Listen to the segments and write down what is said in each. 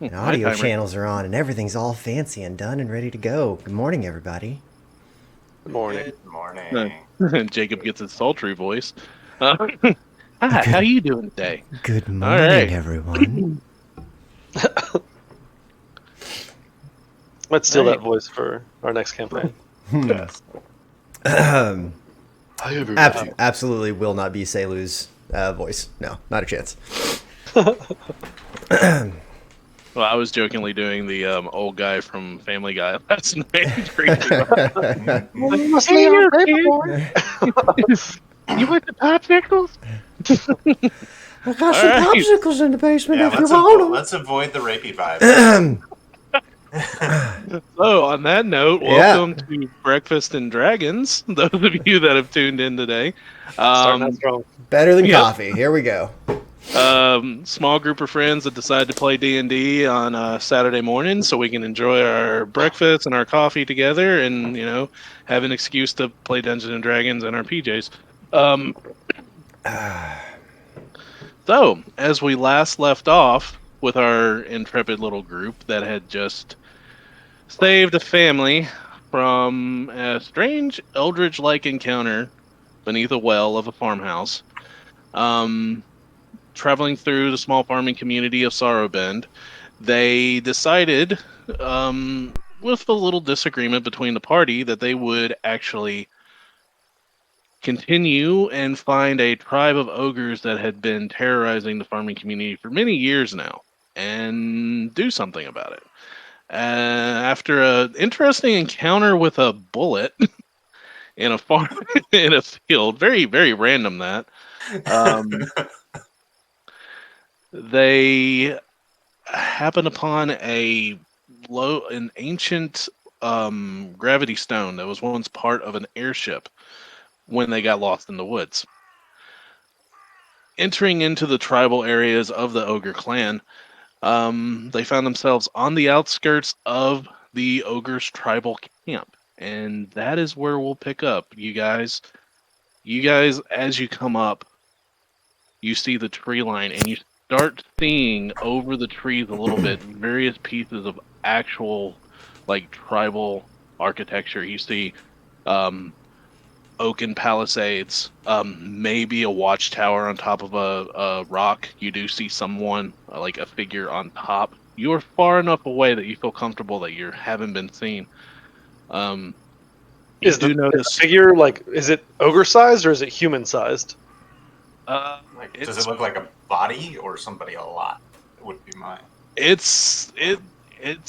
And audio channels are on, and everything's all fancy and done and ready to go. Good morning, everybody. Good morning. Good morning. Jacob gets his sultry voice. Hi, how you doing today? Good morning, everyone. Let's steal that voice for our next campaign. Absolutely will not be Selu's voice. No, not a chance. Well, I was jokingly doing the old guy from Family Guy last night. You must lay on paper, boy. You want the popsicles? I got some popsicles in the basement if you want them. Let's avoid the rapey vibe. So, on that note, welcome to Breakfast and Dragons. Those of you that have tuned in today. Starting out strong. Better than coffee. Here we go. Small group of friends that decided to play D&D on Saturday morning so we can enjoy our breakfast and our coffee together and, have an excuse to play Dungeons and Dragons in our PJs. So, as we last left off with our intrepid little group that had just saved a family from a strange eldritch-like encounter beneath a well of a farmhouse, traveling through the small farming community of Sorrowbend, they decided, with a little disagreement between the party, that they would actually continue and find a tribe of ogres that had been terrorizing the farming community for many years now and do something about it. After an interesting encounter with a bullet in a farm in a field, very, very random that, they happened upon an ancient gravity stone that was once part of an airship when they got lost in the woods. Entering into the tribal areas of the ogre clan, they found themselves on the outskirts of the ogre's tribal camp, and that is where we'll pick up. You guys, as you come up, you see the tree line, and you start seeing over the trees a little bit various pieces of actual, tribal architecture. You see oaken palisades, maybe a watchtower on top of a rock. You do see someone, like a figure on top. You are far enough away that you feel comfortable that you haven't been seen. Is the figure, is it ogre-sized or is it human-sized? Does it look like a body or somebody a lot? It would be mine. It's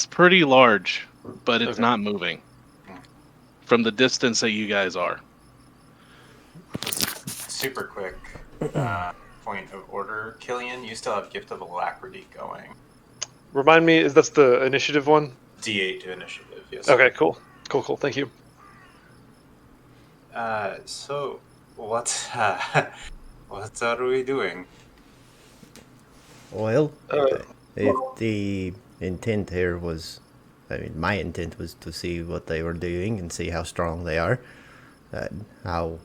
pretty large, but it's not moving from the distance that you guys are. Super quick point of order. Killian, you still have Gift of Alacrity going. Remind me, that's the initiative one? D8 to initiative, yes. Okay, cool. Cool, thank you. So, what are we doing? Well, if the intent here was, my intent was to see what they were doing and see how strong they are. How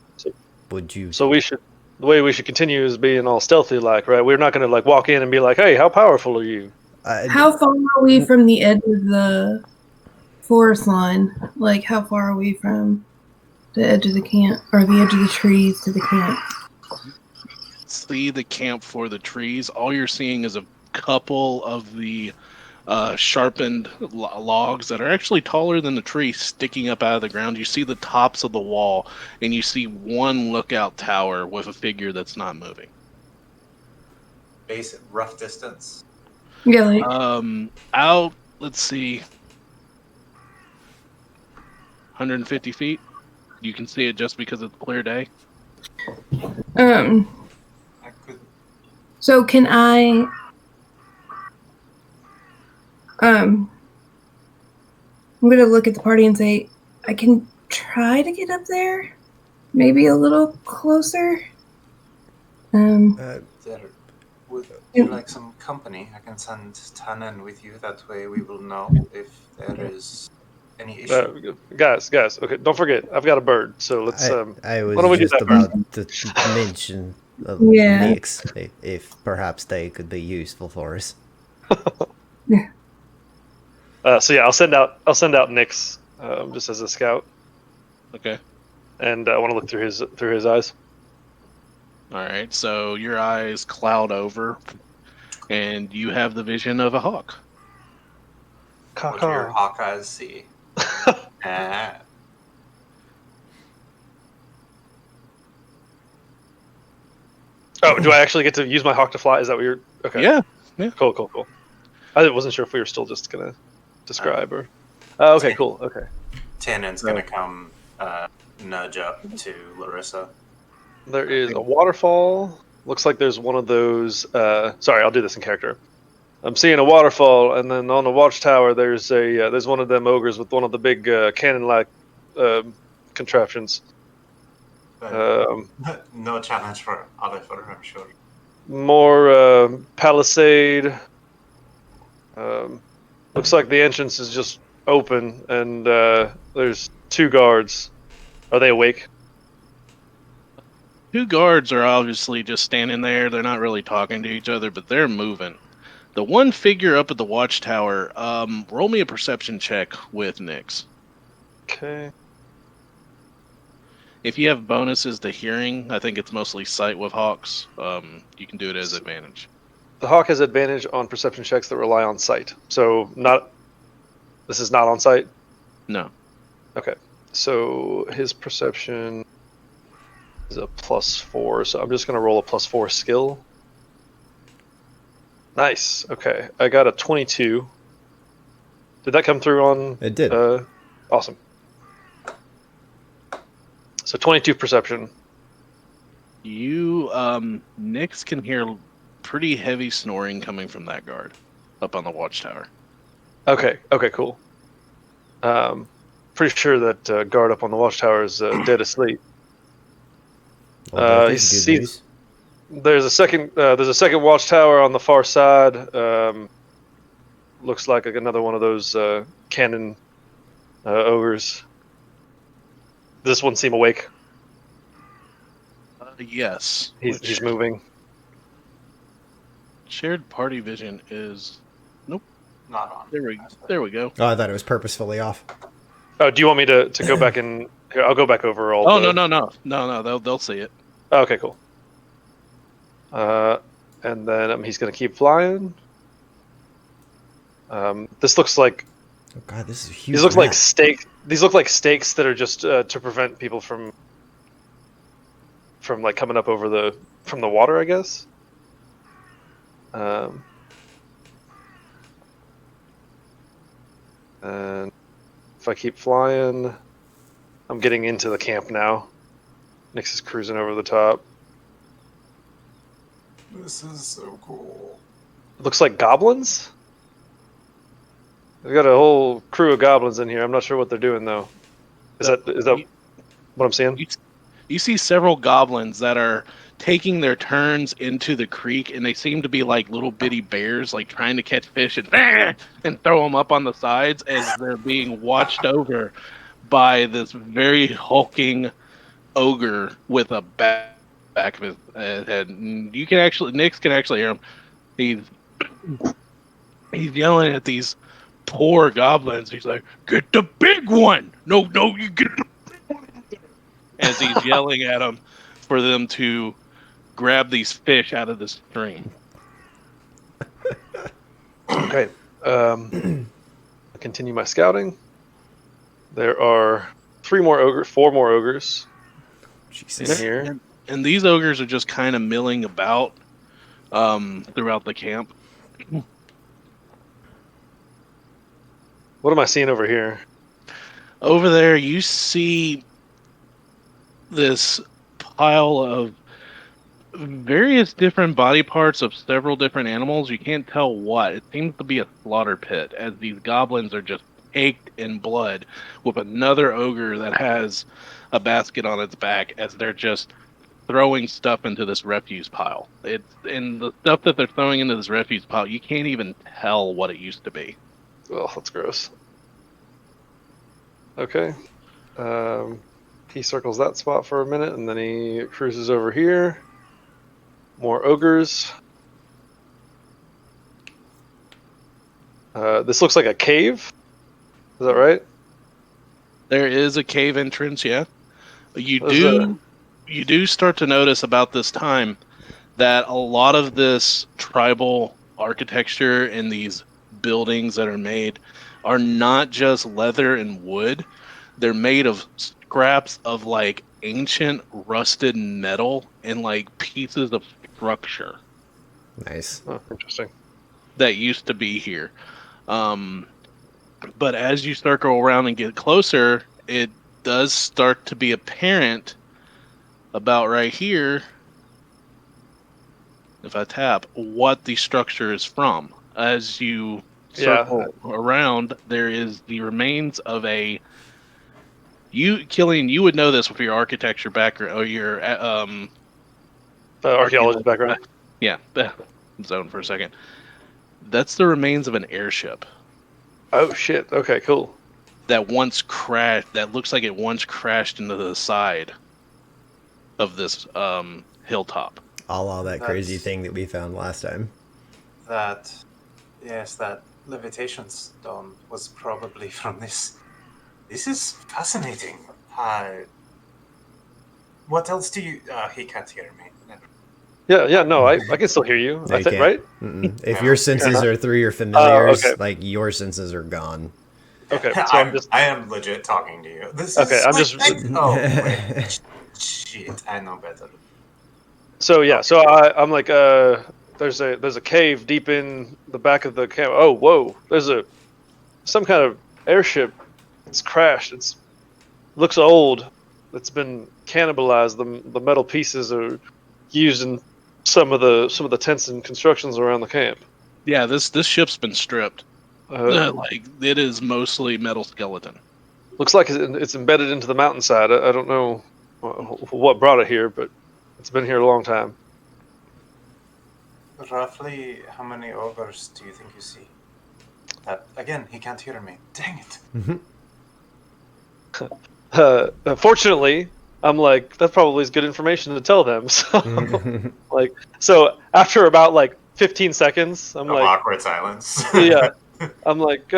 would you... So the way we should continue is being all stealthy, right? We're not going to walk in and be like, "Hey, how powerful are you?" How far are we from the edge of the forest line? How far are we from the edge of the camp, or the edge of the trees to the camp? See the camp for the trees. All you're seeing is a couple of the sharpened logs that are actually taller than the tree sticking up out of the ground. You see the tops of the wall, and you see one lookout tower with a figure that's not moving. Base rough distance. Yeah, out, let's see, 150 feet. You can see it just because it's clear day. So can I... I'm going to look at the party and say, I can try to get up there. Maybe a little closer. Would you like some company? I can send Tannen with you. That way we will know if there is any issue. Guys, okay, don't forget, I've got a bird, so let's... I was why don't we just do that about to mention Nix, if perhaps they could be useful for us. So yeah, I'll send out Nyx just as a scout, Okay. and I want to look through his eyes. All right. So your eyes cloud over, and you have the vision of a hawk. What do your hawk eyes see? Oh, do I actually get to use my hawk to fly? Is that what you're? Okay. Yeah. Cool. I wasn't sure if we were still just gonna describe or. Okay, cool. Okay. Tannen's gonna come nudge up to Larissa. There is a waterfall. Looks like there's one of those. Sorry, I'll do this in character. I'm seeing a waterfall, and then on the watchtower there's one of them ogres with one of the big cannon-like contraptions. No challenge for Oliver, I'm sure. More palisade. Looks like the entrance is just open, and there's 2 guards. Are they awake? 2 guards are obviously just standing there. They're not really talking to each other, but they're moving. The one figure up at the watchtower, roll me a perception check with Nyx. Okay. If you have bonuses to hearing, I think it's mostly sight with hawks. You can do it as advantage. The hawk has advantage on perception checks that rely on sight. So this is not on sight? No. Okay. So his perception is a +4, so I'm just going to roll a +4 skill. Nice. Okay. I got a 22. Did that come through on... It did. Awesome. So 22 perception. You, Nyx can hear pretty heavy snoring coming from that guard up on the watchtower. Okay, cool. Pretty sure that guard up on the watchtower is dead asleep. Well, that is good news. There's a second watchtower on the far side. Looks like another one of those cannon ogres. Does this one seem awake? Yes. He's moving. Shared party vision is... Nope. Not on. There we go. Oh, I thought it was purposefully off. Oh, do you want me to go back and... Here, I'll go back over all No, they'll see it. Oh, okay, cool. And then he's going to keep flying. This looks like... Oh god, this is a huge. These look like stakes. These look like stakes that are just to prevent people from like coming up over from the water, I guess. And if I keep flying, I'm getting into the camp now. Nyx is cruising over the top. This is so cool. It looks like goblins. We've got a whole crew of goblins in here. I'm not sure what they're doing though. Is that what I'm seeing? You see several goblins that are taking their turns into the creek, and they seem to be like little bitty bears, like trying to catch fish and throw them up on the sides as they're being watched over by this very hulking ogre with a back of his head. And you can actually, Nyx can actually hear him. He's yelling at these poor goblins. He's like, "Get the big one! No, you get the big one!" As he's yelling at them for them to grab these fish out of the stream. Okay. I'll continue my scouting. There are 4 more ogres in here. And these ogres are just kind of milling about throughout the camp. What am I seeing over here? Over there, you see this pile of various different body parts of several different animals. You can't tell what. It seems to be a slaughter pit, as these goblins are just caked in blood, with another ogre that has a basket on its back as they're just throwing stuff into this refuse pile. And the stuff that they're throwing into this refuse pile, you can't even tell what it used to be. Oh, that's gross. Okay. He circles that spot for a minute, and then he cruises over here. More ogres. This looks like a cave. Is that right? There is a cave entrance, yeah. You There's do start to notice about this time that a lot of this tribal architecture and these buildings that are made are not just leather and wood. They're made of scraps of like ancient rusted metal and like pieces of structure Nice. interesting. that used to be here. Um, but as you start to go around and get closer, it does start to be apparent about right here, if I tap, what the structure is from. As you circle around, there is the remains of a. Killian, you would know this with your architecture background or your Archaeologist background. Yeah, zone for a second. That's the remains of an airship Oh shit! Okay, cool. that once crashed. That looks like it once crashed into the side of this hilltop. All that crazy thing that we found last time. That levitation stone was probably from this. This is fascinating. What else do you? He can't hear me. Yeah, no, I can still hear you. No, I think, right? If your senses are through your familiars, okay. like your senses are gone. Okay, so I am legit talking to you. This okay, is I'm like, just. oh wait, shit! I know better. So yeah, so I'm like, there's a cave deep in the back of the camp. Oh, whoa! There's some kind of airship. It's crashed. Looks old. It's been cannibalized. The metal pieces are used in some of the tents and constructions around the camp. Yeah, this ship's been stripped. Like it is mostly metal skeleton. Looks like it's embedded into the mountainside. I don't know what brought it here, but it's been here a long time. Roughly, how many ogres do you think you see? Again, he can't hear me. Dang it. Fortunately, I'm like, that probably is good information to tell them. So, so after about 15 seconds, I'm like, awkward silence. yeah, I'm like,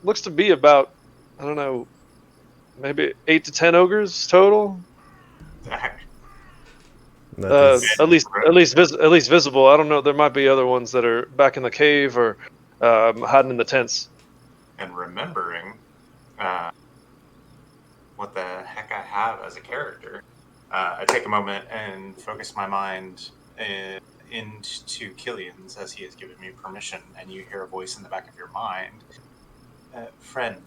looks to be about, I don't know, maybe 8 to 10 ogres total. At least visible. I don't know. There might be other ones that are back in the cave or hiding in the tents. And remembering what the heck I have as a character, I take a moment and focus my mind into Killian's as he has given me permission, and you hear a voice in the back of your mind. Friend,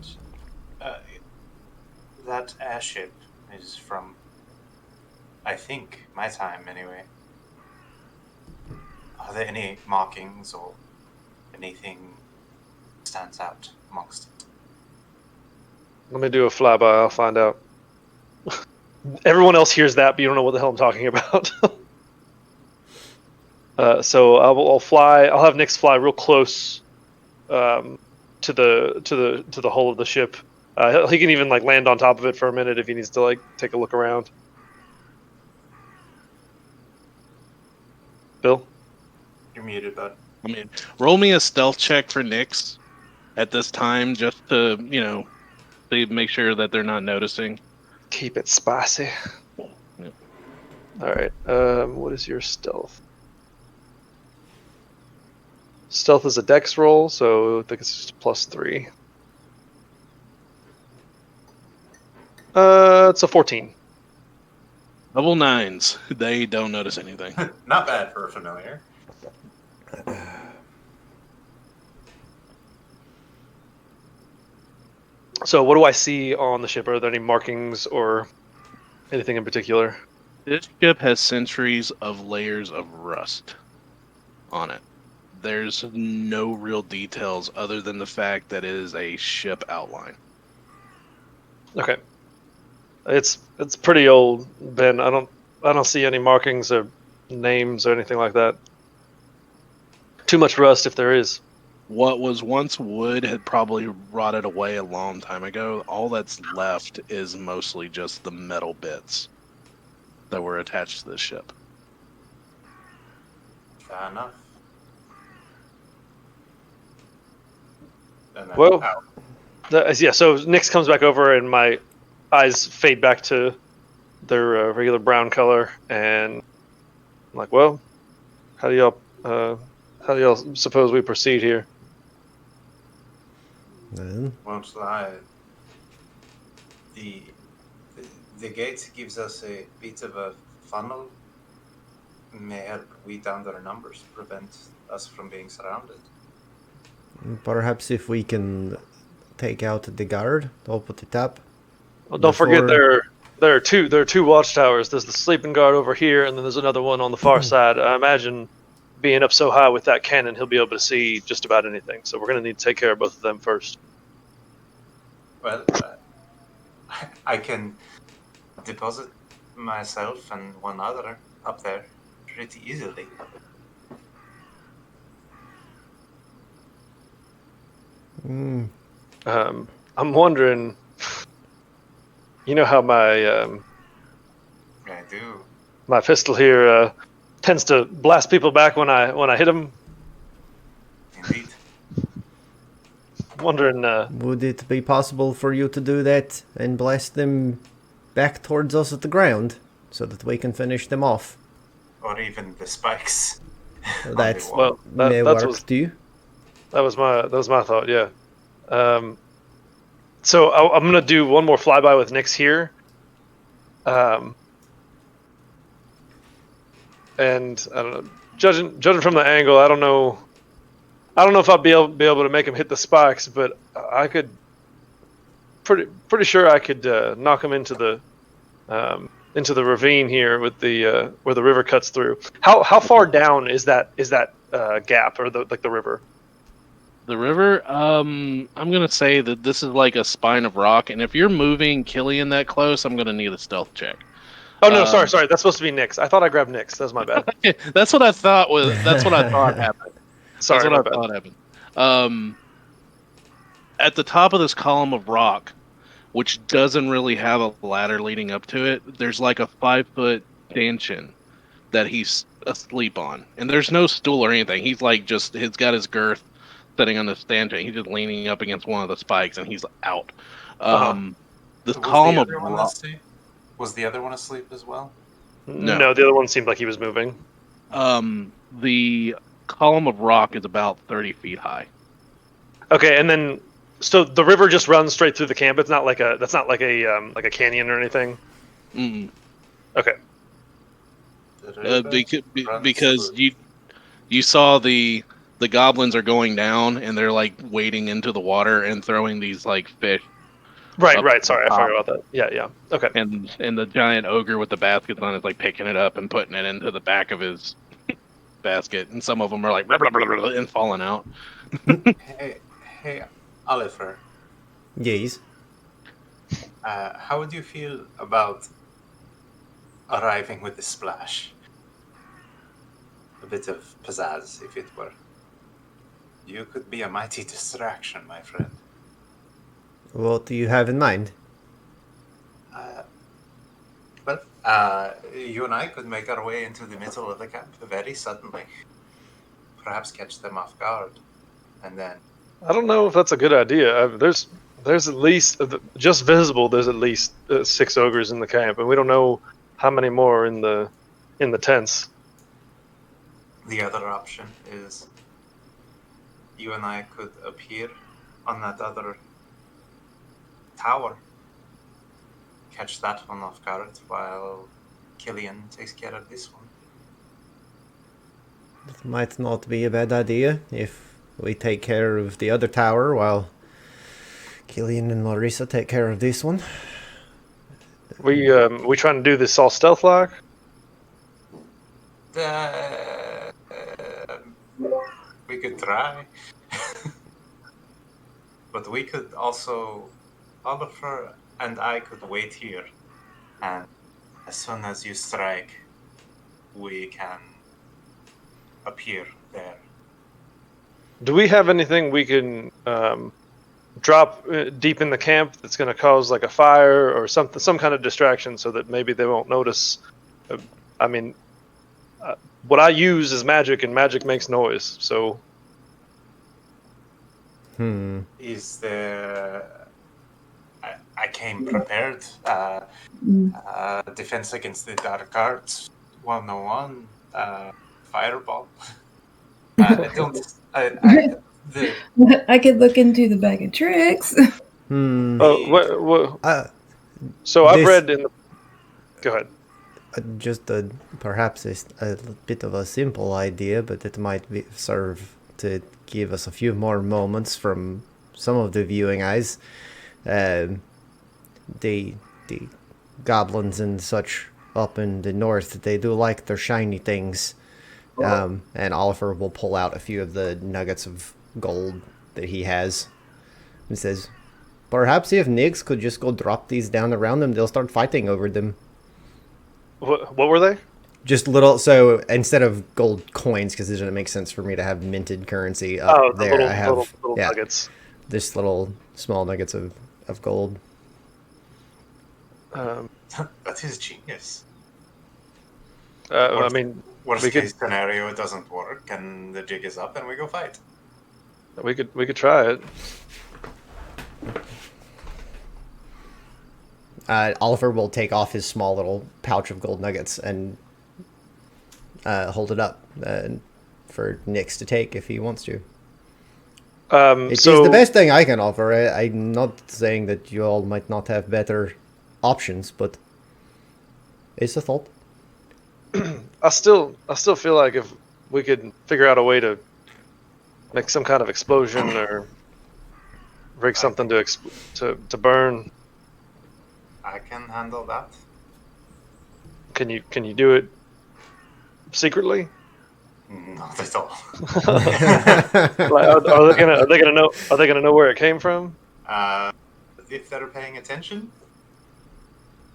that airship is from, I think, my time anyway. Are there any markings or anything stands out amongst it? Let me do a flyby. I'll find out. Everyone else hears that, but you don't know what the hell I'm talking about. So I'll fly. I'll have Nyx fly real close to the hull of the ship. He can even land on top of it for a minute if he needs to take a look around. Bill, You're muted, bud. I mean, roll me a stealth check for Nyx at this time, just to make sure that they're not noticing. Keep it spicy. Yeah. All right. What is your stealth? Stealth is a dex roll, so I think it's just +3. It's a 14. Double nines. They don't notice anything. Not bad for a familiar. So what do I see on the ship? Are there any markings or anything in particular? This ship has centuries of layers of rust on it. There's no real details other than the fact that it is a ship outline. Okay. It's pretty old, Ben. I don't see any markings or names or anything like that. Too much rust if there is. What was once wood had probably rotted away a long time ago. All that's left is mostly just the metal bits that were attached to this ship. Fair enough. And then Well, out. yeah. So Nyx comes back over, and my eyes fade back to their regular brown color, and I'm like, well, how do y'all suppose we proceed here? Well, Won't lie. The, the gate gives us a bit of a funnel. May help weed down their numbers, prevent us from being surrounded. perhaps if we can take out the guard up at the top. Well, don't forget before- there are two watchtowers. There's the sleeping guard over here, and then there's another one on the far side. I imagine being up so high with that cannon, he'll be able to see just about anything. So we're going to need to take care of both of them first. Well, I can deposit myself and one other up there pretty easily. I'm wondering, you know how I do. my pistol here tends to blast people back when I hit them. Indeed. Wondering, Would it be possible for you to do that and blast them back towards us at the ground so that we can finish them off? Or even the spikes. That well, may that work too. was my thought. Yeah. So I'm gonna do one more flyby with Nyx here. And I don't know. Judging from the angle, I don't know if I'd be able to make him hit the spikes, but I could. Pretty sure I could knock him into the ravine here with the where the river cuts through. How far down is that gap or the river? The river, I'm gonna say that this is like a spine of rock, and if you're moving Killian that close, I'm gonna need a stealth check. Oh no, sorry. That's supposed to be Nyx. I thought I grabbed Nyx. That's my bad. That's what I thought happened. Sorry, That's what I thought happened. At the top of this column of rock, which doesn't really have a ladder leading up to it, there's like a 5-foot stanchion that he's asleep on, and there's no stool or anything. He's like he's got his girth sitting on the stanchion. He's just leaning up against one of the spikes, and he's out. This column of rock. Was the other one asleep as well? No, the other one seemed like he was moving. The column of rock is about 30 feet high. Okay, and then so the river just runs straight through the camp. It's not like a canyon or anything. Mm. Okay. Because you saw the goblins are going down, and they're like wading into the water and throwing these like fish. Right. Sorry, I forgot about that. Yeah. Okay. And the giant ogre with the baskets on is like picking it up and putting it into the back of his basket, and some of them are like blah, blah, blah, blah, and falling out. Hey, Oliver. Yes. How would you feel about arriving with a splash? A bit of pizzazz, if it were. You could be a mighty distraction, my friend. What do you have in mind? You and I could make our way into the middle of the camp very suddenly. Perhaps catch them off guard, and then... I don't know if that's a good idea. There's at least, just visible, there's at least 6 ogres in the camp, and we don't know how many more are in the tents. The other option is you and I could appear on that other tower, catch that one off guard while Killian takes care of this one. It might not be a bad idea if we take care of the other tower while Killian and Larissa take care of this one. We trying to do this all stealth like? We could try. But we could also, Oliver and I could wait here, and as soon as you strike, we can appear there. Do we have anything we can drop deep in the camp that's going to cause like a fire or something, some kind of distraction, so that maybe they won't notice? What I use is magic, and magic makes noise. So Is the I came prepared. Defense against the dark arts 101. Fireball. I don't. I could look into the bag of tricks. So I've This- read in the. Go ahead. Just perhaps a bit of a simple idea, but it might serve to give us a few more moments from some of the viewing eyes. The goblins and such up in the north, they do like their shiny things. And Oliver will pull out a few of the nuggets of gold that he has. He says, perhaps if Nix could just go drop these down around them, they'll start fighting over them. What were they? Just little, so instead of gold coins, because it doesn't make sense for me to have minted currency up there, I have little nuggets. This little small nuggets of gold. That is genius. I mean, Worst we case scenario, it doesn't work, and the jig is up, and we go fight. we could try it. Oliver will take off his small little pouch of gold nuggets and hold it up for Nix to take if he wants to. It's the best thing I can offer. I'm not saying that you all might not have better options, but it's a thought. I still feel like if we could figure out a way to make some kind of explosion or rig something to burn. I can handle that. Can you do it secretly? Not at all. Like, are they gonna know where it came from? If they're paying attention,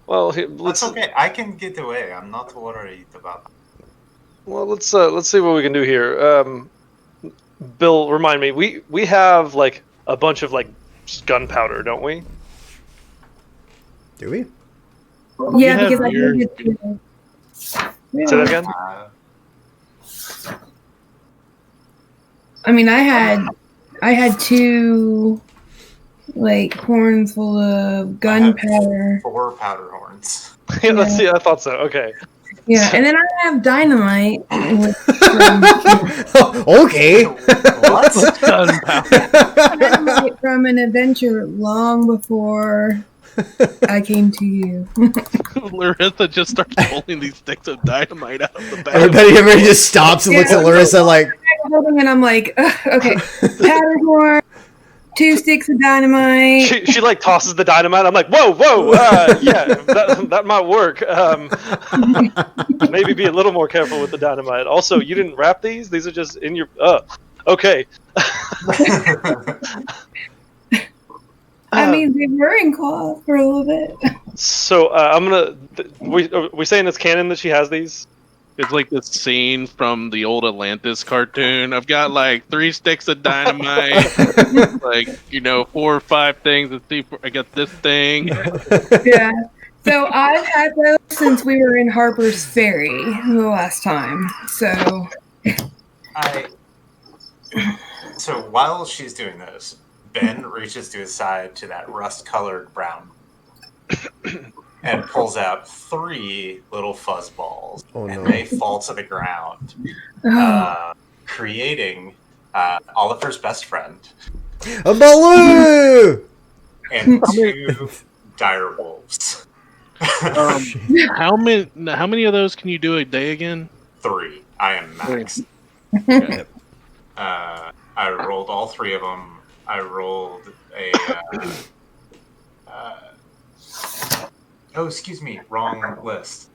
Well, that's okay. I can get away. I'm not worried about that. Well, let's see what we can do here. Bill, remind me. We have like a bunch of like gunpowder, don't we? Do we? Yeah, have because I your- did it. Say that again. I mean, I had two like horns full of gunpowder. 4 powder horns. Yeah, let's see. I thought so. Okay. Yeah, and then I have dynamite. Okay. What? Dynamite from an adventure long before I came to you. Larissa just starts pulling these sticks of dynamite out of the bag. Everybody just stops and looks at Larissa like, And I'm like, okay, powder horn, 2 sticks of dynamite. She like tosses the dynamite. I'm like, whoa, yeah, that might work. Maybe be a little more careful with the dynamite. Also, you didn't wrap these. These are just in your. Okay. I mean, they were in cloth for a little bit. So I'm gonna. We saying it's canon that she has these? It's like this scene from the old Atlantis cartoon. I've got like 3 sticks of dynamite, like 4 or 5 things. Let's see, I got this thing. Yeah. So I've had those since we were in Harper's Ferry the last time. So So while she's doing this, Ben reaches to his side to that rust-colored brown and pulls out 3 little fuzz balls, and they fall to the ground, creating Oliver's best friend a baloo! and 2 dire wolves. How many of those can you do a day again? 3. I am max. Okay. I rolled all 3 of them. I rolled a. Oh, excuse me, wrong list.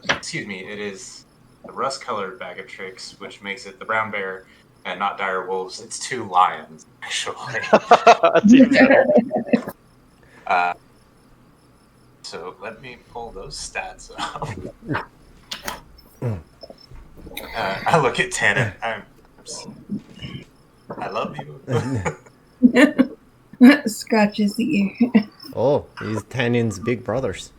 Excuse me, it is the rust-colored bag of tricks, which makes it the brown bear, and not dire wolves. It's 2 lions, actually. That's even better. So let me pull those stats up. I look at Tannen. I love you. Scratches the ear. Oh, he's Tannen's big brothers.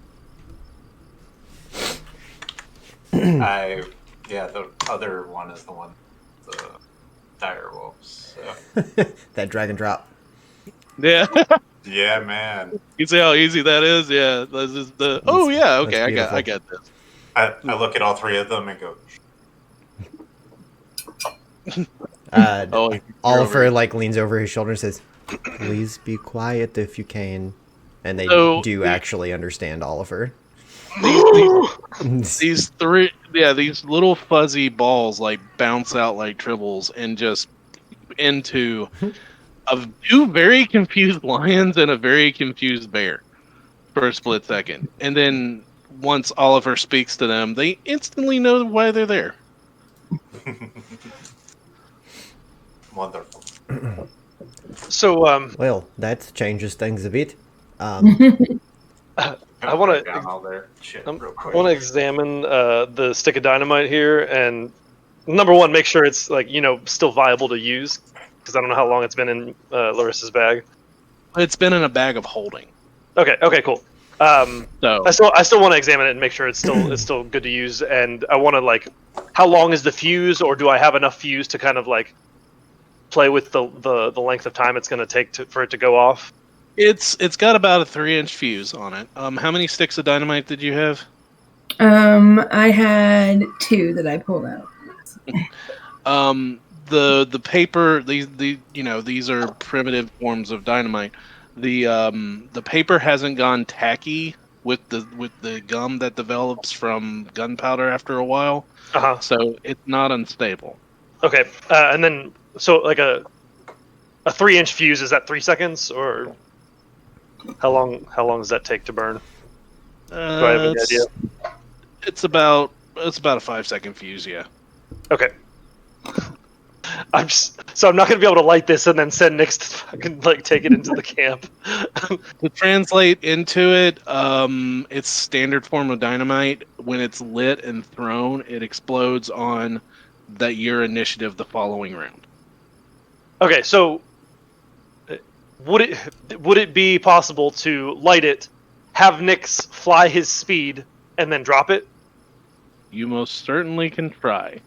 The other one is the one, the direwolves. So. That drag and drop. Yeah. Yeah, man. You see how easy that is? Yeah. This is the. Oh yeah. Okay. I beautiful. got this. I look at all three of them and go. Oliver like leans over his shoulder and says, "Please be quiet if you can." And they do actually understand Oliver. These little fuzzy balls like bounce out like tribbles and just into two very confused lions and a very confused bear for a split second. And then once Oliver speaks to them, they instantly know why they're there. Wonderful. So, well, that changes things a bit. I want to examine the stick of dynamite here, and number one, make sure it's still viable to use, because I don't know how long it's been in Larissa's bag. It's been in a bag of holding. Okay, cool. So I still want to examine it and make sure it's still good to use, and I want to how long is the fuse, or do I have enough fuse to kind of play with the length of time it's going to take for it to go off? It's got about a 3-inch fuse on it. How many sticks of dynamite did you have? I had 2 that I pulled out. The paper, these are primitive forms of dynamite. The paper hasn't gone tacky with the gum that develops from gunpowder after a while. So it's not unstable. Okay, and then so a 3-inch fuse, is that 3 seconds, or how long does that take to burn? Do I have any idea? It's about a 5-second fuse, yeah. Okay. I'm not going to be able to light this and then send Nix to fucking take it into the camp. To translate into it, it's standard form of dynamite. When it's lit and thrown, it explodes on your initiative the following round. Okay, so would it be possible to light it, have Nix fly his speed, and then drop it? You most certainly can try.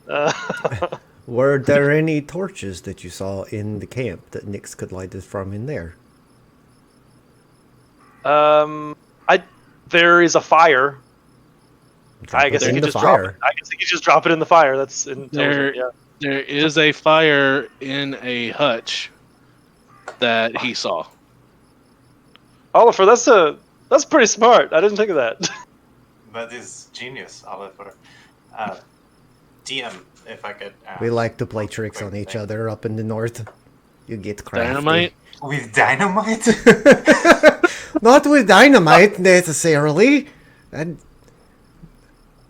Were there any torches that you saw in the camp that Nix could light it from in there? There is a fire. I guess he could just drop it. I guess he could just drop it in the fire. That's intelligent. Yeah. There is a fire in a hutch that he saw. Oliver, that's pretty smart. I didn't think of that. That is genius, Oliver. DM, if I could ask. We like to play tricks on each other up in the north. You get crafty. Dynamite? With dynamite? Not with dynamite, necessarily. And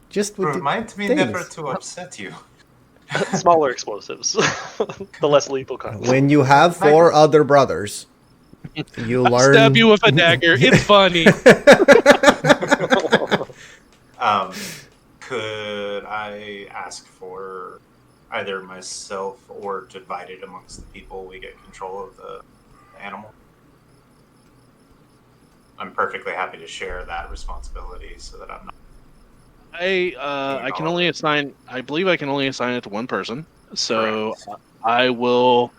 just with Remind me never to upset you. Smaller explosives. The less lethal kind. When you have 4 other brothers, you learn... Stab you with a dagger. It's funny. Could I ask for either myself or divided amongst the people we get control of the animal? I'm perfectly happy to share that responsibility so that I'm not... I can only assign... I believe I can only assign it to one person. So correct. I will...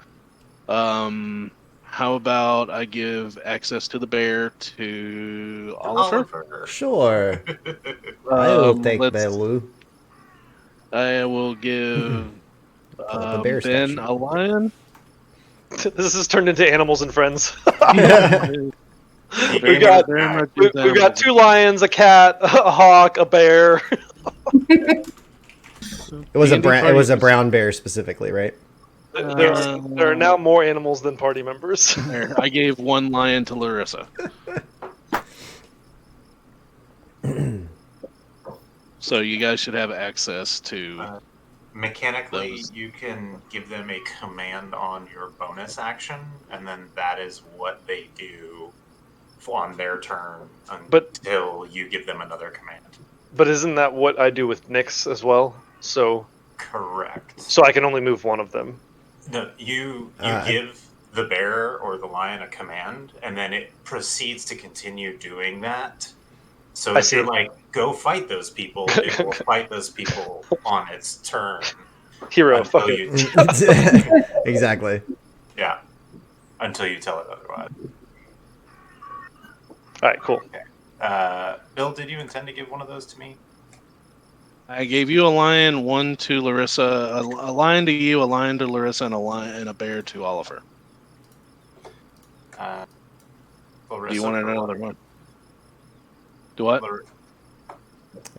how about I give access to the bear to Oliver? Sure. I will take Belu. I will give Ben statue. a lion. This has turned into Animals and Friends. We've got 2 lions, a cat, a hawk, a bear. It was a brown bear specifically, right? There are now more animals than party members. I gave 1 lion to Larissa. So you guys should have access to... mechanically, you can give them a command on your bonus action, and then that is what they do on their turn until you give them another command. But isn't that what I do with Nix as well? So correct. So I can only move one of them. No, you give the bear or the lion a command, and then it proceeds to continue doing that. So if you're like, go fight those people, it will fight those people on its turn. Hero, until fuck it. you Exactly. yeah, until you tell it otherwise. All right, cool. Bill, did you intend to give one of those to me? I gave you a lion, one to Larissa, a lion to you, a lion to Larissa, and a bear to Oliver. Larissa, Do you want another one? Do what?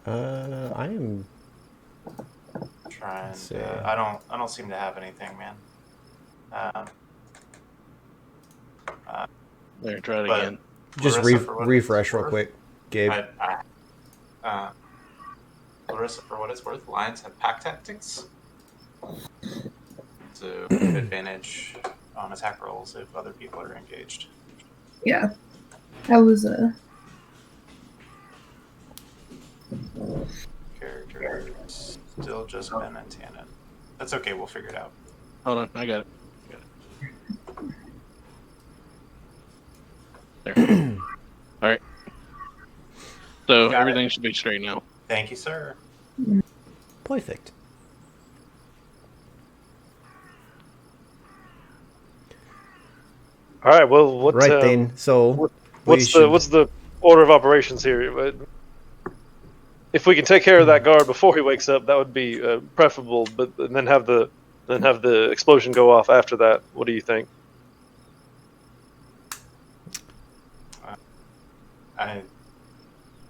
I am Trying. see. I don't seem to have anything, man. There, try it But again. Just Larissa, for what refresh it's real worth, quick, Gabe. Larissa, for what it's worth, lions have pack tactics to give advantage on attack rolls if other people are engaged. Yeah. That was Characters still just Ben and Tannen. That's okay. We'll figure it out. Hold on, I got it. There. All right. So Got everything should be straight now. Thank you, sir. Perfect. All right. Well, what? Right then. So What's the order of operations here? If we can take care of that guard before he wakes up, that would be preferable. But then have the explosion go off after that. What do you think?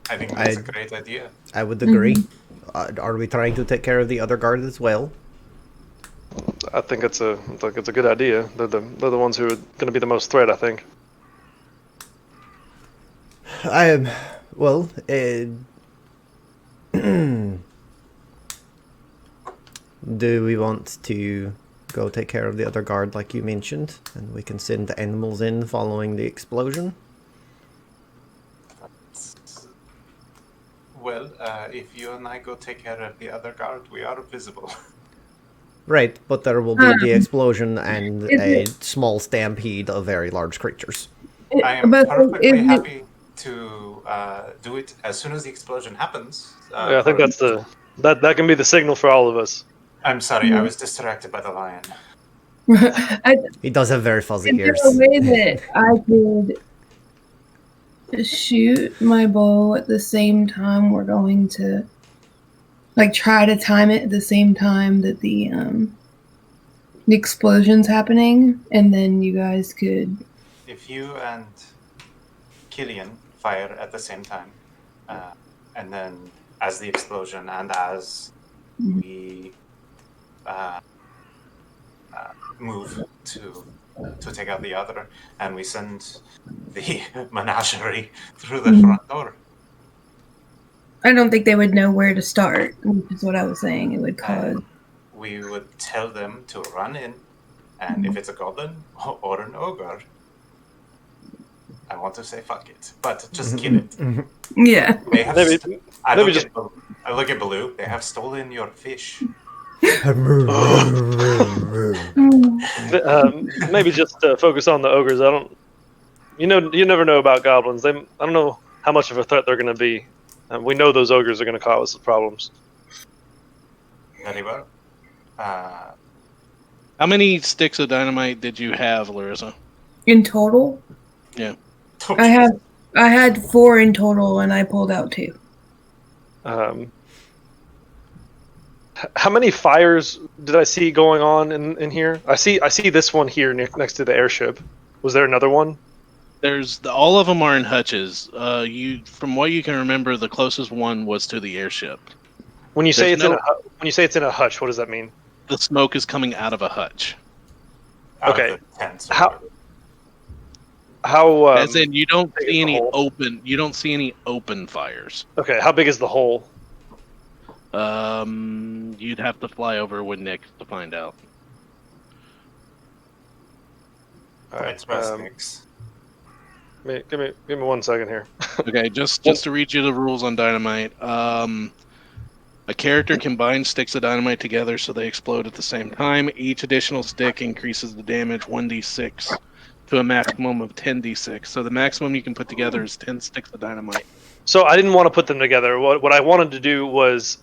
I think that's a great idea. I would agree. Are we trying to take care of the other guard as well? I think it's a good idea. They're the ones who are going to be the most threat, I think. Well, do we want to go take care of the other guard like you mentioned, and we can send the animals in following the explosion? Well, if you and I go take care of the other guard, we are visible. Right, but there will be the explosion and a small stampede of very large creatures. I am perfectly happy to do it as soon as the explosion happens. Yeah, I think that's that can be the signal for all of us. I'm sorry, I was distracted by the lion. He does have very fuzzy ears. Is there a way that I could shoot my bow at the same time we're going to, like, try to time it at the same time that the explosion's happening, and then you guys could... If you and Killian fire at the same time, and then as the explosion and as we move to take out the other, and we send the menagerie through the front door. I don't think they would know where to start, which is what I was saying. It would cause... We would tell them to run in, and if it's a goblin or an ogre, I want to say fuck it, but just kill it. Yeah. I look at Baloo. They have stolen your fish. Maybe just focus on the ogres. You never know about goblins. I don't know how much of a threat they're going to be. We know those ogres are going to cause us problems. Very well. How many sticks of dynamite did you have, Larissa? In total? Yeah. I had 4 in total, and I pulled out 2. How many fires did I see going on in here? I see this one here next to the airship. Was there another one? All of them are in hutches. From what you can remember, the closest one was to the airship. When you say it's in a hutch, what does that mean? The smoke is coming out of a hutch. Okay. How? As in, you don't see any open. You don't see any open fires. Okay. How big is the hole? You'd have to fly over with Nick to find out. All right. Nick's. Give me 1 second here. Okay, just to read you the rules on dynamite. A character can bind sticks of dynamite together so they explode at the same time. Each additional stick increases the damage 1d6 to a maximum of 10d6. So the maximum you can put together is 10 sticks of dynamite. So I didn't want to put them together. What I wanted to do was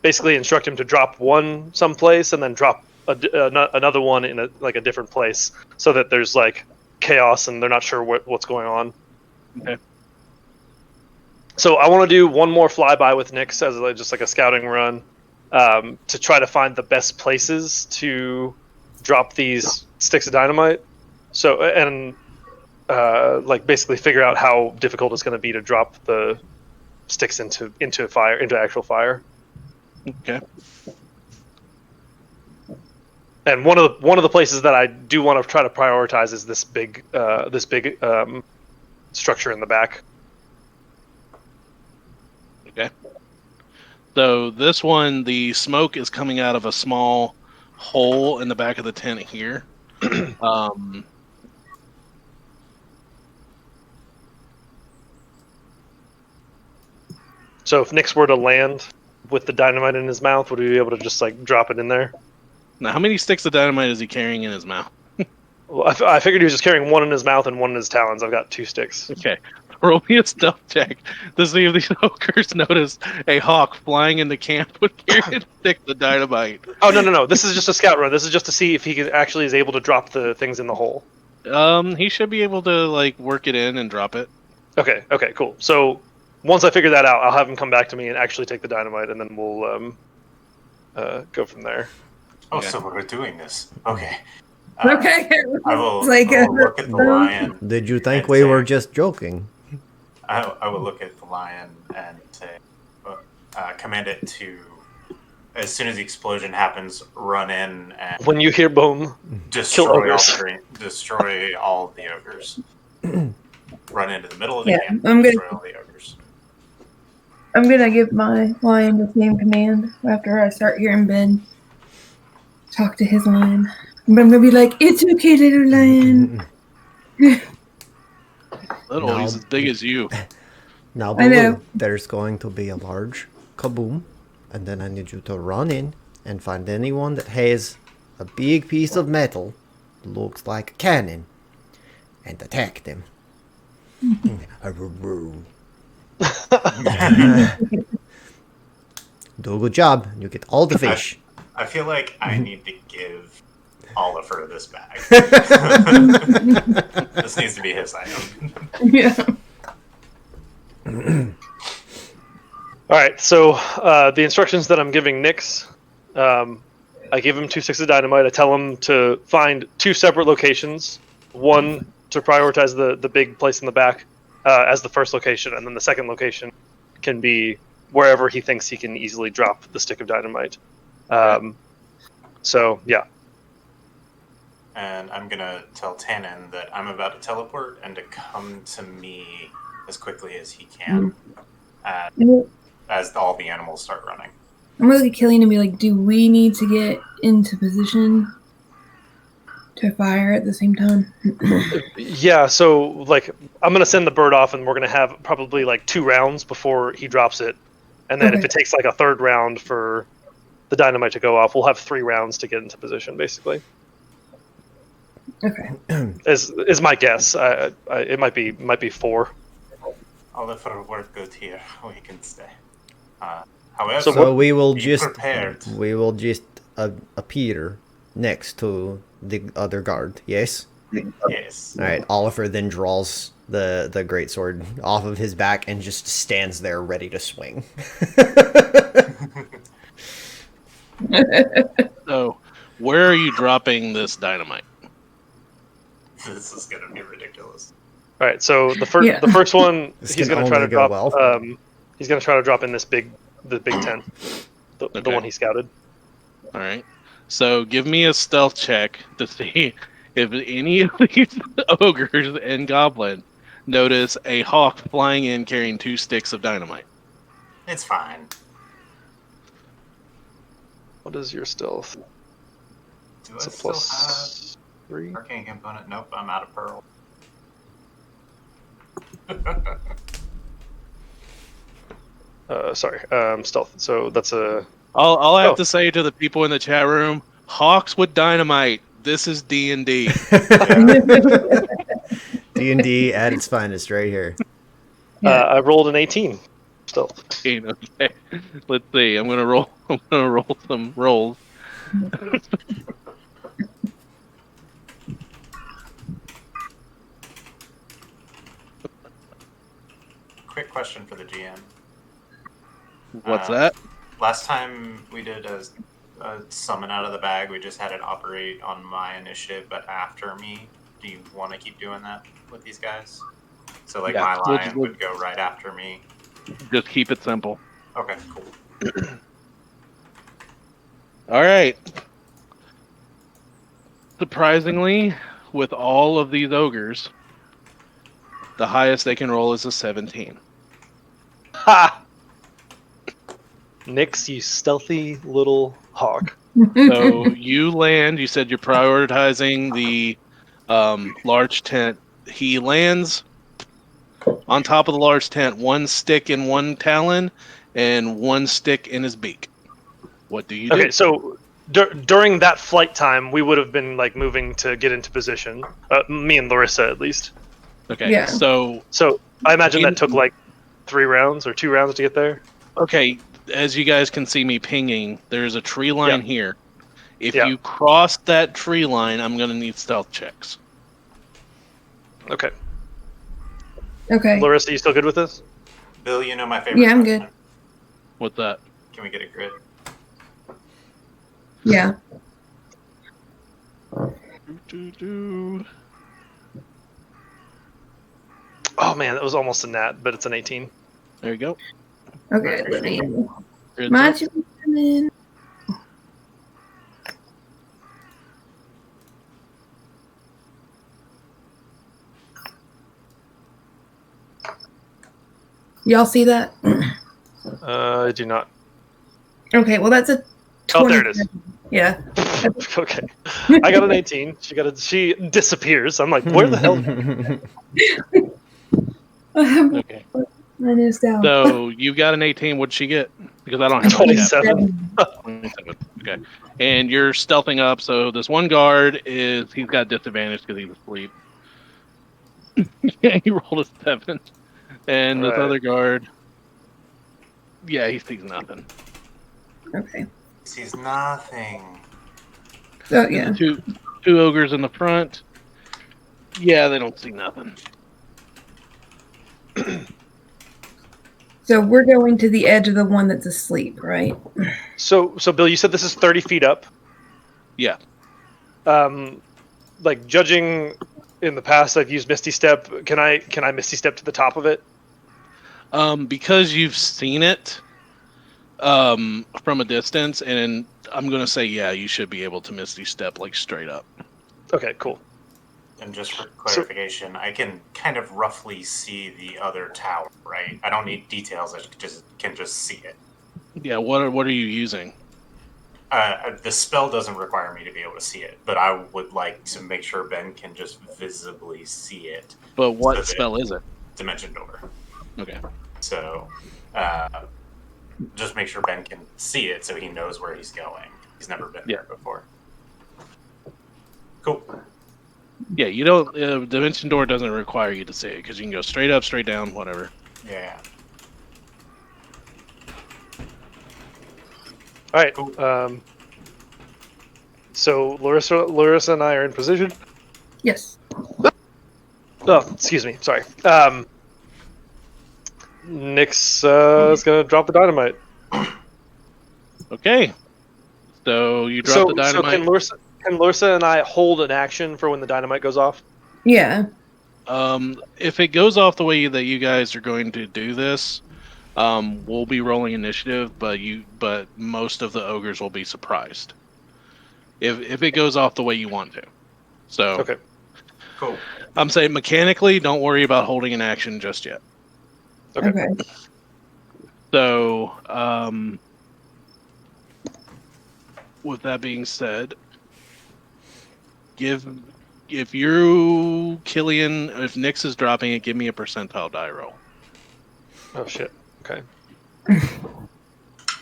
basically instruct him to drop one someplace and then drop another one in a different place, so that there's like chaos and they're not sure what's going on. Okay. So I want to do one more flyby with Nyx as just like a scouting run, to try to find the best places to drop these sticks of dynamite. So and like basically figure out how difficult it's going to be to drop the sticks into actual fire. Okay. And one of the places that I do want to try to prioritize is this big structure in the back. Okay. So this one, the smoke is coming out of a small hole in the back of the tent here. So if Nyx were to land with the dynamite in his mouth, would we be able to just like drop it in there? Now, how many sticks of dynamite is he carrying in his mouth? Well, I figured he was just carrying one in his mouth and one in his talons. I've got 2 sticks. Okay. Roll me a stealth check to see if these ogres notice a hawk flying into camp with carrying sticks of dynamite. Oh, no. This is just a scout run. This is just to see if he actually is able to drop the things in the hole. He should be able to, like, work it in and drop it. Okay, cool. So once I figure that out, I'll have him come back to me and actually take the dynamite, and then we'll go from there. Oh, so we're doing this. Okay. Okay. I will Like look at the lion. Did you think we were just joking? I will look at the lion and say, command it to, as soon as the explosion happens, run in and when you hear boom, destroy all of the ogres. Run into the middle of the camp. Destroy all the ogres. I'm gonna give my lion the same command after I start hearing Ben talk to his lion. But I'm gonna be like, "It's okay, little lion." Little, No. he's as big as you. Now, I know. Baloo, there's going to be a large kaboom, and then I need you to run in and find anyone that has a big piece of metal, looks like a cannon, and attack them. Do a good job. You get all the fish. I feel like I need to give Oliver this bag. This needs to be his item. Yeah. All right, so the instructions that I'm giving Nyx, I give him 2 sticks of dynamite. I tell him to find 2 separate locations. One to prioritize the big place in the back as the first location, and then the second location can be wherever he thinks he can easily drop the stick of dynamite. So, yeah. And I'm going to tell Tannen that I'm about to teleport and to come to me as quickly as he can as all the animals start running. I'm gonna look at Killian and be like, "Do we need to get into position to fire at the same time?" Yeah, so, like, I'm going to send the bird off, and we're going to have probably, like, 2 rounds before he drops it. And then if it takes, like, a 3rd round for the dynamite to go off, we'll have 3 rounds to get into position, basically. Okay. Is my guess. It might be 4. Oliver work good here. We can stay. However, So we will be just prepared. appear next to the other guard. Yes. Yes. All right. Oliver then draws the greatsword off of his back and just stands there ready to swing. So, where are you dropping this dynamite? This is going to be ridiculous. All right, so the first one This he's can going to try to only go drop. well. He's going to try to drop in the big tent, the Okay. one he scouted. All right. So, give me a stealth check to see if any of these ogres and goblins notice a hawk flying in carrying 2 sticks of dynamite. It's fine. What is your stealth? Do It's I a still plus 3. have arcane component? Nope, I'm out of pearl. Sorry, stealth. So that's a. All I have to say to the people in the chat room: hawks with dynamite. This is D&D. D&D at its finest right here. I rolled an 18. Still. Okay. Let's see. I'm gonna roll some rolls. Quick question for the GM. What's that? Last time we did a summon out of the bag, we just had it operate on my initiative, but after me. Do you want to keep doing that with these guys? So, like, Yeah, my lion would go right after me. Just keep it simple. Okay, cool. All right. Surprisingly, with all of these ogres, the highest they can roll is a 17. Ha! Nix, you stealthy little hawk. So you land. You said you're prioritizing the large tent. He lands on top of the large tent, one stick in one talon and one stick in his beak. What do you do? Okay, so during that flight time, we would have been like moving to get into position. Me and Larissa, at least. Okay, Yeah. so I imagine that took like 3 rounds or 2 rounds to get there. okay, as you guys can see me pinging, there's a tree line Yeah. here. If Yeah. you cross that tree line, I'm going to need stealth checks. Okay. Okay. Larissa, you still good with this? Bill, you know my favorite. Yeah, I'm question. good. What's that? Can we get a grid? Yeah. Oh man, that was almost a nat, but it's an 18. There you go. Okay, let me. Grid's My up. turn. Y'all see that? I do not. Okay, well that's a 20. Oh, there it is. Yeah. Okay. I got an 18. She disappears. I'm like, where the hell? Okay. Mine is down. So you got an 18. What'd she get? Because I don't have 27. 27. Okay. And you're stealthing up. So this one guard he's got disadvantage because he's asleep. Yeah, he rolled a 7. And this Right. other guard, yeah, he sees nothing. Okay. Sees nothing. Oh And yeah. the two ogres in the front, yeah, they don't see nothing. So we're going to the edge of the one that's asleep, right? So Bill, you said this is 30 feet up. Yeah. Like judging in the past, I've used Misty Step. Can I Misty Step to the top of it? Because you've seen it from a distance, and I'm gonna say, yeah, you should be able to Misty Step like straight up. Okay, cool. And just for clarification, I can kind of roughly see the other tower, right? I don't need details. I can just see it. Yeah. What are you using? The spell doesn't require me to be able to see it, but I would like to make sure Ben can just visibly see it. But what spell is it? Dimension Door. Okay. So, just make sure Ben can see it so he knows where he's going. He's never been there before. Cool. Yeah, you don't. Dimension Door doesn't require you to see it because you can go straight up, straight down, whatever. Yeah. All right. Cool. So Larissa and I are in position. Yes. Oh, excuse me. Sorry. Nix is gonna drop the dynamite. Okay. So you drop the dynamite. So can Larissa and I hold an action for when the dynamite goes off? Yeah. If it goes off the way that you guys are going to do this, we'll be rolling initiative, but most of the ogres will be surprised if it goes off the way you want to. So Okay. Cool. I'm saying mechanically, don't worry about holding an action just yet. Okay. So, with that being said, if Nix is dropping it, give me a percentile die roll. Oh shit. Okay.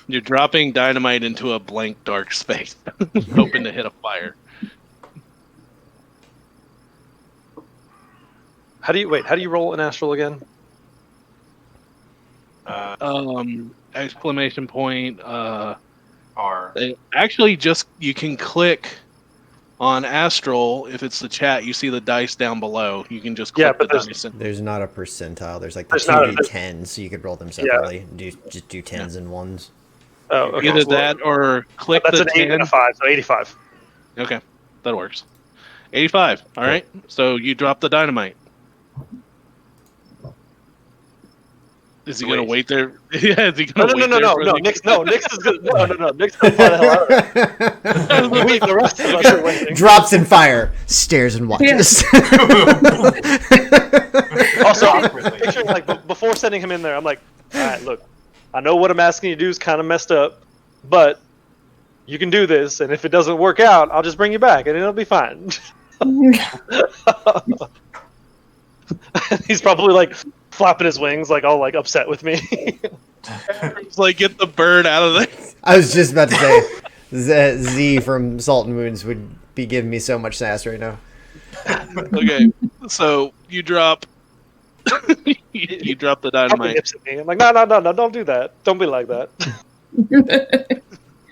You're dropping dynamite into a blank dark space, hoping to hit a fire. How do you roll an astral again? Exclamation point. R. Actually, just you can click on Astral. If it's the chat, you see the dice down below. You can just click the dice. There's not a percentile. There's like the There's not a- 2d10s, so you could roll them separately. Just do 10s and 1s. Oh, okay. Either that or click That's the an 8 10. and a 5, so 85. Okay, that works. 85. All right. So you drop the dynamite. Is he gonna wait there? Yeah, is he gonna wait there? No. Nick's is gonna Nick's gonna fly the hell out of it. We, the rest of us are waiting. Drops in fire, stares and watches. Also, I'm picturing like before sending him in there, I'm like, all right, look, I know what I'm asking you to do is kind of messed up, but you can do this, and if it doesn't work out, I'll just bring you back, and it'll be fine. He's probably like flapping his wings, like all like upset with me. It's like, get the bird out of there. I was just about to say, Z from Salt and Moons would be giving me so much sass right now. Okay, so you drop. You drop the dynamite. I'm like, no, don't do that. Don't be like that.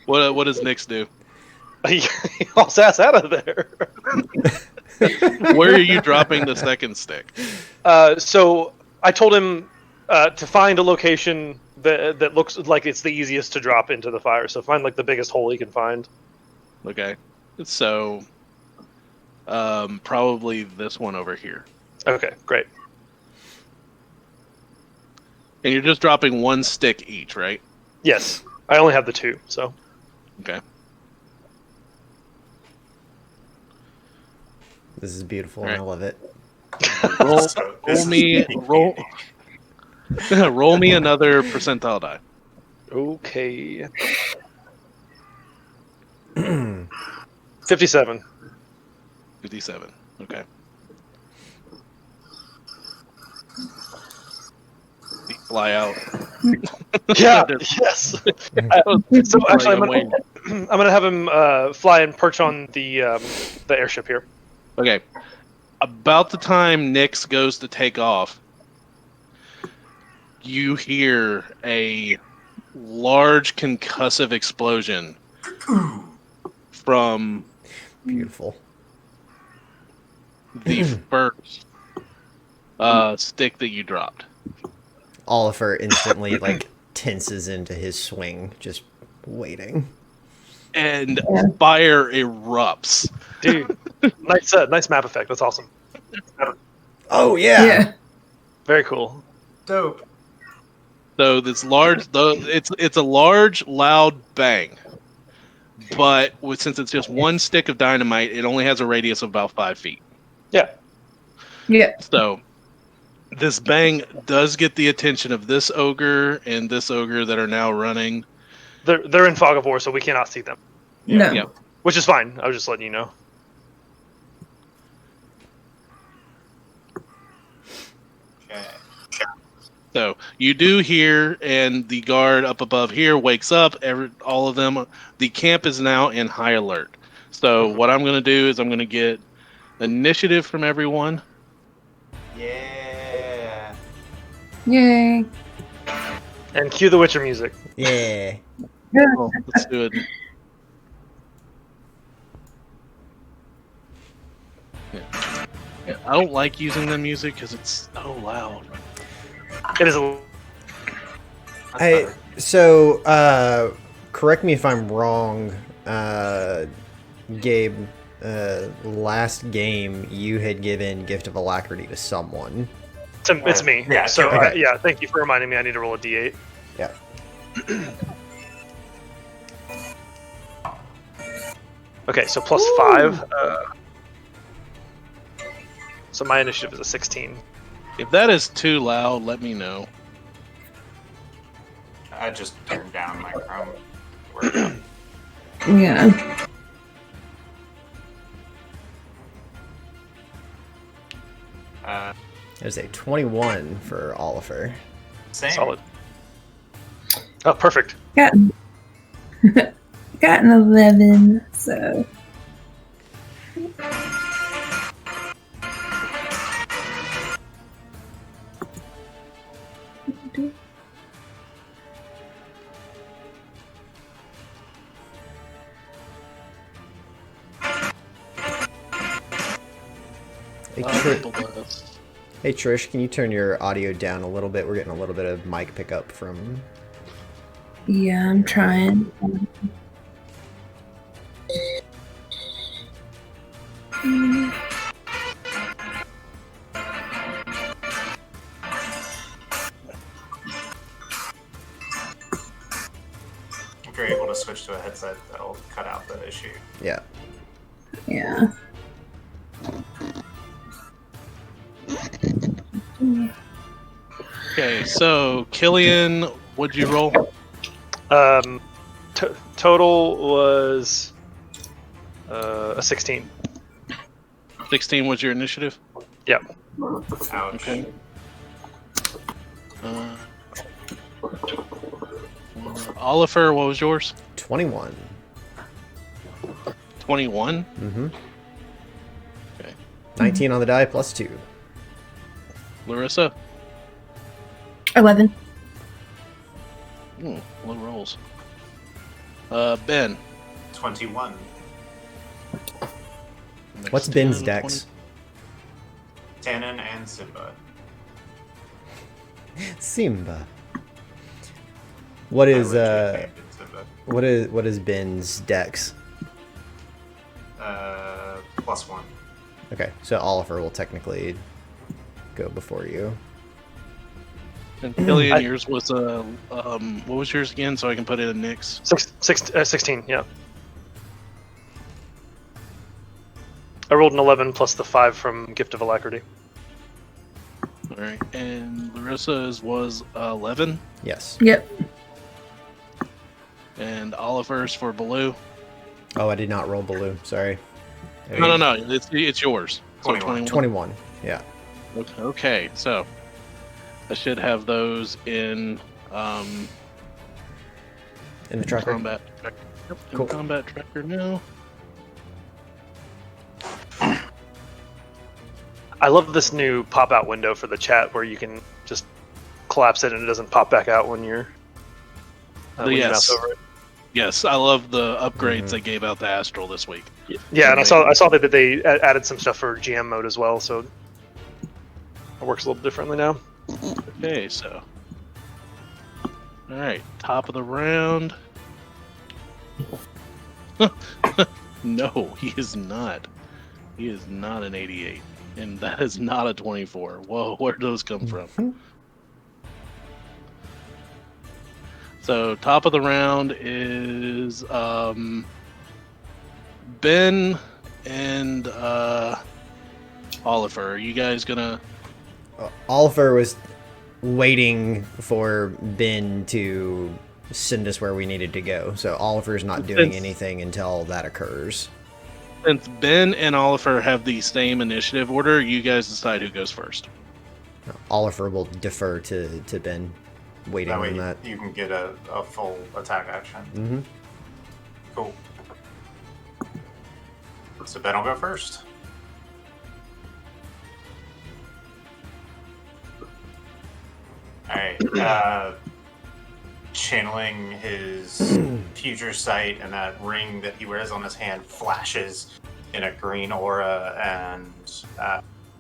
What does Nyx do? He hauls ass out of there. Where are you dropping the second stick? So I told him to find a location that looks like it's the easiest to drop into the fire. So find like the biggest hole he can find. Okay, so probably this one over here. Okay, great. And you're just dropping one stick each, right? Yes, I only have the 2, so. Okay. This is beautiful, Right. and I love it. Roll me another percentile die. Okay. 57. 57. Okay. You fly out. Yeah. Yes. So actually, I'm gonna have him fly and perch on the airship here. Okay. About the time Nyx goes to take off, you hear a large concussive explosion from Beautiful. the first stick that you dropped. Oliver instantly like tenses into his swing, just waiting. And fire erupts. Dude, nice map effect. That's awesome. Oh yeah. Very cool. Dope. So this large, it's a large, loud bang. But since it's just one stick of dynamite, it only has a radius of about 5 feet. Yeah. Yeah. So this bang does get the attention of this ogre and this ogre that are now running. They're in fog of war, so we cannot see them. No. Yeah. Which is fine. I was just letting you know. Okay. So you do hear, and the guard up above here wakes up. All of them. The camp is now in high alert. So what I'm going to do is I'm going to get initiative from everyone. Yeah. Yay. And cue the Witcher music. Yeah. Well, let's do it. Yeah. I don't like using the music because it's so loud. It is a. Correct me if I'm wrong, Gabe. Last game you had given Gift of Alacrity to someone. It's me. Yeah, So okay. yeah, thank you for reminding me. I need to roll a d8. Yeah. Okay, so plus 5. So my initiative is a 16. If that is too loud, let me know. I just turned down my Chrome. We're done. Yeah. There's a 21 for Oliver. Same. Solid. Oh, perfect. Got an 11, so. Hey, Triple dust. Hey Trish, can you turn your audio down a little bit? We're getting a little bit of mic pickup from. Yeah, I'm trying. If you're able to switch to a headset, that'll cut out the issue. Yeah. Yeah. Okay, so Killian, what'd you roll? Total was a 16. 16 was your initiative? Yep. Ouch. Okay. Oliver, what was yours? 21. 21? Mm-hmm. Okay. 19 on the die plus 2. Larissa? 11. Low rolls. Ben? 21. What's Ben's dex? Tannen and Simba. Simba. What I is legit named it Simba. what is Ben's dex? +1. Okay, so Oliver will technically go before you. And Killian, yours was what was yours again? So I can put it in Nick's. 16, yeah. I rolled an 11 plus the 5 from Gift of Alacrity. All right, and Larissa's was 11, Yes. Yep. and Oliver's for Baloo. Oh, I did not roll Baloo. Sorry. No, it's yours. So 21. 21. Yeah. Okay, so I should have those in In the tracker. combat tracker. Yep, in Cool. combat tracker now. I love this new pop-out window for the chat where you can just collapse it and it doesn't pop back out when you're when you mouse over it. Yes, I love the upgrades they gave out to Astral this week. Yeah, and I saw that they added some stuff for GM mode as well, so it works a little differently now. Okay, so all right, top of the round. No, he is not. He is not an 88, and that is not a 24. Whoa, where did those come from? So top of the round is Ben and Oliver. Are you guys gonna? Oliver was waiting for Ben to send us where we needed to go. So Oliver's not doing anything until that occurs. Since Ben and Oliver have the same initiative order, you guys decide who goes first. Oliver will defer to Ben, waiting That way on that. you can get a full attack action. Mm-hmm. Cool. So Ben will go first. Alright, channeling his future sight, and that ring that he wears on his hand flashes in a green aura, and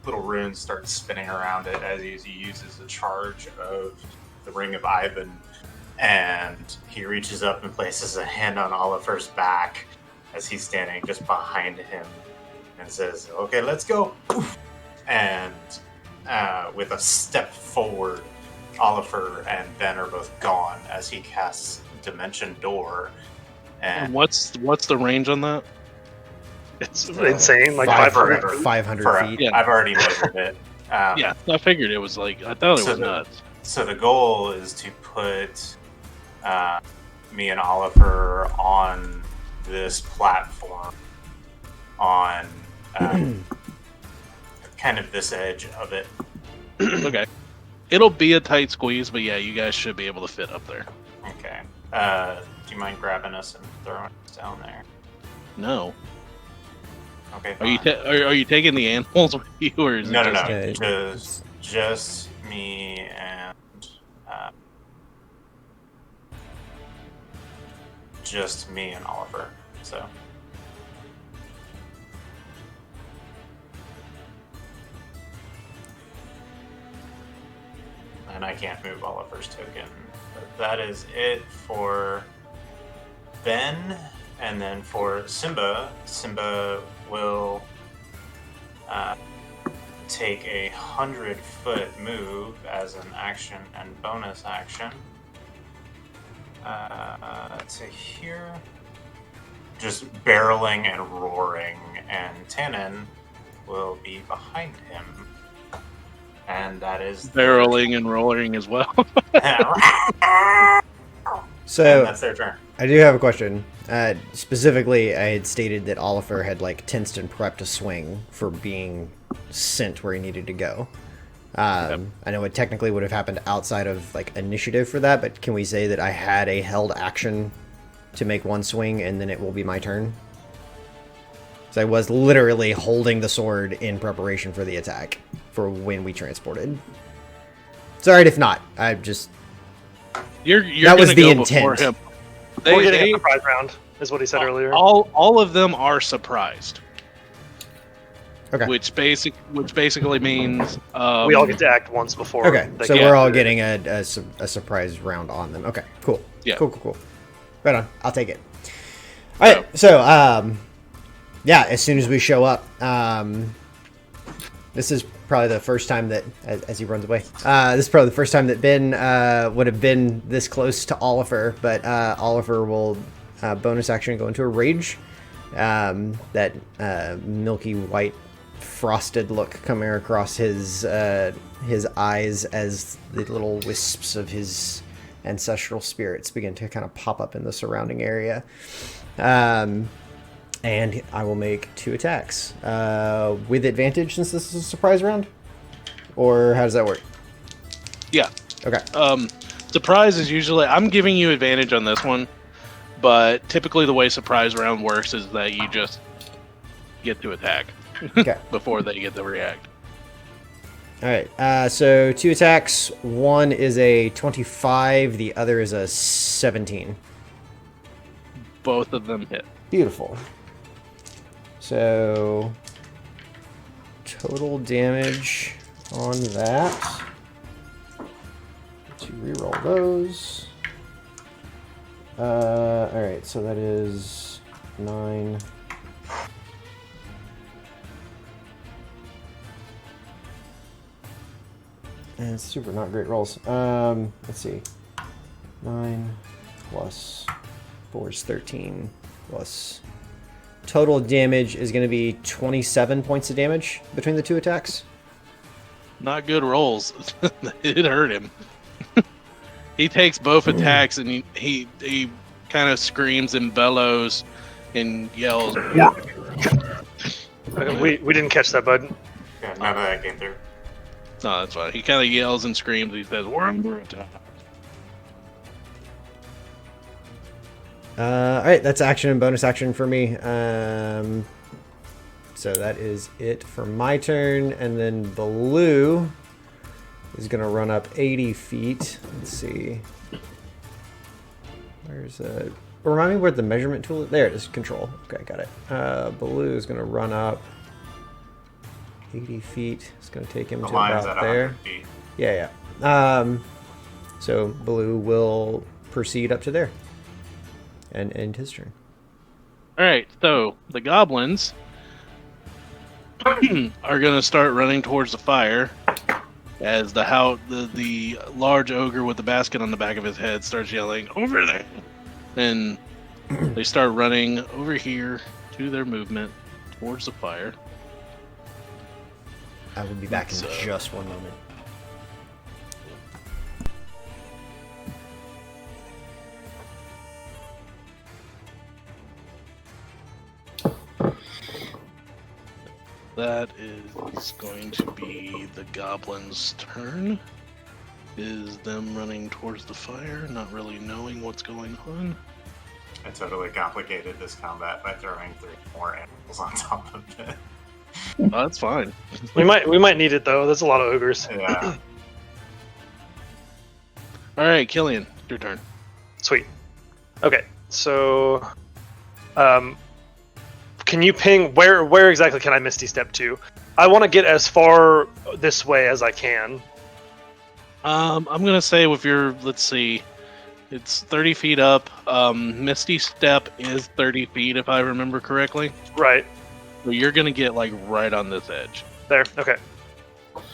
little runes start spinning around it as he uses a charge of the Ring of Ivan, and he reaches up and places a hand on Oliver's back as he's standing just behind him and says, "Okay, let's go." And with a step forward, Oliver and Ben are both gone as he casts Dimension Door. And what's the range on that? It's insane, like 500 500 feet. Yeah. I've already measured it. Yeah, I figured it was like I thought it was nuts. So the goal is to put me and Oliver on this platform on kind of this edge of it. Okay, it'll be a tight squeeze, but yeah, you guys should be able to fit up there. Okay. Do you mind grabbing us and throwing us down there? No. Okay. Are you fine. are you taking the animals with you, or is No, it no, just... no. Just me and just me and Oliver. So can't move Oliver's token. But that is it for Ben. And then for Simba, Simba will take 100-foot move as an action and bonus action to here. Just barreling and roaring, and Tannen will be behind him. And that is barreling and roaring as well. So and that's their turn. I do have a question. Specifically, I had stated that Oliver had tensed and prepped a swing for being sent where he needed to go. I know it technically would have happened outside of initiative for that, but can we say that I had a held action to make one swing and then it will be my turn? So I was literally holding the sword in preparation for the attack for when we transported. Sorry if not. I just... You're that was the go intent. Him. We're getting a surprise round, is what he said earlier. All of them are surprised. Okay. Which basically means we all get to act once before. Okay, so we're all getting a surprise round on them. Okay, cool. Yeah. Cool. Right on. I'll take it. All right. So, yeah, as soon as we show up, this is probably the first time that, as he runs away, this is probably the first time that Ben would have been this close to Oliver, but Oliver will bonus action go into a rage. That milky white frosted look coming across his eyes as the little wisps of his ancestral spirits begin to kind of pop up in the surrounding area. And I will make 2 attacks with advantage since this is a surprise round? Or how does that work? Yeah. Okay. Surprise is usually... I'm giving you advantage on this one, but typically the way surprise round works is that you just get to attack before they get to react. All right. So 2 attacks. One is a 25. The other is a 17. Both of them hit. Beautiful. So total damage on that. To reroll those. All right. So that is 9. And super not great rolls. Let's see. 9 plus 4 is 13 plus... Total damage is going to be 27 points of damage between the 2 attacks. Not good rolls. It hurt him. He takes both attacks and he kind of screams and bellows and yells. We didn't catch that, bud. Yeah, none of that came through. No, that's fine. He kind of yells and screams. He says, "We're under attack." All right, that's action and bonus action for me. So that is it for my turn. And then Baloo is going to run up 80 feet. Let's see. Where's remind me where the measurement tool is. There it is. Control. Okay, got it. Baloo is going to run up 80 feet. It's going to take him to about there. Feet. Yeah. So Baloo will proceed up to there and end his turn. All right, so the goblins are going to start running towards the fire as the large ogre with the basket on the back of his head starts yelling, "Over there!" And they start running over here to their movement towards the fire. I will be back in just one moment. That is going to be the goblins' turn. Is them running towards the fire, not really knowing what's going on. I totally complicated this combat by throwing 3 more animals on top of it. Oh, that's fine. We might need it though. There's a lot of ogres. Yeah. All right, Killian, your turn. Sweet. Okay, so, can you ping where exactly can I Misty Step to? I want to get as far this way as I can. I'm gonna say with your, let's see, it's 30 feet up. Misty Step is 30 feet if I remember correctly. Right. So you're gonna get like right on this edge. There. Okay.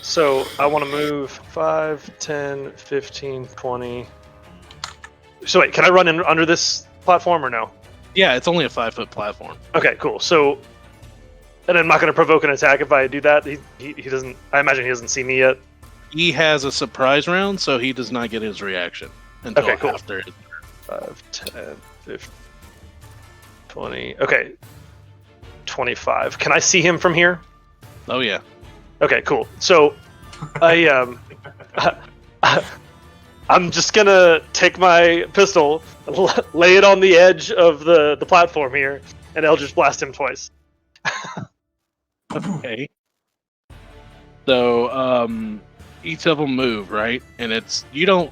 So I want to move 5, 10, 15, 20. So wait, can I run in under this platform or no? Yeah, it's only a 5-foot platform. Okay, cool. So, and I'm not going to provoke an attack if I do that. He doesn't. I imagine he doesn't see me yet. He has a surprise round, so he does not get his reaction until Okay, cool. after. 5, 10, 15, 20. Okay. 25. Can I see him from here? Oh yeah. Okay, cool. So, I'm just gonna take my pistol, lay it on the edge of the platform here, and Eldritch blast him twice. Okay. So, each of them move, right? And it's, you don't,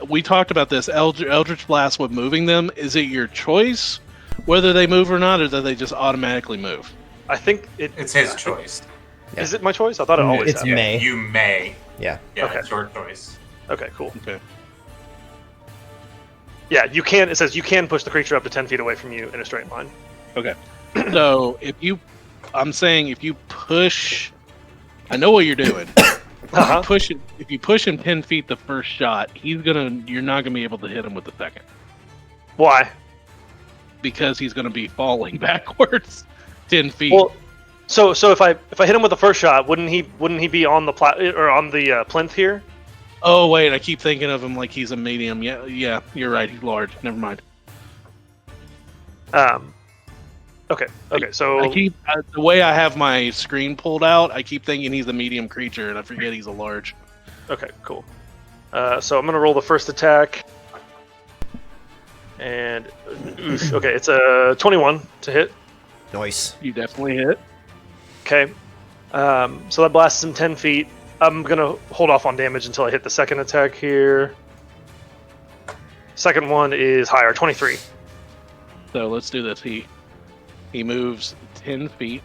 we talked about this, Eldritch Blast with moving them. Is it your choice whether they move or not, or do they just automatically move? I think It's his choice. Is it my choice? I thought it always It's happened. May. You may. Yeah. Yeah, Okay. it's your choice. Okay, cool. Okay. Yeah, you can. It says you can push the creature up to 10 feet away from you in a straight line. Okay. So I'm saying if you push, I know what you're doing. Uh-huh. If you push him 10 feet the first shot, you're not gonna be able to hit him with the second, Why? because he's gonna be falling backwards 10 feet. Well, so if I hit him with the first shot, wouldn't he be on the on the plinth here? Oh wait, I keep thinking of him like he's a medium. Yeah, you're right. He's large. Never mind. Okay. So I keep the way I have my screen pulled out. I keep thinking he's a medium creature, and I forget he's a large. Okay, cool. So I'm gonna roll the first attack, and okay, it's a 21 to hit. Nice. You definitely hit. Okay. So that blasts him 10 feet. I'm gonna hold off on damage until I hit the second attack here. Second one is higher, 23. So let's do this. He moves 10 feet.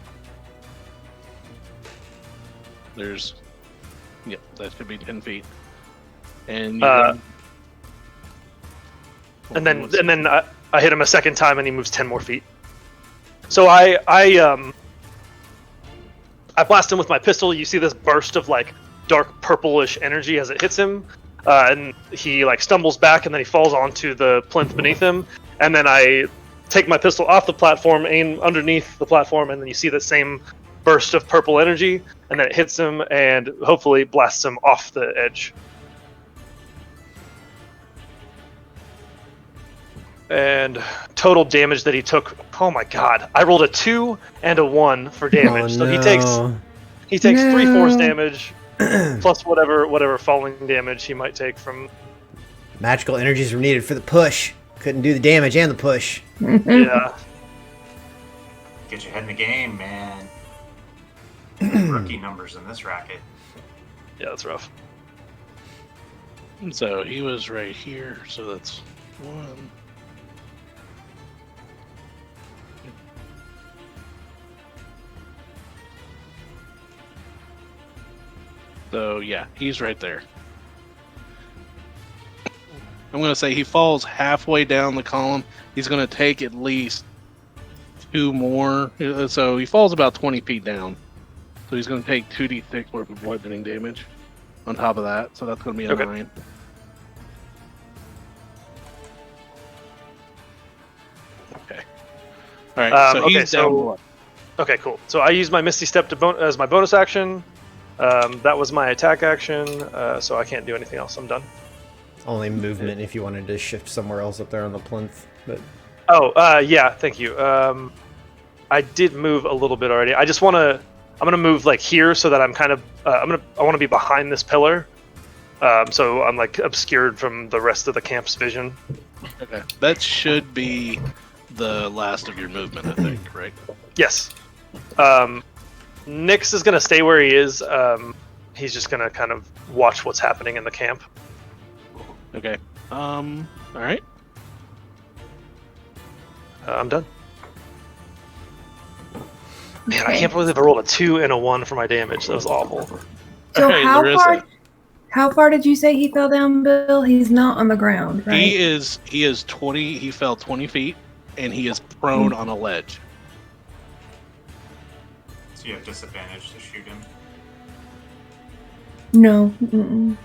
Yep, that should be 10 feet. And and then I hit him a second time, and he moves 10 more feet. So I blast him with my pistol. You see this burst of like dark purplish energy as it hits him, and he like stumbles back, and then he falls onto the plinth beneath him. And then I take my pistol off the platform, aim underneath the platform, and then you see the same burst of purple energy, and then it hits him and hopefully blasts him off the edge. And total damage that he took, oh my god, I rolled a 2 and a 1 for damage. So he takes 3 force damage plus whatever falling damage he might take from. Magical energies were needed for the push. Couldn't do the damage and the push. Yeah. Get your head in the game, man. Rookie numbers in this racket. Yeah, that's rough. so he was right here. So that's 1. So yeah, he's right there. I'm going to say he falls halfway down the column. He's going to take at least 2 more. So he falls about 20 feet down. So he's going to take 2d6 worth of bludgeoning damage on top of that. So that's going to be a 9. Okay. All right. So he's down below. Okay, cool. So I used my Misty Step as my bonus action. That was my attack action, so I can't do anything else. I'm done. Only movement if you wanted to shift somewhere else up there on the plinth. But yeah, thank you. I did move a little bit already. I just want to. I'm gonna move like here so that I'm kind of. I want to be behind this pillar, so I'm like obscured from the rest of the camp's vision. Okay. That should be the last of your movement, I think, right? Yes. Nyx is gonna stay where he is. He's just gonna kind of watch what's happening in the camp. Okay. All right. I'm done. Man, I can't believe I rolled a 2 and a 1 for my damage. That was awful. So Hey, how Larissa. far? How far did you say he fell down, Bill? He's not on the ground, right? He is 20. He fell 20 feet, and he is prone on a ledge. So you have disadvantage to shoot him. No. Mm-mm.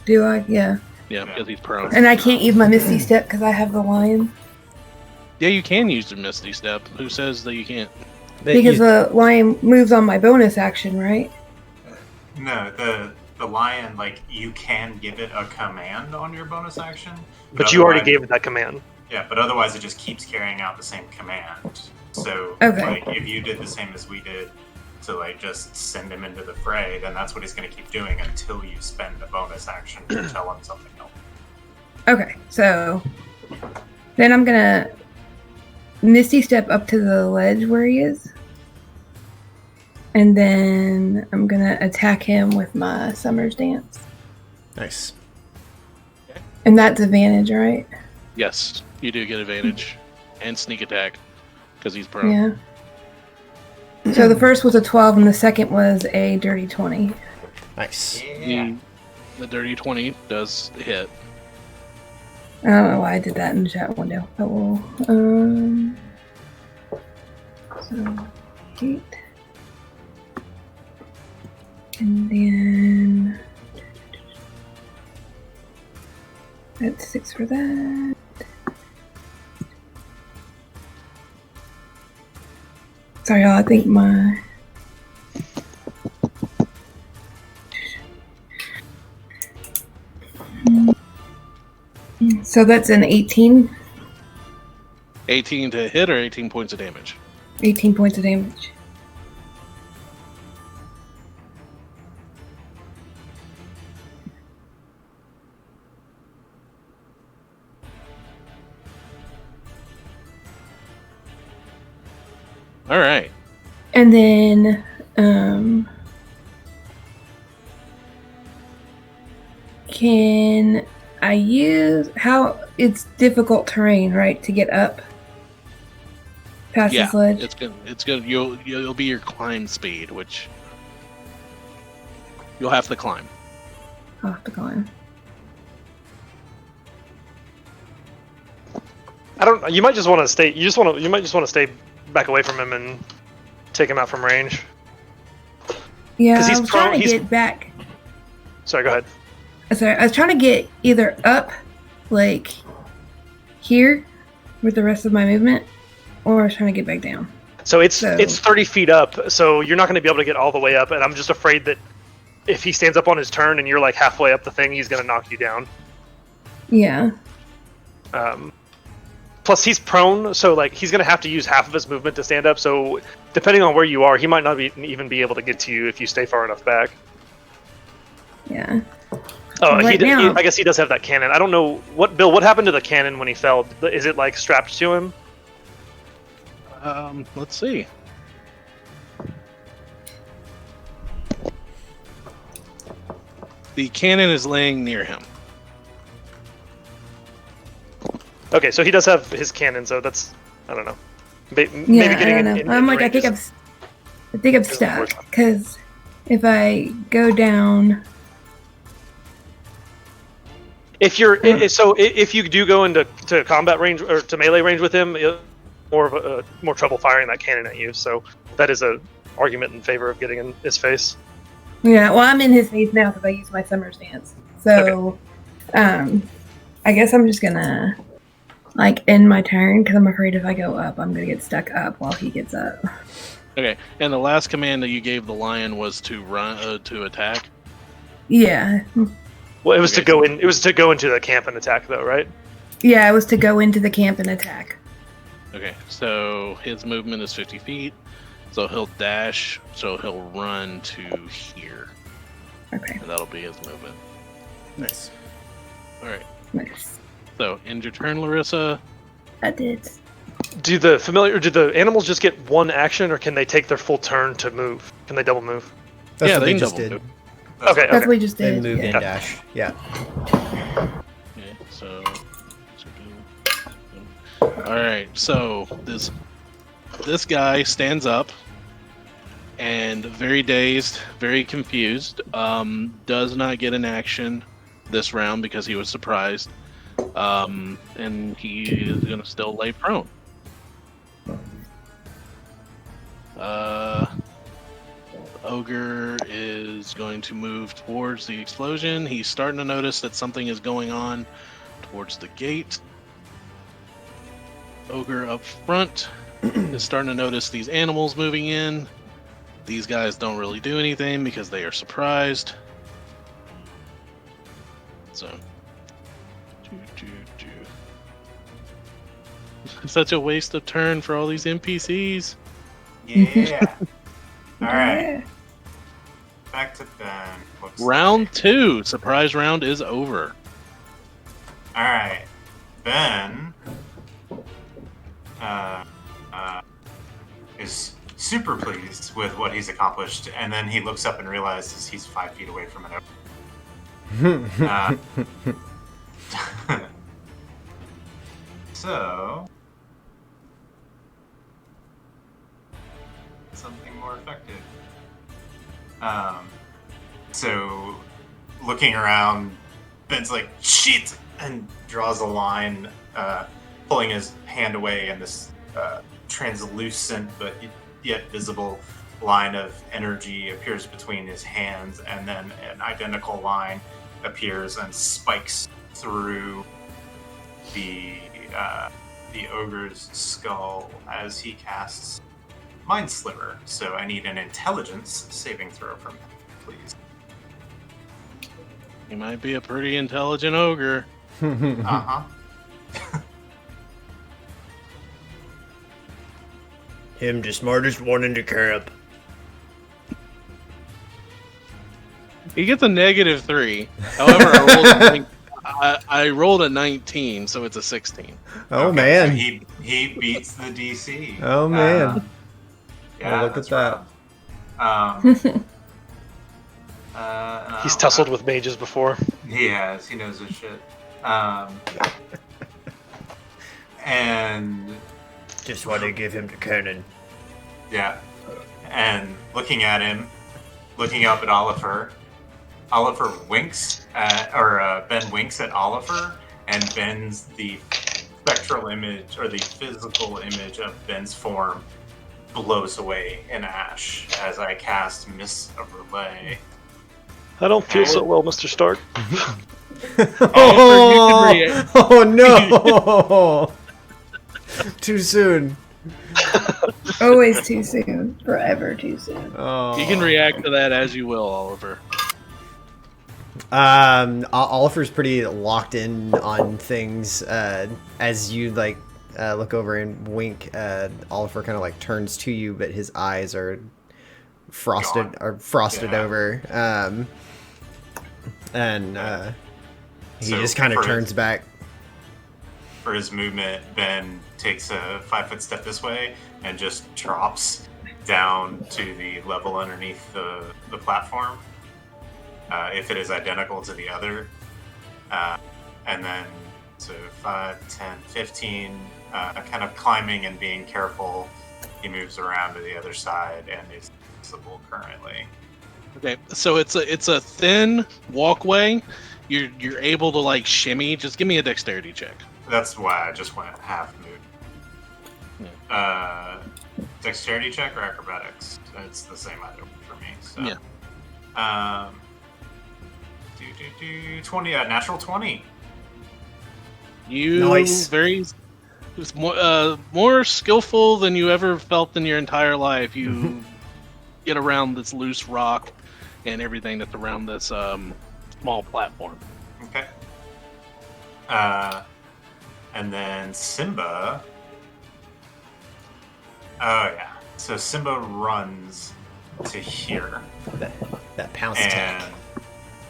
Do I? Yeah. Yeah, because he's prone. And I can't use my Misty Step because I have the lion. Yeah, you can use the Misty Step. Who says that you can't? Because the lion moves on my bonus action, right? No, the lion, like, you can give it a command on your bonus action. But you already gave it that command. Yeah, but otherwise it just keeps carrying out the same command. So, Okay. like, if you did the same as we did to, like, just send him into the fray, then that's what he's going to keep doing until you spend a bonus action to tell him something else. Okay, so then I'm gonna Misty Step up to the ledge where he is. And then I'm gonna attack him with my Summer's Dance. Nice. And that's advantage, right? Yes, you do get advantage and sneak attack because he's prone. Yeah. So the first was a 12 and the second was a dirty 20. Nice. Yeah. The dirty 20 does hit. I don't know why I did that in the chat window. But we'll, so 8. And then that's 6 for that. Sorry, y'all. I think my so that's an 18. 18 to hit or 18 points of damage? 18 points of damage. All right. And then, can I use how it's difficult terrain, right, to get up past Yeah, this ledge? it's good. It's good. You'll be your climb speed, which you'll have to climb. I'll have to climb. I don't. You might just want to stay. You might just want to stay back away from him and take him out from range. Yeah, 'Cause I he's was trying to he's- get back. Sorry, go ahead. Sorry, I was trying to get either up, like here, with the rest of my movement, or I was trying to get back down. So it's So- 30 feet up, so you're not going to be able to get all the way up, and I'm just afraid that if he stands up on his turn and you're like halfway up the thing, he's going to knock you down. Yeah. Plus, he's prone, so like he's going to have to use half of his movement to stand up. So depending on where you are, he might not even be able to get to you if you stay far enough back. Yeah. Oh, Right now- I guess he does have that cannon. I don't know Bill. What happened to the cannon when he fell? Is it like strapped to him? Let's see. The cannon is laying near him. Okay, so he does have his cannon. So that's I don't know. Maybe Yeah, getting I don't know. in I'm like, I range think is- I'm stuck because if I go down, If you're if you do go into combat range or to melee range with him, more trouble firing that cannon at you. So that is a argument in favor of getting in his face. yeah. Well, I'm in his face now because I use my Summer's Dance. So, I guess I'm just gonna like end my turn because I'm afraid if I go up, I'm gonna get stuck up while he gets up. Okay, and the last command that you gave the lion was to run to attack. Yeah. Well, it was Okay. to go in. It was to go into the camp and attack, though, right? Yeah, it was to go into the camp and attack. Okay, so his movement is 50 feet, so he'll dash, so he'll run to here, Okay. and that'll be his movement. Nice. All right, Nice. so end your turn, Larissa. I did. Do the animals just get one action, or can they take their full turn to move? Can they double move? That's Yeah, what they they can just double did. move. Okay. That's what we just They did. move yeah. and dash. Yeah. Okay, so. All right, so this guy stands up, and very dazed, very confused. Does not get an action this round because he was surprised. And he is going to still lay prone. Ogre is going to move towards the explosion. He's starting to notice that something is going on towards the gate. Ogre up front is starting to notice these animals moving in. These guys don't really do anything because they are surprised. So, such a waste of turn for all these NPCs. Yeah. All right. Back to Ben. Round 2. Surprise round is over. All right. Ben is super pleased with what he's accomplished, and then he looks up and realizes he's 5 feet away from an ogre. So, something more effective. So, looking around, Ben's like, shit! And draws a line, pulling his hand away, and this translucent but yet visible line of energy appears between his hands, and then an identical line appears and spikes through the ogre's skull as he casts Mind Sliver. So I need an intelligence saving throw from him, please. He might be a pretty intelligent ogre. Uh-huh. Him the smartest one in the camp. He gets a -3. However, I rolled a 19, so it's a 16. Oh, Okay, man. so he beats the DC. Oh, man. Yeah, look at that. He's tussled with mages before. He has. He knows his shit. And Just want to give him the cannon. yeah, and looking at him, looking up at Oliver winks at, Ben winks at Oliver, and Ben's the spectral image or the physical image of Ben's form blows away in ash as I cast Miss of Relay. I don't feel so well, Mr. Stark. Oh no! Too soon. Always too soon. Forever too soon. Oh. You can react to that as you will, Oliver. Oliver's pretty locked in on things. As you look over and wink, Oliver kind of like turns to you, but his eyes are frosted Yeah. over. He So just kind of for turns back. For his movement, Ben takes a 5-foot step this way and just drops down to the level underneath the platform. If it is identical to the other. And then, so 5, 10, 15, kind of climbing and being careful, he moves around to the other side and is visible currently. Okay, so it's a thin walkway. You're able to like shimmy. Just give me a dexterity check. That's why I just went half mood. Dexterity check or acrobatics? It's the same either for me. So. Yeah. 20, natural 20. You Nice. it's more skillful than you ever felt in your entire life. You get around this loose rock and everything that's around this small platform. Okay. And then Simba. Oh yeah. So Simba runs to here. That pounce And attack.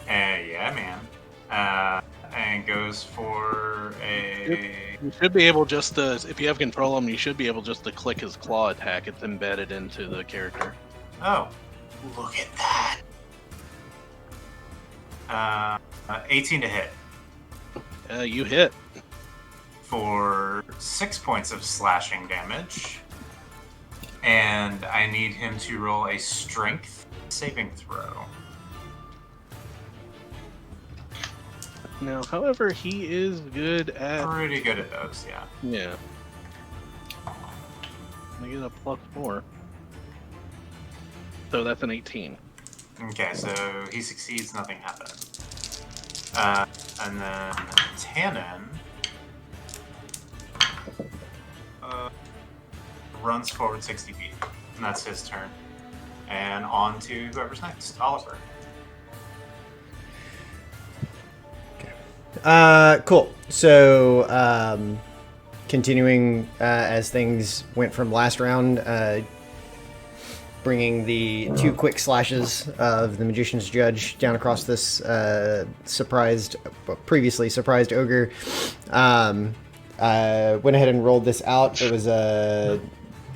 yeah, man. And goes for a. You should be able just to, if you have control of him, you should be able just to click his claw attack. It's embedded into the character. Oh, look at that. 18 to hit You hit. for 6 points of slashing damage. and I need him to roll a strength saving throw. Now, however, he is good at... Pretty good at those, yeah. Yeah. I get a +4. So that's an 18. Okay, so he succeeds, nothing happens. And then Tannen runs forward 60 feet, and that's his turn. And on to whoever's next, Oliver. Cool. So, continuing as things went from last round, bringing the 2 quick slashes of the Magician's Judge down across this previously surprised ogre. Went ahead and rolled this out. It was a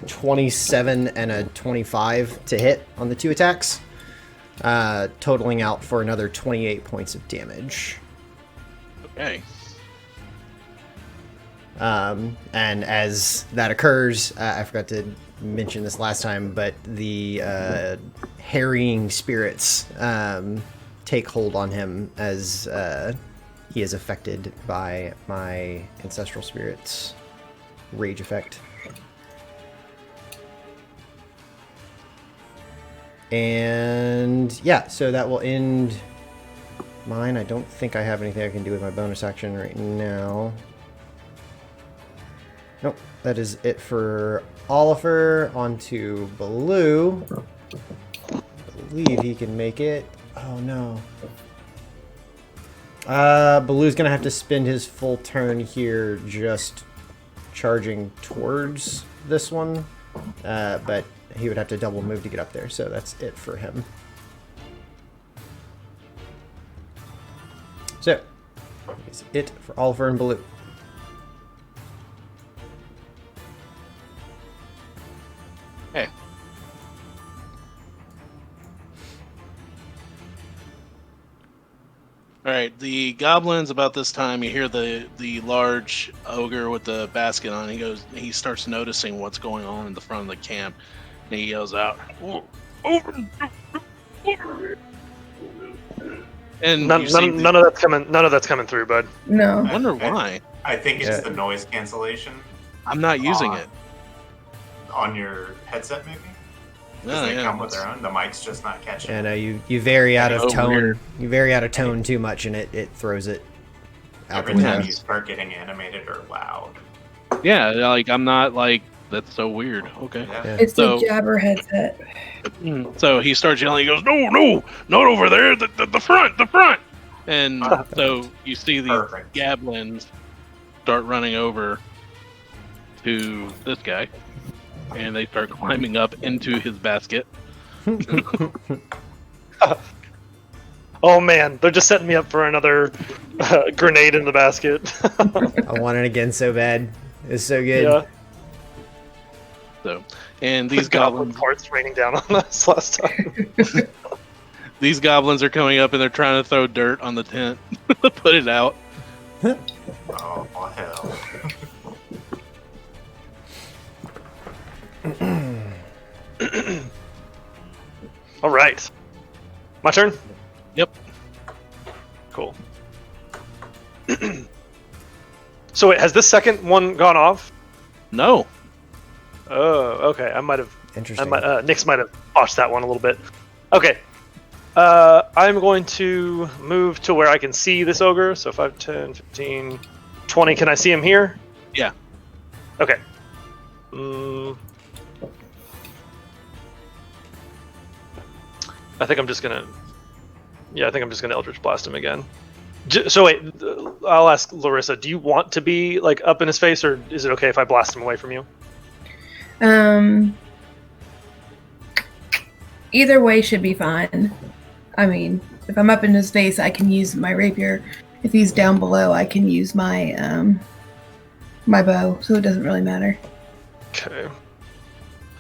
27 and a 25 to hit on the 2 attacks, totaling out for another 28 points of damage. Okay. And as that occurs, I forgot to mention this last time, but the harrying spirits take hold on him as he is affected by my ancestral spirit's rage effect. And yeah, so that will end mine. I don't think I have anything I can do with my bonus action right now. Nope, that is it for Oliver. On to Baloo. I believe he can make it. Oh no. Baloo's gonna have to spend his full turn here just charging towards this one. But he would have to double move to get up there, so that's it for him. So, that's it for Oliver and Baloo. Hey. Alright, the goblins, about this time, you hear the large ogre with the basket on. He starts noticing what's going on in the front of the camp, and he yells out, "Over!" And None of that's coming through, bud. No. I wonder why. I think it's the noise cancellation. I'm not using it. On your headset, maybe? Because they come with their own. The mic's just not catching. Yeah, no, you vary out of tone. Weird. You vary out of tone too much, and it throws it out Every the time window. you start getting animated or loud. Yeah, like I'm not like, that's so weird. Okay. Yeah. It's So- the jabber headset. So he starts yelling. He goes, "No, not over there! The front!" And so you see these Perfect. goblins start running over to this guy, and they start climbing up into his basket. Oh man, they're just setting me up for another grenade in the basket. I want it again so bad. It's so good. Yeah. So, and these goblin goblins, parts raining down on us last time. these goblins are coming up, and they're trying to throw dirt on the tent, put it out. Oh, hell. All right, my turn. Yep. Cool. So wait, has this second one gone off? No. Oh, okay. I might have. Interesting. Nyx might have botched that one a little bit. Okay. I'm going to move to where I can see this ogre. So 5, 10, 15, 20. Can I see him here? Yeah. Okay. I think I'm just gonna Eldritch Blast him again. So wait, I'll ask Larissa. Do you want to be like up in his face, or is it okay if I blast him away from you? Either way should be fine. I mean, if I'm up in his face, I can use my rapier. If he's down below, I can use my my bow. So it doesn't really matter. Okay.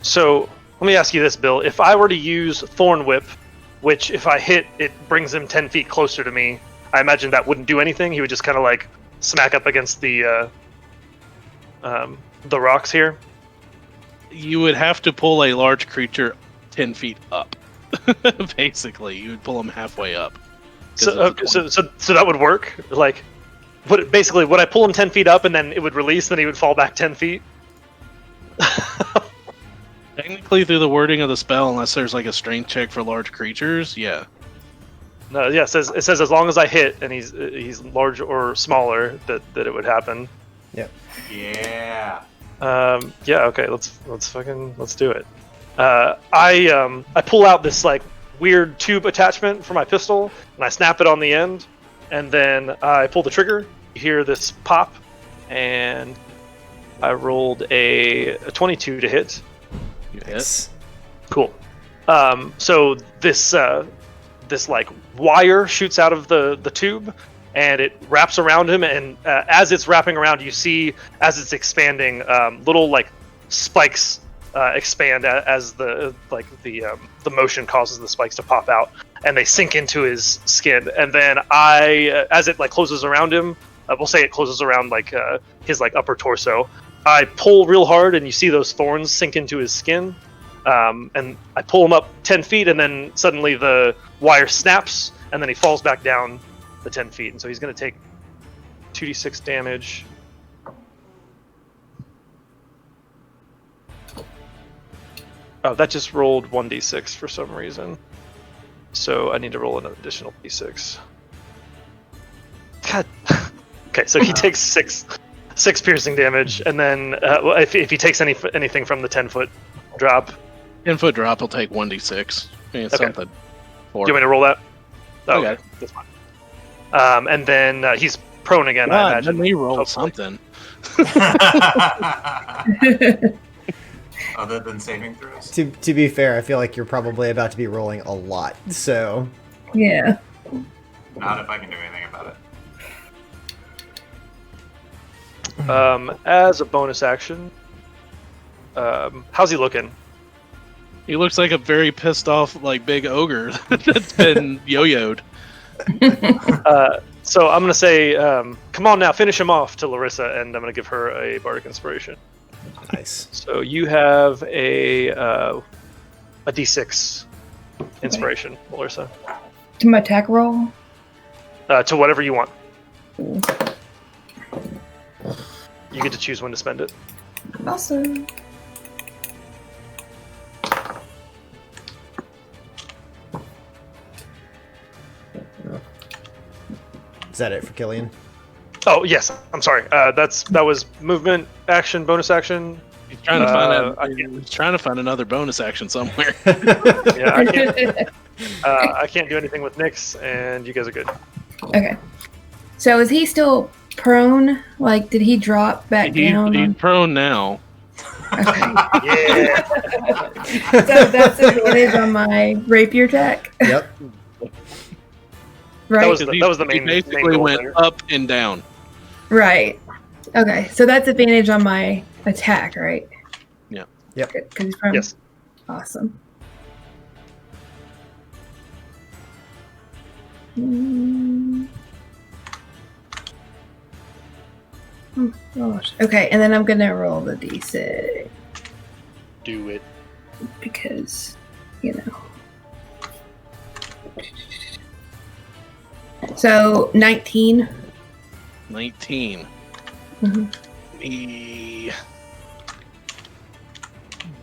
So let me ask you this, Bill. If I were to use Thorn Whip, which if I hit, it brings him 10 feet closer to me, I imagine that wouldn't do anything. He would just kind of like smack up against the rocks here. You would have to pull a large creature 10 feet up. Basically, you would pull them halfway up. So that would work. Like, would I pull him 10 feet up and then it would release, then he would fall back 10 feet? Technically, through the wording of the spell, unless there's like a strength check for large creatures, yeah. No, yeah, it says as long as I hit and he's large or smaller, that it would happen. Yep. Yeah. Yeah. Okay. Let's do it. I pull out this like weird tube attachment for my pistol and I snap it on the end, and then I pull the trigger. You hear this pop, and I rolled a 22 to hit. You hit. Cool. So this like wire shoots out of the tube, and it wraps around him. And as it's wrapping around, you see as it's expanding, little like spikes expand as the motion causes the spikes to pop out, and they sink into his skin. And then as it like closes around him, we'll say it closes around like his like upper torso. I pull real hard, and you see those thorns sink into his skin. And I pull him up 10 feet, and then suddenly the wire snaps, and then he falls back down the 10 feet. And so he's going to take 2d6 damage. Oh, that just rolled 1d6 for some reason. So I need to roll an additional d6. God. Okay, so he takes six piercing damage, and then if he takes anything from the 10-foot drop. 10-foot drop will take 1d6. I mean, it's Okay. something. Do you want me to roll that? Oh, Okay. That's fine. And then he's prone again, I imagine. Let me roll Hopefully. something. Other than saving throws. To be fair, I feel like you're probably about to be rolling a lot, so... Yeah. Not if I can do anything about it. As a bonus action, how's he looking? He looks like a very pissed off, like, big ogre that's been yo-yoed. So I'm going to say, come on now, finish him off to Larissa, and I'm going to give her a Bardic Inspiration. Nice. So you have a D6 Inspiration, Larissa. To my attack roll? To whatever you want. You get to choose when to spend it. Awesome. Is that it for Killian? Oh yes, I'm sorry. That was movement, action, bonus action. He's trying to he's trying to find another bonus action somewhere. Yeah, I can't do anything with Nyx, and you guys are good. Okay. So is he still prone? Like, did he drop back down? He's prone now. Okay. Yeah. So that's advantage on my rapier attack, Yep. right? That was the main. He basically main goal went there. up and down. Right. Okay. So that's advantage on my attack, right? Yeah. Yep. Because he's prone. Yes. Awesome. Mm. Oh gosh. Okay, and then I'm gonna roll the d6 Do it. because, you know. So 19. 19. Mhm. He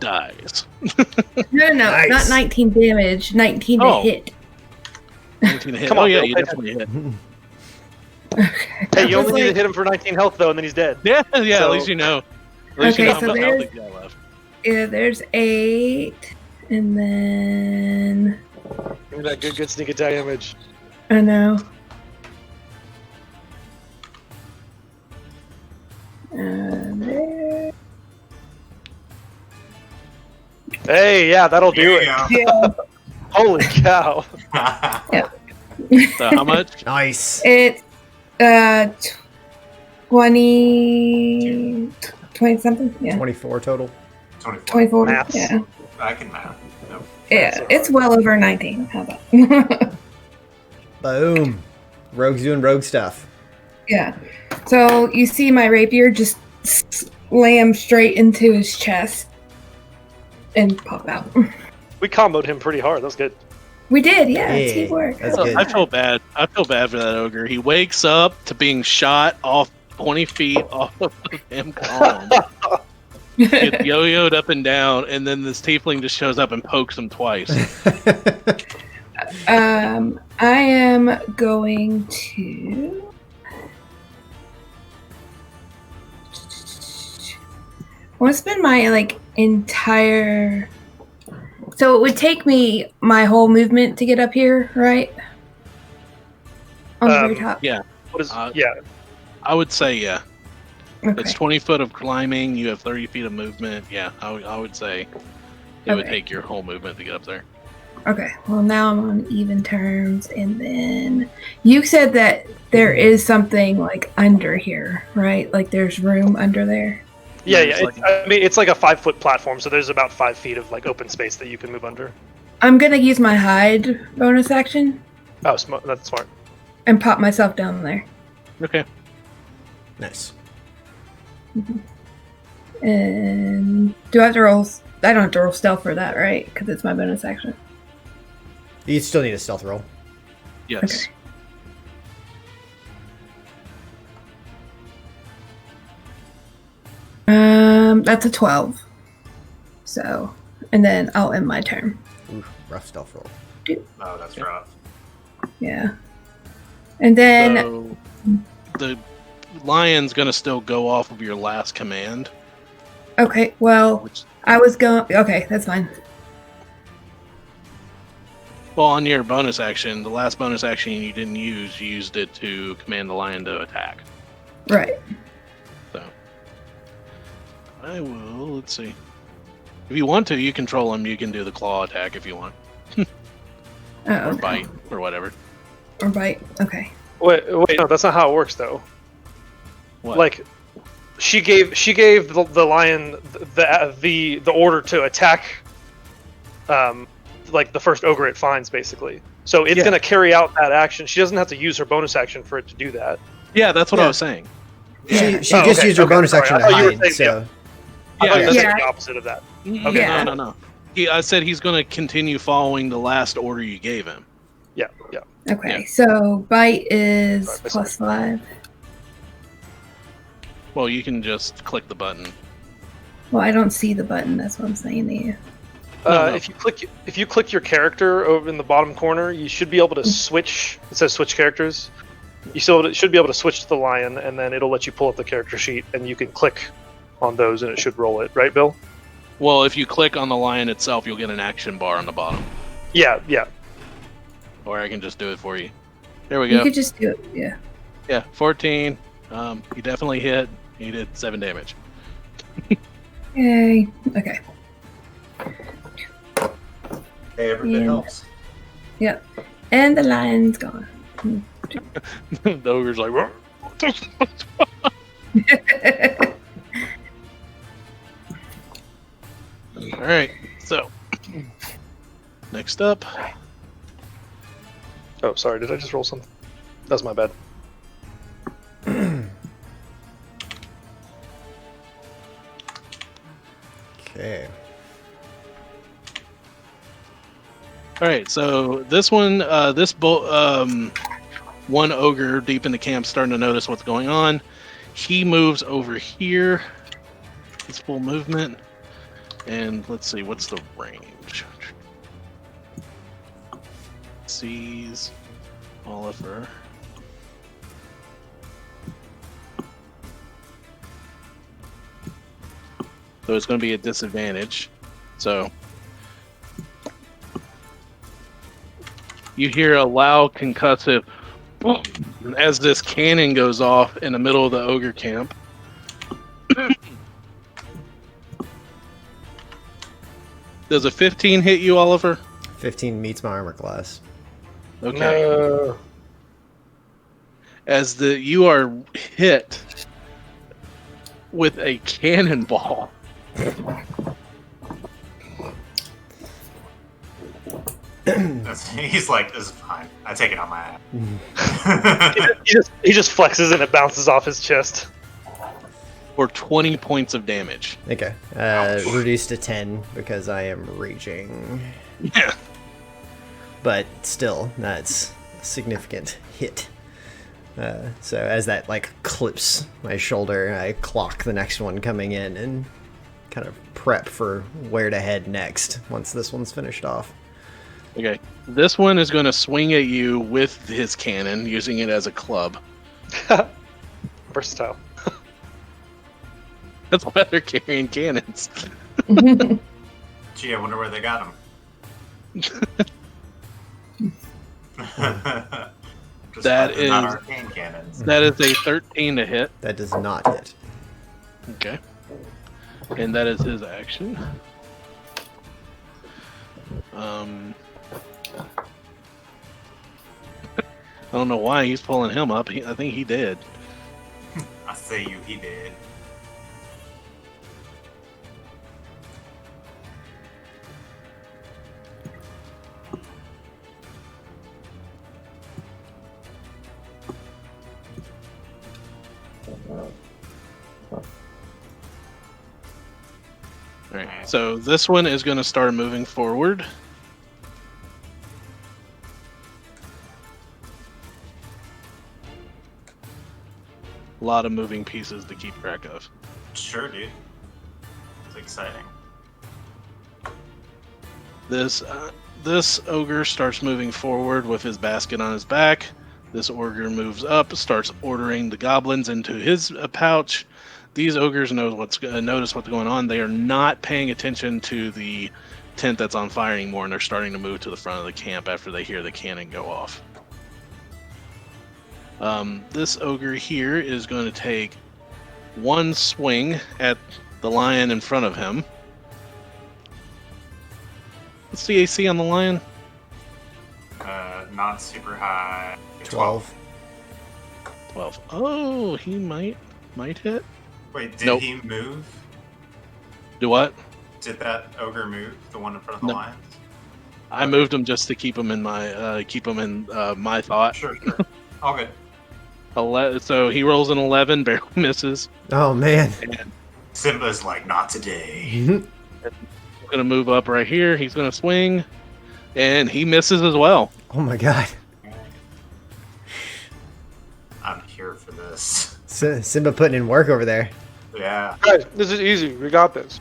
dies. No, Nice. not 19 damage. 19 to Oh. hit. 19 hit. Come Oh on, yeah, Bill, you pay definitely hit. Okay. Hey, you I was only need to like- hit him for 19 health though, and then he's dead. Yeah, yeah. So- At least you know. At least you Okay, know so how much health there's- he's got left. Yeah, there's 8, and then Give me that good sneak attack damage. I know. There. Hey, yeah, that'll do There it. you Yeah, Holy cow. go. So how much? Nice. it 20 something. Yeah, 24 total. 24. 24. Maths. Yeah, I can math. Nope. yeah, it's well over 19. How about? Boom. Rogue's doing rogue stuff. Yeah. So you see my rapier just slam straight into his chest, and pop out. We comboed him pretty hard. That was good. We did, yeah. Hey, Teamwork. that's Oh, good. I feel bad. I feel bad for that ogre. He wakes up to being shot off 20 feet off of the damn column. Gets yo-yoed up and down, and then this tiefling just shows up and pokes him twice. I am going to. I want to spend my entire. So it would take me my whole movement to get up here, right? On the very top. Yeah. What is? Uh, Yeah. I would say yeah. Okay. It's 20 foot of climbing. You have 30 feet of movement. Yeah, I would say it would Okay. take your whole movement to get up there. Okay. Well, now I'm on even terms, and then you said that there is something under here, right? Like there's room under there. Yeah, It's yeah. It's like a 5-foot platform, so there's about 5 feet of open space that you can move under. I'm gonna use my hide bonus action Oh, that's smart. and pop myself down there. Okay. Nice. And do I have to roll? I don't have to roll stealth for that, right? Because it's my bonus action. You still need a stealth roll. Yes. Okay. That's a 12. So, and then I'll end my turn. Ooh, rough stealth roll. Oh, that's rough. Yeah. And then So the lion's gonna still go off of your last command. okay, well, Which, I was going. Okay, that's fine. well, on your bonus action, the last bonus action you didn't use, you used it to command the lion to attack. Right. So I will. Let's see. If you want to, you control him. You can do the claw attack if you want, Oh, or okay. bite, or whatever. Or bite. Okay. Wait, no, that's not how it works though. What? Like, she gave the lion the order to attack, the first ogre it finds, basically. So it's gonna carry out that action. She doesn't have to use her bonus action for it to do that. Yeah, that's what Yeah. I was saying. Yeah. She just used her bonus sorry, action I to thought you were hide, saying- so... I thought you were Yeah. saying the opposite of that. Okay. Yeah. No. I said he's going to continue following the last order you gave him. Yeah. Okay. So bite is Sorry, plus 5. Well, you can just click the button. Well, I don't see the button. That's what I'm saying to you. No. If you click your character over in the bottom corner, you should be able to switch. It says switch characters. You should be able to switch to the lion, and then it'll let you pull up the character sheet, and you can click on those, and it should roll it. Right, Bill? Well, if you click on the lion itself, you'll get an action bar on the bottom. Yeah. Or I can just do it for you. There we You go. could just do it. Yeah. Yeah, 14. You definitely hit. You did 7 damage. Yay. Okay. Hey, every bit Yeah. helps. Yep. And the lion's gone. The ogre's like, "Whoa." All right. So, next up. Oh, sorry. Did I just roll something? That's my bad. Okay. All right. So this one, one ogre deep in the camp, starting to notice what's going on. He moves over here. His full movement, and let's see what's the range. Sees Oliver. So it's going to be a disadvantage. So you hear a loud concussive boom as this cannon goes off in the middle of the ogre camp. Does a 15 hit you, Oliver? 15 meets my armor class. Okay. No. As you are hit with a cannonball. He's like, this is fine. I take it on my ass. He just flexes and it bounces off his chest. for 20 points of damage. Okay. Reduced to 10 because I am raging. Yeah. But still, that's a significant hit. So as that like clips my shoulder, I clock the next one coming in and kind of prep for where to head next once this one's finished off. Okay. This one is going to swing at you with his cannon, using it as a club. Versatile. That's why they're carrying cannons. Gee, I wonder where they got them. That is not arcane cannons. That is a 13 to hit. That does not hit. Okay. And that is his action. I don't know why he's pulling him up. I think he did. I say you, he did. Alright, so this one is going to start moving forward. A lot of moving pieces to keep track of. Sure, dude. It's exciting. This ogre starts moving forward with his basket on his back. This ogre moves up, starts ordering the goblins into his pouch. These ogres notice what's going on. They are not paying attention to the tent that's on fire anymore, and they're starting to move to the front of the camp after they hear the cannon go off. This ogre here is going to take one swing at the lion in front of him. What's the AC on the lion? Not super high. 12. 12. Oh, he might hit. Wait, did Nope. he move? Do what? Did that ogre move? The one in front of the No. lions? I moved him just to keep him in my thought. Sure. All good. So he rolls an 11, barely misses. Oh man. And Simba's like, not today. I'm gonna move up right here. He's gonna swing, and he misses as well. Oh my god. I'm here for this. Simba putting in work over there. Yeah. Guys, this is easy. We got this.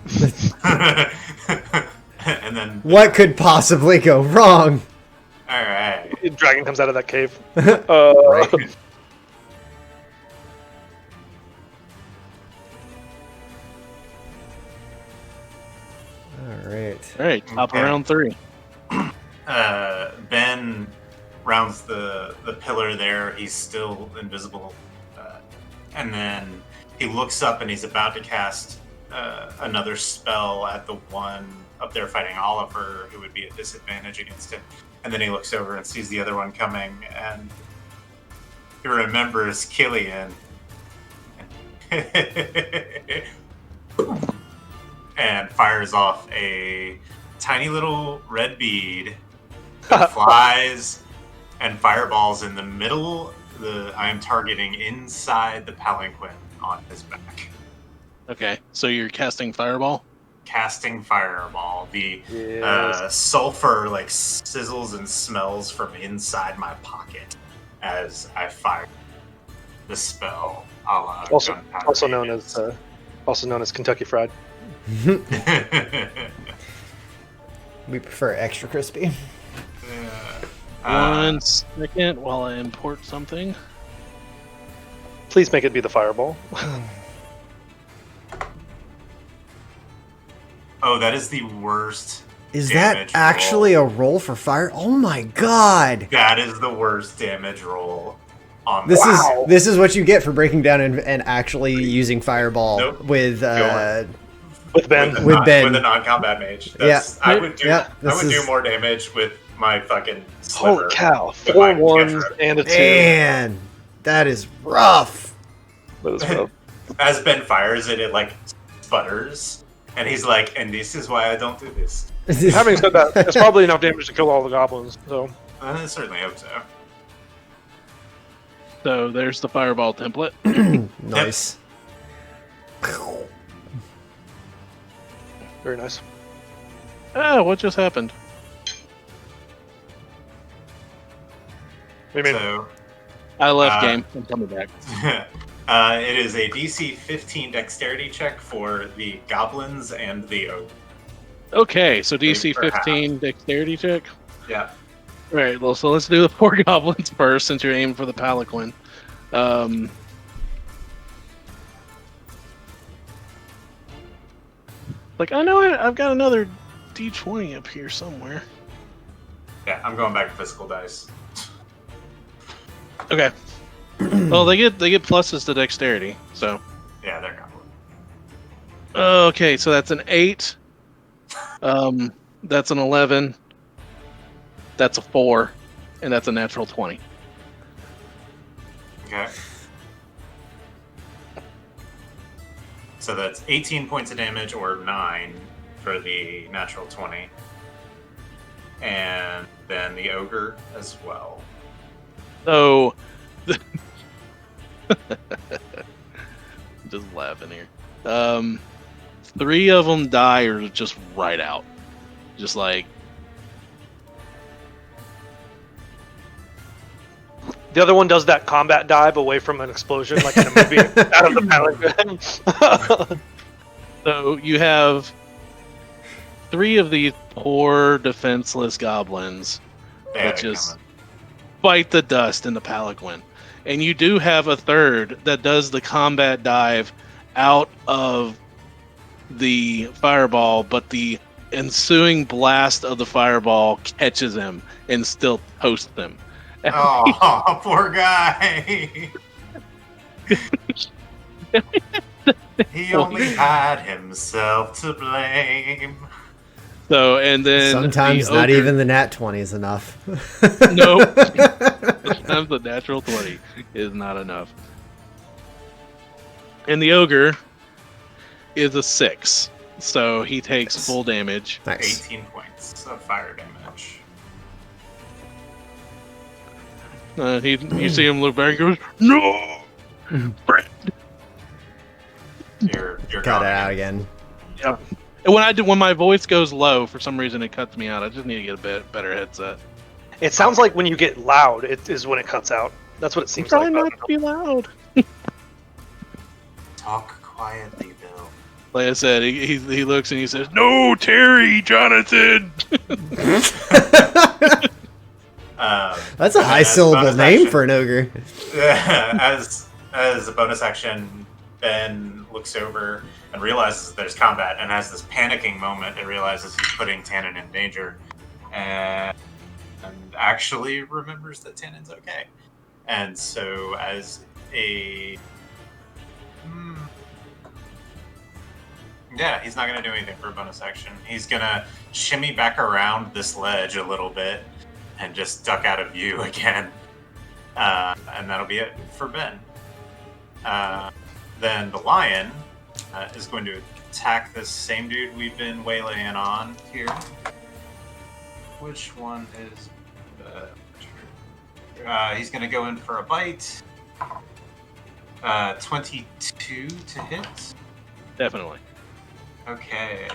And then, What could possibly go wrong? all right. Dragon comes out of that cave. Right. All right. All right, top Okay. of round 3. Ben rounds the pillar there. He's still invisible. And then he looks up and he's about to cast another spell at the one up there fighting Oliver, who would be at disadvantage against him. And then he looks over and sees the other one coming, and he remembers Killian. And fires off a tiny little red bead that flies and fireballs in the middle. I am targeting inside the palanquin on his back. Okay, so you're casting fireball. Casting fireball. The Yes. sulfur like sizzles and smells from inside my pocket as I fire the spell. A la gunpowder Also known maidens. as Kentucky Fried. We prefer extra crispy. One second while I import something. Please make it be the fireball. Oh, that is the worst. Is that damage actually roll. a roll for fire? Oh my god! That is the worst damage roll on This Wow. is what you get for breaking down and actually using fireball Nope. with With Ben. With Ben. with a non-combat mage. That's, I would do. Yeah, I would this do is- more damage with my fucking sliver. Holy cow. With 4 my ones cantrip. and a 2. Man, that is rough. That is rough. As Ben fires it, it like sputters, and he's like, "And this is why I don't do this." Having said that, it's probably enough damage to kill all the goblins. So I certainly hope so. So there's the fireball template. Nice. Very nice. Ah, what just happened? What do you mean? So, I left game. I'm coming back. it is a DC 15 dexterity check for the goblins and the ogre. Okay, so DC Save for 15 dexterity check. Yeah. Right. Well, so let's do the 4 goblins first, since you're aiming for the palanquin. Like I know I've got another D20 up here somewhere. Yeah, I'm going back to physical dice. Okay. Well, they get pluses to dexterity, so. Yeah, they're goblin. Okay, so that's an 8. That's an 11. That's a 4, and that's a natural 20. Okay. So that's 18 points of damage, or 9 for the natural 20. And then the ogre as well. So, just laughing here. 3 of them die or just right out. Just like, The other one does that combat dive away from an explosion, like in a movie, out of the palanquin. so you have 3 of these poor defenseless goblins Yeah, that they're just coming. bite the dust in the palanquin. And you do have a third that does the combat dive out of the fireball, but the ensuing blast of the fireball catches him and still toasts him. Oh, poor guy. He only had himself to blame. So, and then Sometimes the not ogre- even the nat 20 is enough. Nope. Sometimes the natural 20 is not enough. And the ogre is a 6, so he takes Nice. full damage. Nice. 18 points of fire damage. You see him look back and goes, "No!" You're Cut gone it out again. again. And when my voice goes low, for some reason it cuts me out. I just need to get a bit better headset. It sounds like when you get loud, it is when it cuts out. That's what it seems Try like. not to be loud. Talk quietly, Bill. Like I said, he looks and he says, "No, Terry, Jonathan." That's a high syllable name for an ogre. as a bonus action, Ben looks over and realizes there's combat and has this panicking moment and realizes he's putting Tannen in danger, and actually remembers that Tannen's okay. And so as a... Yeah, he's not going to do anything for a bonus action. He's going to shimmy back around this ledge a little bit and just duck out of view again. And that'll be it for Ben. Then the lion is going to attack this same dude we've been waylaying on here. Which one is better? He's going to go in for a bite. 22 to hit. Definitely. Okay.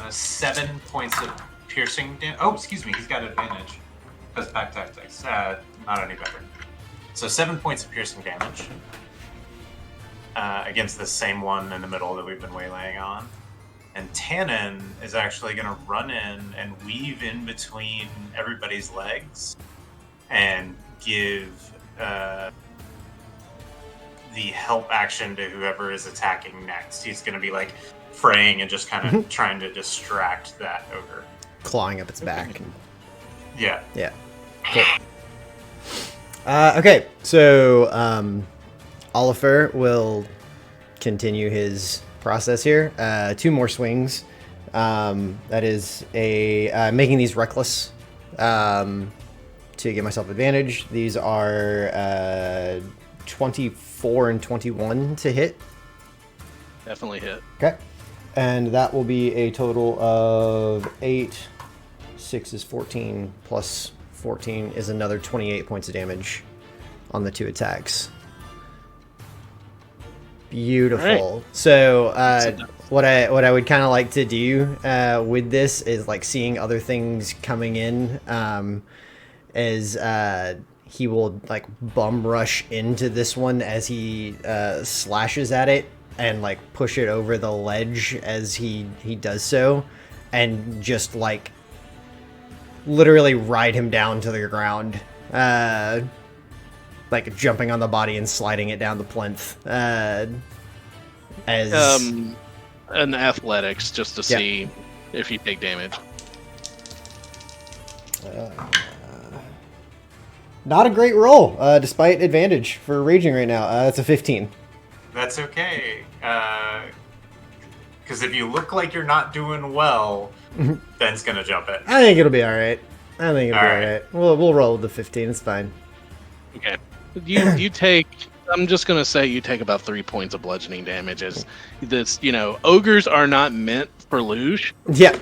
7 points of piercing damage. Oh, excuse me, he's got advantage. Because pack tactics. Not any better. So 7 points of piercing damage. Against the same one in the middle that we've been waylaying on. And Tannen is actually going to run in and weave in between everybody's legs and give the help action to whoever is attacking next. He's going to be like fraying and just kind of trying to distract that ogre. Clawing up its back. Yeah. Yeah. Cool. Okay, so Oliver will continue his process here. 2 more swings. That is making these reckless to give myself advantage. These are 24 and 21 to hit. Definitely hit. Okay. And that will be a total of 8. 6 is 14 plus 14 is another 28 points of damage on the 2 attacks. Beautiful. Right. So what I would kind of like to do with this is like seeing other things coming in, as he will like bum rush into this one as he slashes at it and like push it over the ledge as he does so, and just like literally ride him down to the ground. Like jumping on the body and sliding it down the plinth. As An athletics just to see if you take damage. Not a great roll, despite advantage for raging right now. It's a 15. That's okay. Because if you look like you're not doing well, Ben's gonna jump it. I think it'll be all right. All right. right. We'll roll with the 15. It's fine. Okay. You take. I'm just gonna say you take about 3 points of bludgeoning damage. As this, ogres are not meant for luge. Yeah.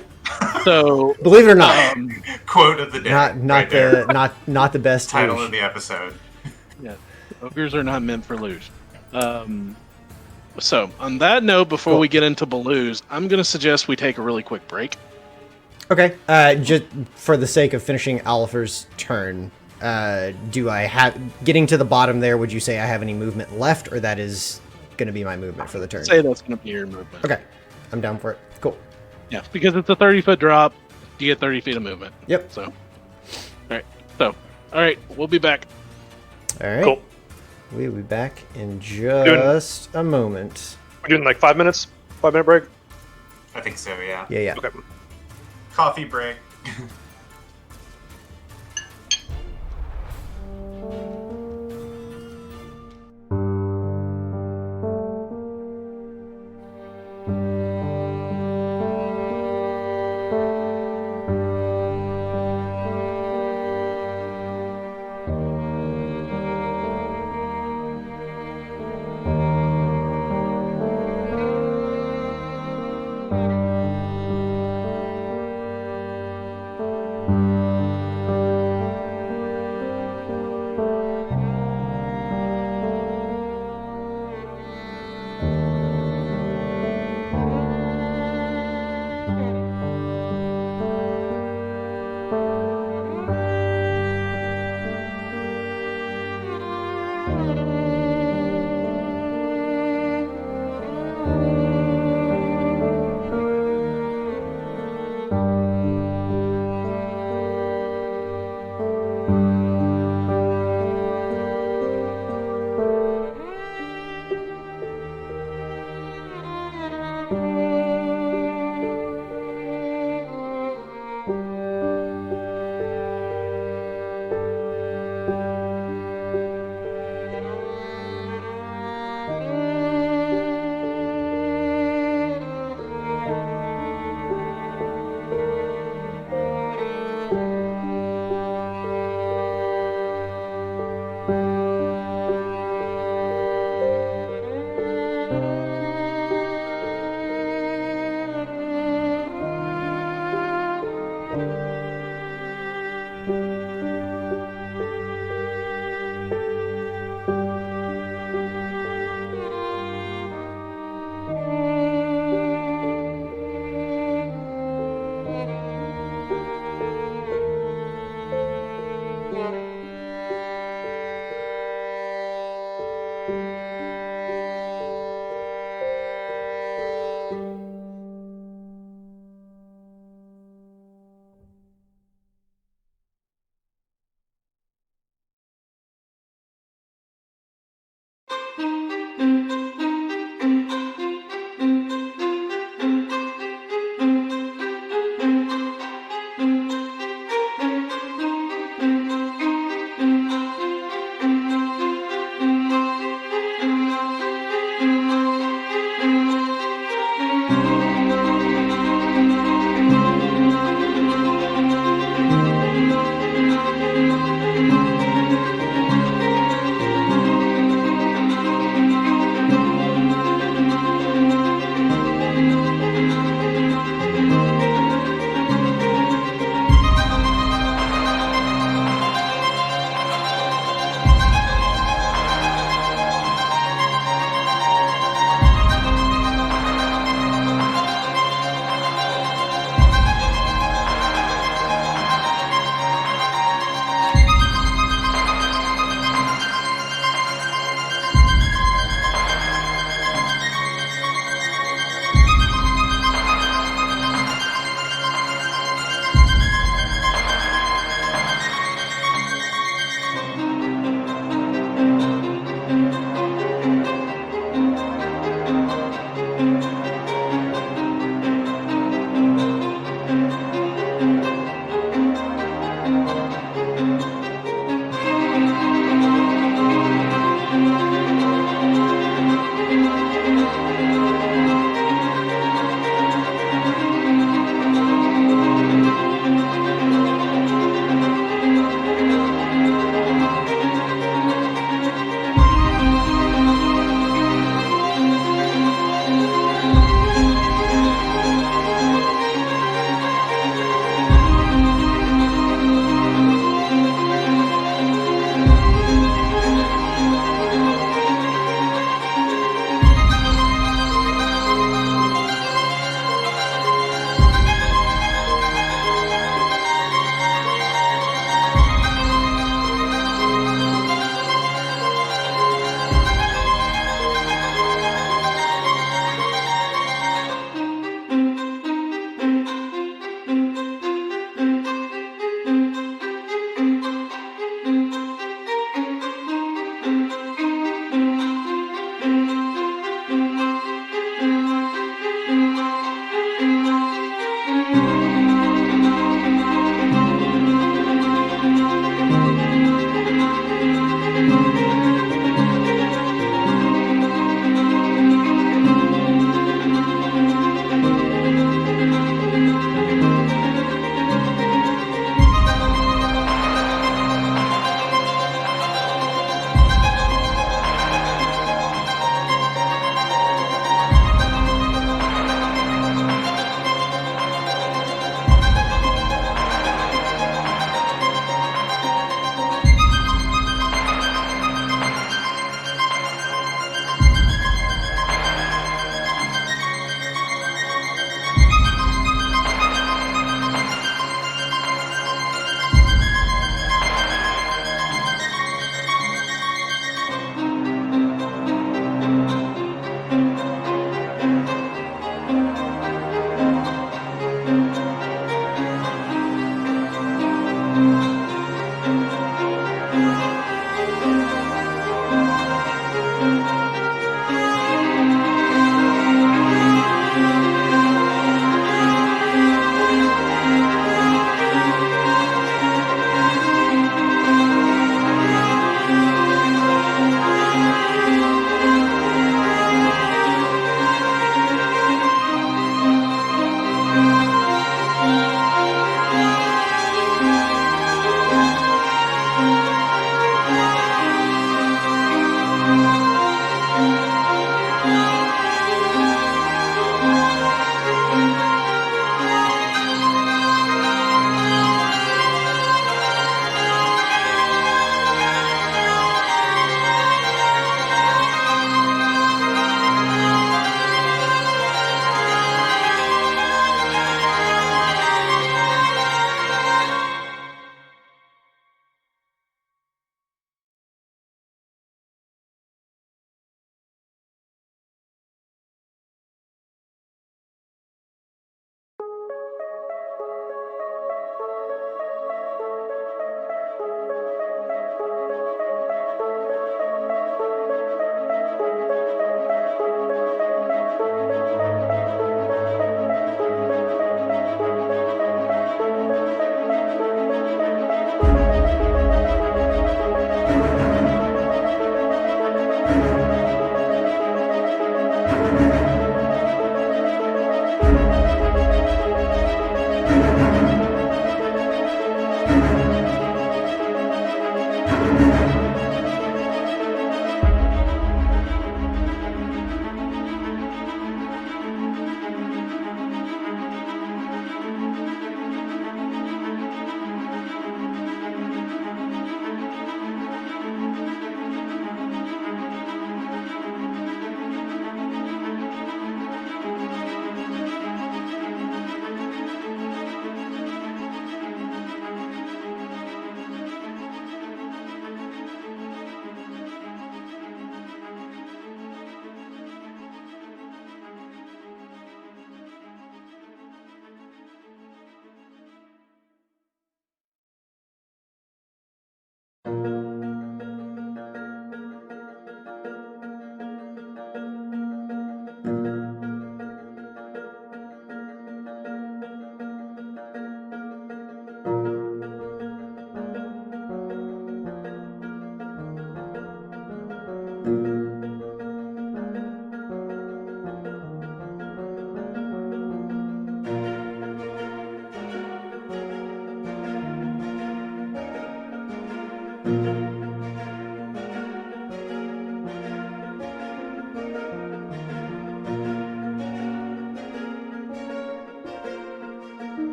So believe it or not, Quote of the day. not the best title luge. of the episode. Yeah, ogres are not meant for luge. So on that note, before we get into Baloo's, I'm gonna suggest we take a really quick break. Okay. Just for the sake of finishing Alifer's turn, do I have getting to the bottom there? Would you say I have any movement left, or that is going to be my movement for the turn? Say that's gonna be your movement. Okay, I'm down for it. Cool. Yeah, because it's a 30-foot drop, you get 30 feet of movement. Yep. So, all right, we'll be back. All right. Cool. We'll be back in just a moment. We're doing like 5 minutes? 5-minute break? I think so, yeah. Yeah. Okay. Coffee break.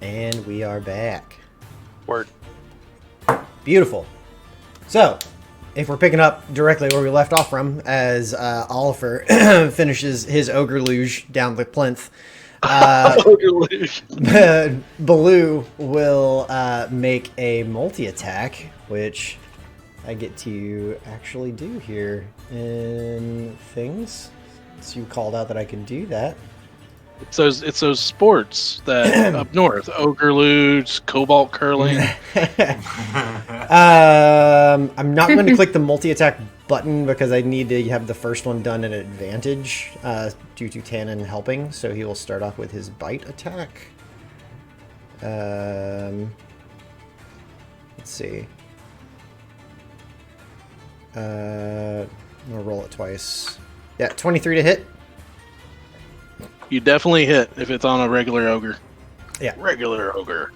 And we are back. Word. Beautiful. So, if we're picking up directly where we left off from, as Oliver finishes his ogre luge down the plinth, Baloo will make a multi-attack, which I get to actually do here in things. So you called out that I can do that. It's those sports that up north, ogre luge, cobalt curling. I'm not going to click the multi-attack button because I need to have the first one done at advantage due to Tannen helping. So he will start off with his bite attack. Let's see. I'll roll it twice. Yeah, 23 to hit. You definitely hit if it's on a regular ogre. Yeah. Regular ogre.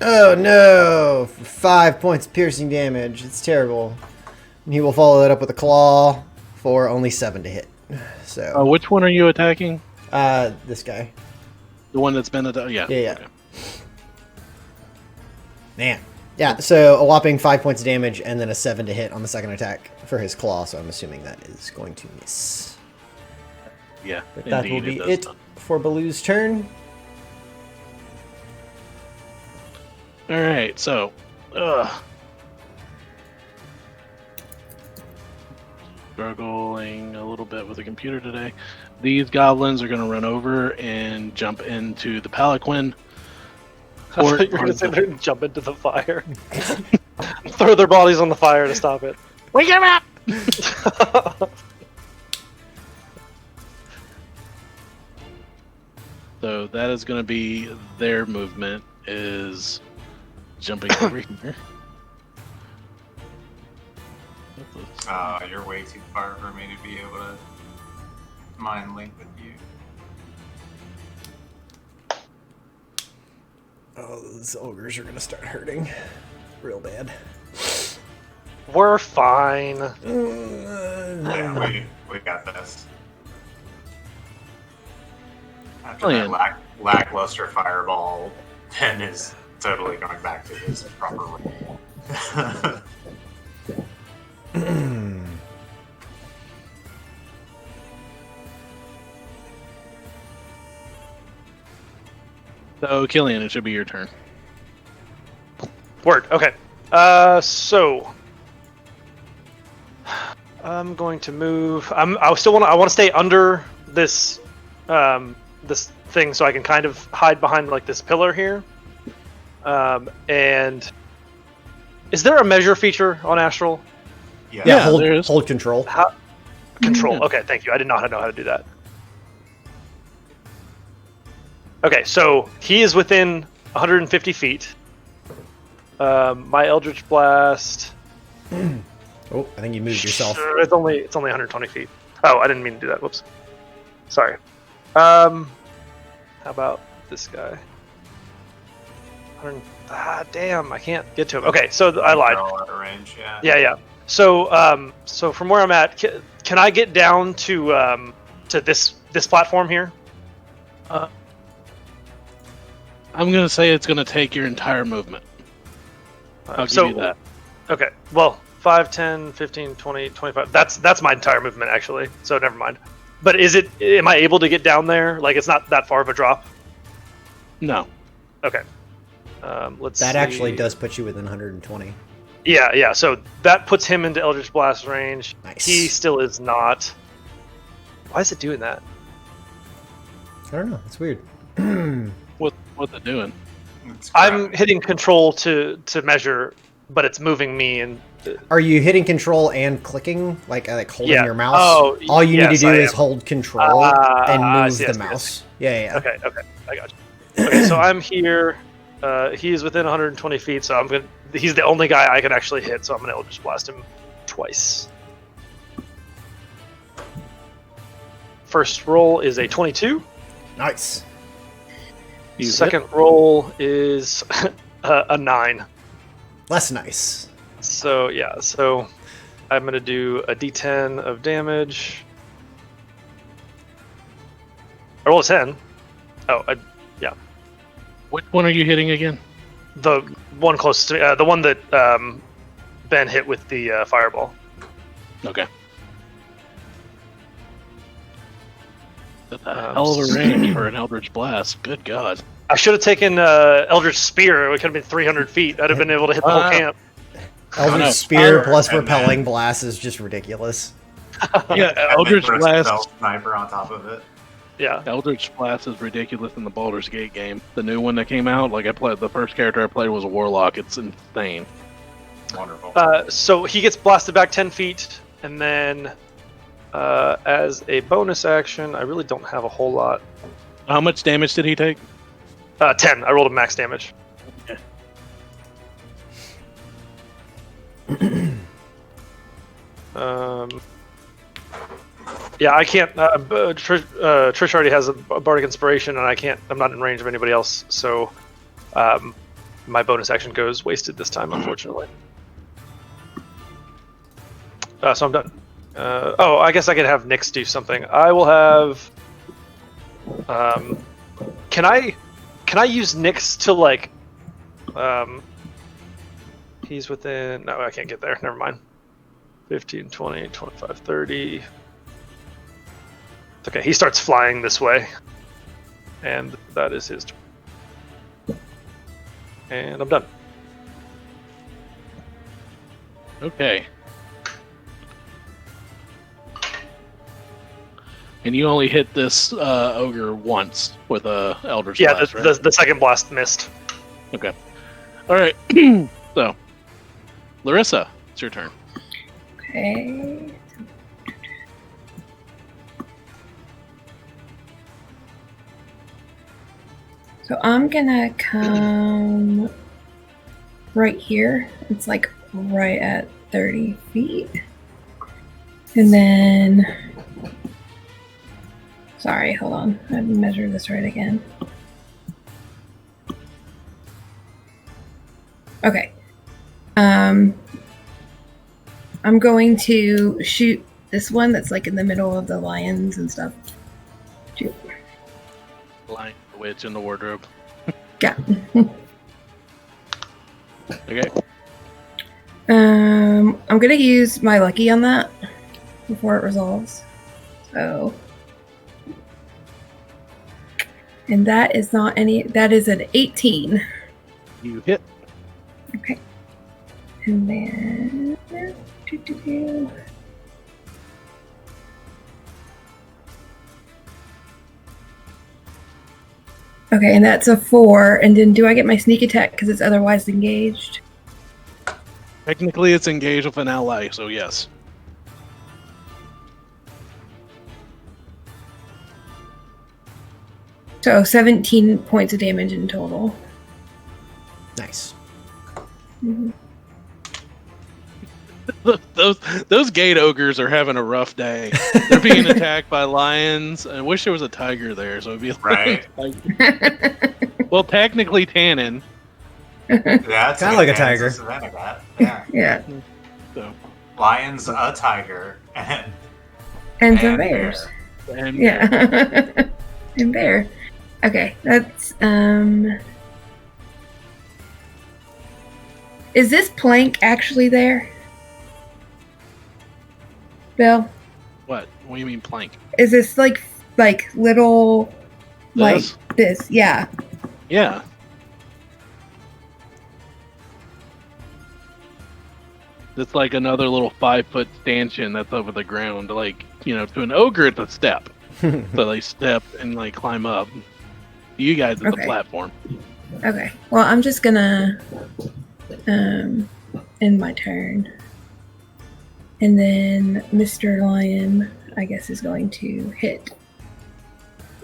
Oh no! 5 points of piercing damage. It's terrible. And he will follow that up with a claw for only 7 to hit. So. Which one are you attacking? This guy. The one that's been attacked? Yeah. Yeah. Okay. Man. Yeah, so a whopping 5 points of damage and then a 7 to hit on the second attack for his claw, so I'm assuming that is going to miss. Yeah, But that will indeed, be it for Baloo's turn. Alright, so... struggling a little bit with the computer today. These goblins are going to run over and jump into the palanquin. I thought you were going to say they're going to jump into the fire. Throw their bodies on the fire to stop it. Wake him up! So that is going to be their movement, is jumping over here. You're way too far for me to be able to mind link with you. Oh, those ogres are going to start hurting real bad. We're fine. Yeah, we got this. After that lackluster fireball, Ben is totally going back to his proper role. So, Killian, it should be your turn. Word. Okay. So I'm going to move. I want to stay under this this thing so I can kind of hide behind like this pillar here. And is there a measure feature on Astral? Yeah, hold control. Control. Yeah. Okay, thank you. I did not know how to do that. Okay, so he is within 150 feet. My Eldritch Blast. Oh, I think you moved yourself. It's only 120 feet. Oh, I didn't mean to do that. Whoops. Sorry. How about this guy? Damn, I can't get to him. Okay, so I lied. Out of range, yeah. Yeah. So, so from where I'm at, can I get down to this platform here? I'm going to say it's going to take your entire movement. I'll give you that. Okay, well, 5, 10, 15, 20, 25. That's my entire movement, actually, so never mind. But am I able to get down there? Like, it's not that far of a drop? No. Okay. Let's see. Actually does put you within 120. Yeah, so that puts him into Eldritch Blast range. Nice. He still is not. Why is it doing that? I don't know. It's weird. What they're doing? I'm hitting control to measure, but it's moving me. And are you hitting control and clicking, like holding your mouse? Oh, all you need to do is am. hold control and move the mouse. Yeah. Okay, I got you. Okay, so I'm here. He's within 120 feet, so he's the only guy I can actually hit, so I'm gonna Eldritch Blast him twice. First roll is a 22. Nice. Second roll is a 9. Less nice. So yeah, so I'm gonna do a D10 of damage. I roll a 10. Oh, yeah. Which one are you hitting again? The one closest to me, the one that Ben hit with the fireball. Okay. That's a hell of a range for an Eldritch Blast. Good God. I should have taken Eldritch Spear. It could have been 300 feet. I'd have been able to hit the whole camp. Eldritch Spear plus Repelling Blast is just ridiculous. Yeah, Eldritch Blast. Sniper on top of it. Yeah. Eldritch Blast is ridiculous in the Baldur's Gate game. The new one that came out, like I played, the first character I played was a Warlock. It's insane. Wonderful. So he gets blasted back 10 feet, and then as a bonus action, I really don't have a whole lot. How much damage did he take? 10. I rolled a max damage. Okay. Yeah, I can't. Trish already has a bardic inspiration, and I can't. I'm not in range of anybody else, so my bonus action goes wasted this time, unfortunately. So I'm done. I guess I could have Nyx do something. I will have. Can I use Nyx to like? He's within. No, I can't get there. Never mind. 15, 20, 25, 30. Okay, he starts flying this way. And that is his turn. And I'm done. Okay. And you only hit this ogre once with a Eldritch Blast, right? the second blast missed. Okay. All right. So, Larissa, it's your turn. Okay. So I'm gonna come right here. It's like right at 30 feet. And then, sorry, hold on. I have to measure this right again. Okay. I'm going to shoot this one that's like in the middle of the lions and stuff. Shoot. Lion, the witch, and the wardrobe. Yeah. Okay. I'm gonna use my lucky on that before it resolves. So, and that is not any. That is an 18. You hit. Okay. And then. Okay, and that's a 4. And then do I get my sneak attack because it's otherwise engaged? Technically, it's engaged with an ally, so yes. So 17 points of damage in total. Nice. Mm-hmm. Those gate ogres are having a rough day. They're being attacked by lions. I wish there was a tiger there, so it'd be right. Well, technically Tannen. Yeah, Kind of like a tiger. Yeah. Yeah. So. Lions, a tiger, And some bears. And Yeah. And bear. Okay, that's Is this plank actually there? Bill? What? What do you mean plank? Is this like little This? like this? Yeah. Yeah. It's like another little 5-foot stanchion that's over the ground. Like, to an ogre, it's a step. So they step and like climb up. You guys, it's a platform. Okay. Well, I'm just gonna end my turn. And then Mr. Lion, I guess, is going to hit.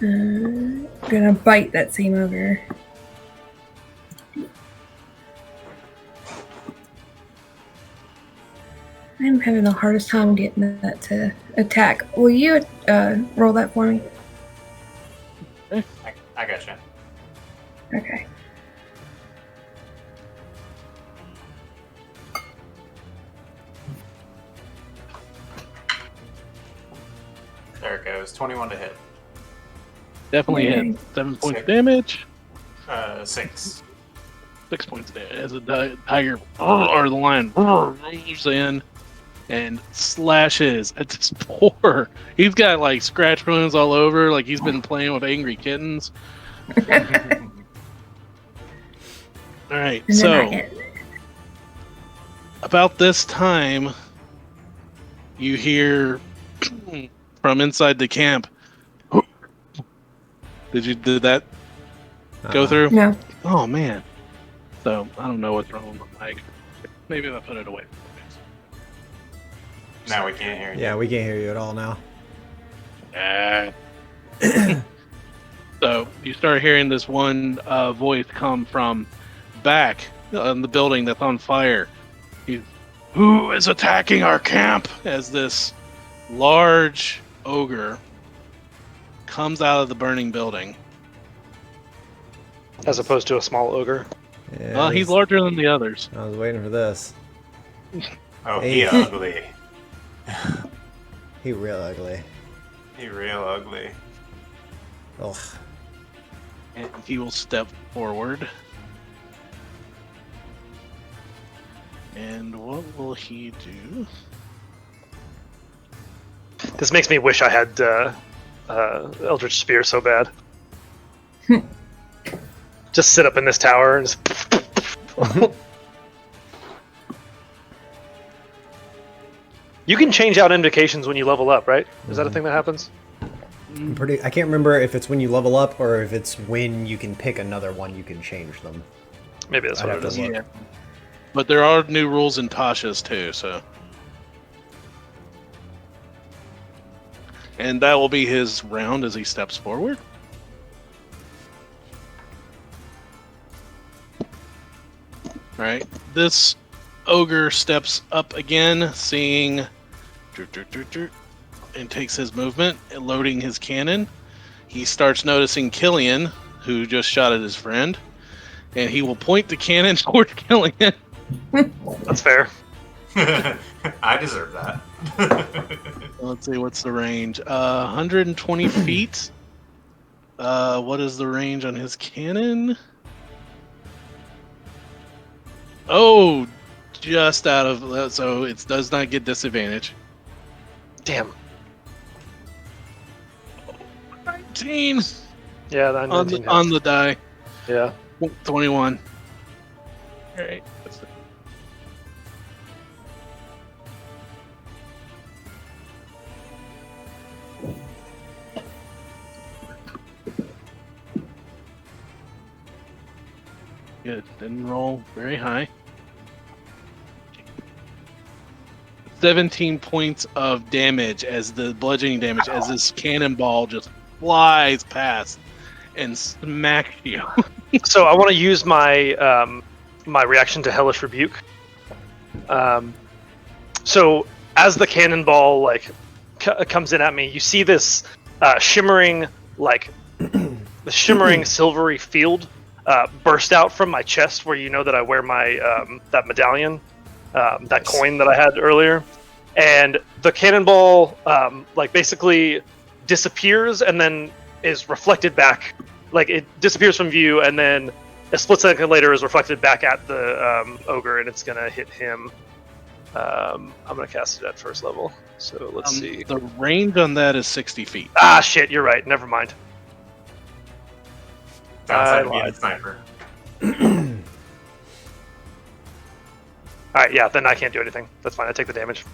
Gonna bite that same ogre. I'm having the hardest time getting that to attack. Will you roll that for me? I gotcha. Okay. There it goes. 21 to hit. Definitely Yay. hit. 7 points damage. 6. 6 points of damage as the tiger or the lion moves in and slashes at this poor. He's got like scratch wounds all over, like he's been playing with angry kittens. All right, And so then I end. about this time, you hear from inside the camp. Did that go through? No. Oh man. So I don't know what's wrong with my mic. Maybe if I put it away. Now we can't hear you. Yeah, we can't hear you at all now. So you start hearing this one voice come from back in the building that's on fire. Who is attacking our camp? As this large ogre comes out of the burning building. As opposed to a small ogre. Yeah, He's larger than the others. I was waiting for this. Oh, he ugly. He real ugly. He real ugly. Ugh. And he will step forward. And what will he do? This makes me wish I had Eldritch Spear so bad. Just sit up in this tower and just... You can change out indications when you level up, right? Is that a thing that happens? I can't remember if it's when you level up or if it's when you can pick another one, you can change them. Maybe that's I'd what have it to is. look. Yeah. But there are new rules in Tasha's too, so. And that will be his round as he steps forward. Alright, this ogre steps up again, seeing and takes his movement, loading his cannon. He starts noticing Killian, who just shot at his friend, and he will point the cannon towards Killian. That's fair. I deserve that. Let's see, what's the range? 120 feet. What is the range on his cannon? Oh, just out of... So it does not get disadvantage. Damn. 19 Yeah, that on 19 on hits. the die. Yeah. 21. All right. Good. Didn't roll very high. 17 points of damage as the bludgeoning damage as this cannonball just flies past and smacks you. So I want to use my my reaction to Hellish Rebuke. So as the cannonball like comes in at me, you see this shimmering like the shimmering silvery field burst out from my chest, where you know that I wear my that medallion, that coin that I had earlier, and the cannonball like basically disappears and then is reflected back. Like it disappears from view, and then a split second later is reflected back at the ogre, and it's gonna hit him. I'm gonna cast it at first level. So let's see. The range on that is 60 feet. Ah, shit! You're right. Never mind. Downside of being a lied. sniper. All right, yeah. Then I can't do anything. That's fine. I take the damage.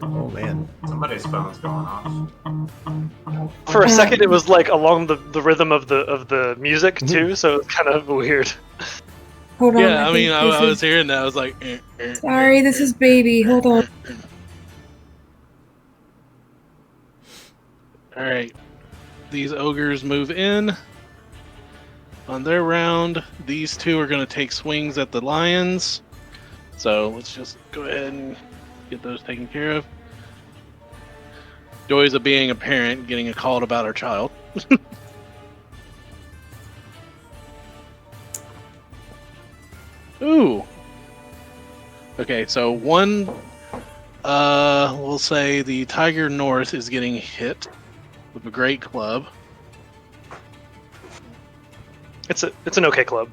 Oh man. Somebody's phone's going off. For a second, it was like along the rhythm of the music too, so it's kind of weird. Hold on. Yeah, I mean, think I this was hearing that. I was like, is- Sorry, this is baby. Hold on. All right. These ogres move in. On their round, these two are going to take swings at the lions. So let's just go ahead and get those taken care of. Joys of being a parent, getting a call about our child. Ooh. Okay, so one We'll say the Tiger North is getting hit with a great club. It's an okay club.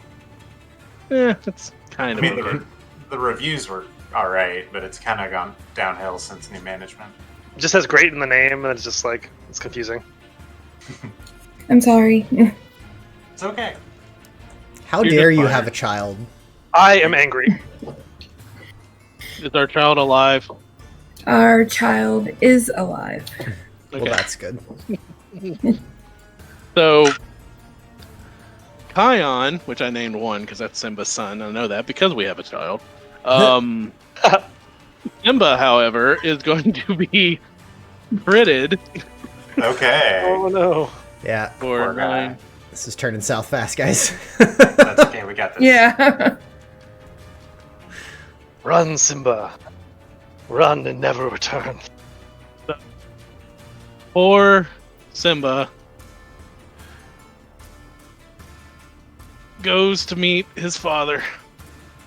It's kind of okay. The reviews were all right, but it's kind of gone downhill since new management. It just has great in the name, and it's just like it's confusing. I'm sorry. It's okay. How You're dare just you fired. have a child? I am angry. Is our child alive? Our child is alive. Well, that's good. So, Kion, which I named one because that's Simba's son. I know that because we have a child. Simba, however, is going to be critted Okay. Oh no. Yeah, for Poor guy. 9. this is turning south fast, guys. That's okay. We got this. Yeah. Run, Simba. Run and never return. Poor Simba goes to meet his father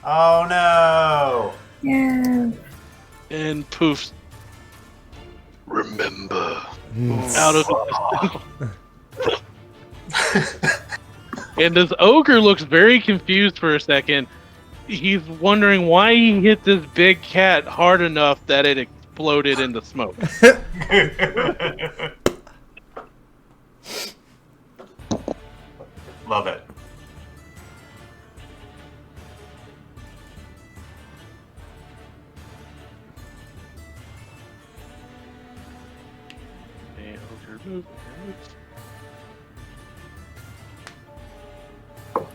Oh no. Yeah. and poofs Remember. out of And this ogre looks very confused for a second. He's wondering why he hit this big cat hard enough that it exploded into smoke. Love it. And ogre moves.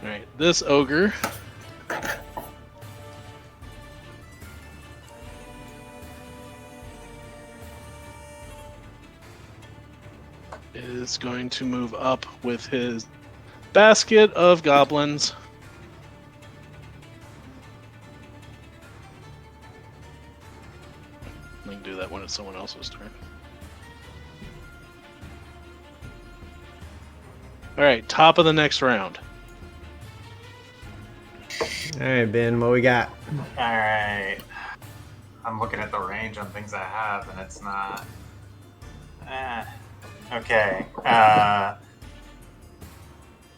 Alright, this ogre is going to move up with his basket of goblins. I can do that when it's someone else's turn. Alright, top of the next round. All right, Ben, what we got? All right. I'm looking at the range on things I have, and it's not. Okay.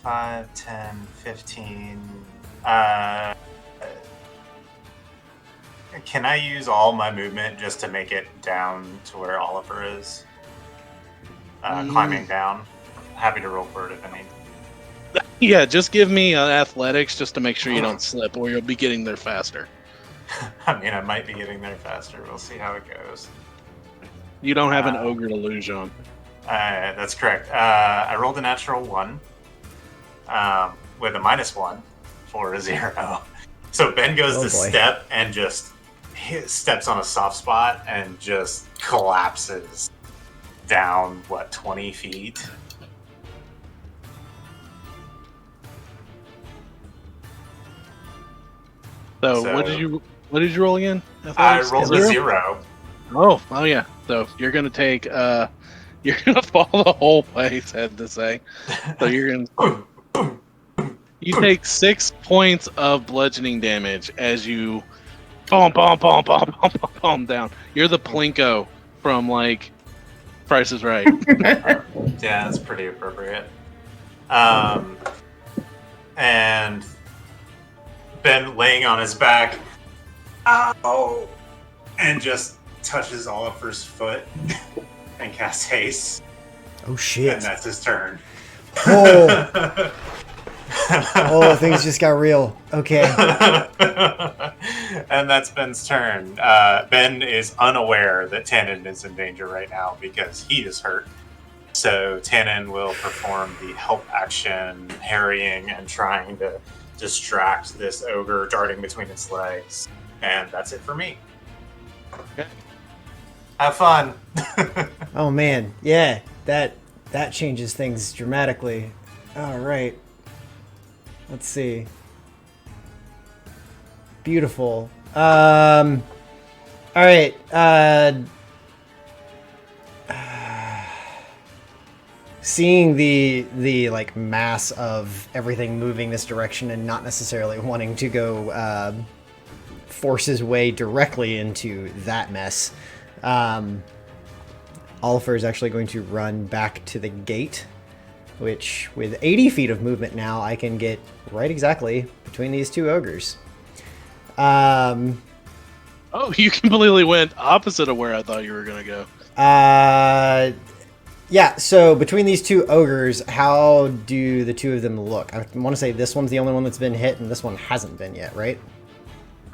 5, 10, 15. Can I use all my movement just to make it down to where Oliver is? Climbing down. Happy to roll for it if I need. Yeah, just give me athletics just to make sure you don't slip, or you'll be getting there faster. I mean, I might be getting there faster. We'll see how it goes. You don't have an ogre to lose on. That's correct. I rolled a natural 1 with a -1 for a 0. So Ben goes to step and just steps on a soft spot and just collapses down, 20 feet? So what did you roll again? I Athletics? rolled a 0. Oh yeah. So you're gonna take you're gonna fall the whole way, sad to say. So you're gonna you take 6 points of bludgeoning damage as you boom down. You're the Plinko from like Price is Right. Yeah, that's pretty appropriate. And Ben laying on his back, ow, and just touches Oliver's foot and casts haste. Oh shit! And that's his turn. Oh, oh, things just got real. Okay. And that's Ben's turn. Ben is unaware that Tannen is in danger right now because he is hurt. So Tannen will perform the help action, harrying and trying to distract this ogre darting between its legs. And that's it for me. Okay. Have fun. Oh man, yeah, that changes things dramatically. All right. Let's see. Beautiful. All right. Seeing the like mass of everything moving this direction and not necessarily wanting to go force his way directly into that mess. Oliver is actually going to run back to the gate, which with 80 feet of movement now, I can get right exactly between these two ogres. Oh, you completely went opposite of where I thought you were going to go. Yeah, so between these two ogres, how do the two of them look? I want to say this one's the only one that's been hit, and this one hasn't been yet, right?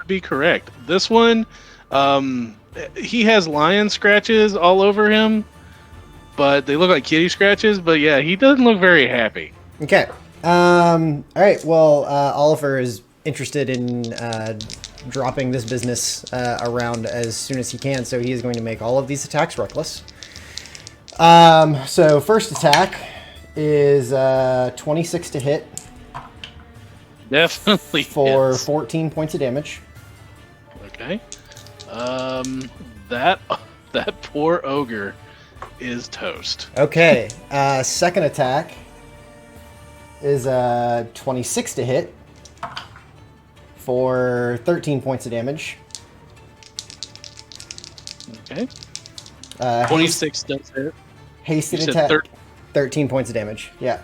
Be correct. This one, he has lion scratches all over him, but they look like kitty scratches. But yeah, he doesn't look very happy. Okay. All right. Well, Oliver is interested in dropping this business around as soon as he can, so he is going to make all of these attacks reckless. So first attack is 26 to hit. Definitely for hits. 14 points of damage. Okay. That poor ogre is toast. Okay. Second attack is 26 to hit for 13 points of damage. Okay. 26 does hit. Hasted attack. 13 points of damage. Yeah.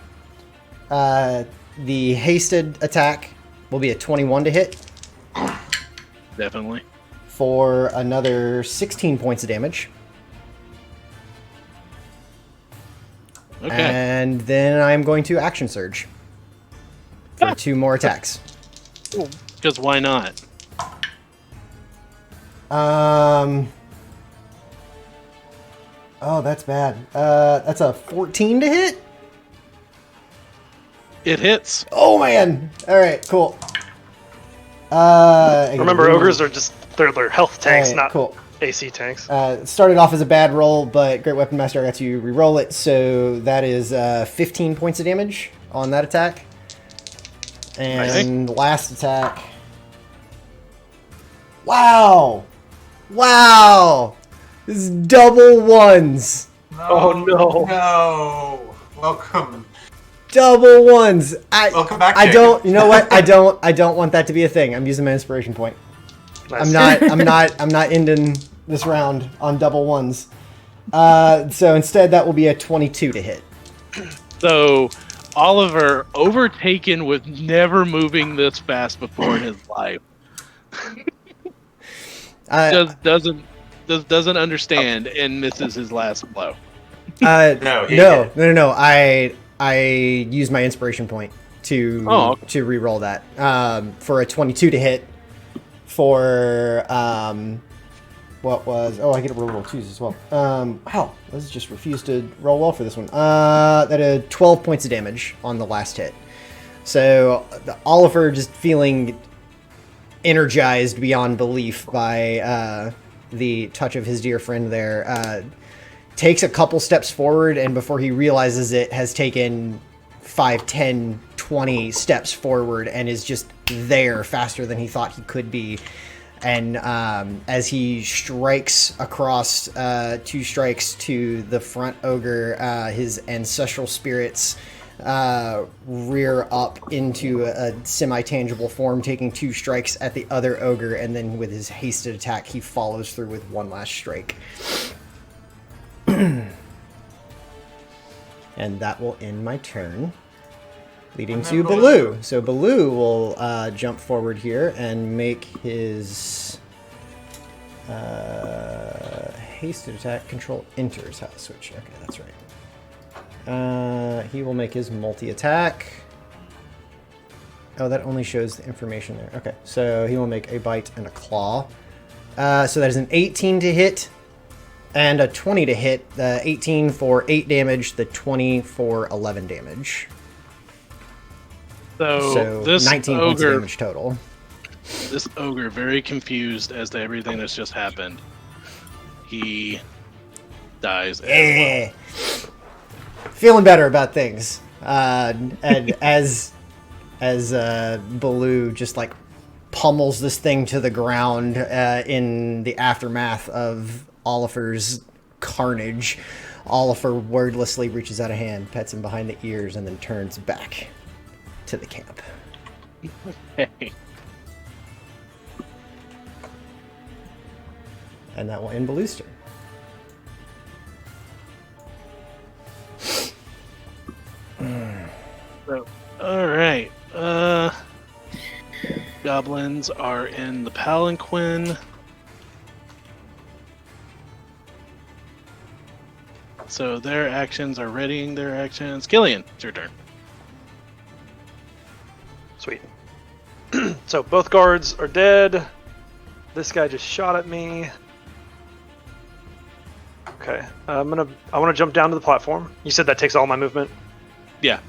The hasted attack will be a 21 to hit. Definitely. For another 16 points of damage. Okay. And then I'm going to action surge for 2 more attacks. Because why not? Oh, that's bad. That's a 14 to hit? It hits. Oh, man. All right, cool. Remember, ogres are just they're health tanks, right, not cool. AC tanks. It started off as a bad roll, but Great Weapon Master got to re-roll it, so that is 15 points of damage on that attack. And last attack. Wow! Wow! This is double ones! Oh, no. No! Welcome. Double ones! Welcome back, I Jacob. don't, you know what? I don't want that to be a thing. I'm using my inspiration point. Nice. I'm not ending this round on double ones. So instead that will be a 22 to hit. So Oliver, overtaken with never moving this fast before in his life, doesn't understand and misses his last blow. No. I use my inspiration point to re-roll that for a 22 to hit. For what was I get to roll 2s as well. Wow, let's just refuse to roll well for this one. That had 12 points of damage on the last hit. So Oliver, just feeling energized beyond belief by the touch of his dear friend there, takes a couple steps forward, and before he realizes it, has taken 5, 10, 20 steps forward and is just there faster than he thought he could be. And as he strikes across 2 strikes to the front ogre, his ancestral spirits rear up into a semi-tangible form, taking 2 strikes at the other ogre, and then with his hasted attack he follows through with one last strike. And that will end my turn, leading to Baloo. So Baloo will jump forward here and make his hasted attack. Control enters house switch. Okay, that's right. He will make his multi-attack. Oh, that only shows the information there. Okay, so he will make a bite and a claw. So that is an 18 to hit and a 20 to hit. The 18 for 8 damage, the 20 for 11 damage. So this 19 points of damage total. This ogre, very confused as to everything that's just happened. He dies. Feeling better about things. And as Baloo just like pummels this thing to the ground in the aftermath of Oliver's carnage, Oliver wordlessly reaches out a hand, pets him behind the ears, and then turns back to the camp. Okay. And that will end Baloo's turn. All right. Goblins are in the palanquin. So their actions are readying their actions. Killian, it's your turn. Sweet. So both guards are dead. This guy just shot at me. Okay, I want to jump down to the platform. You said that takes all my movement. Yeah.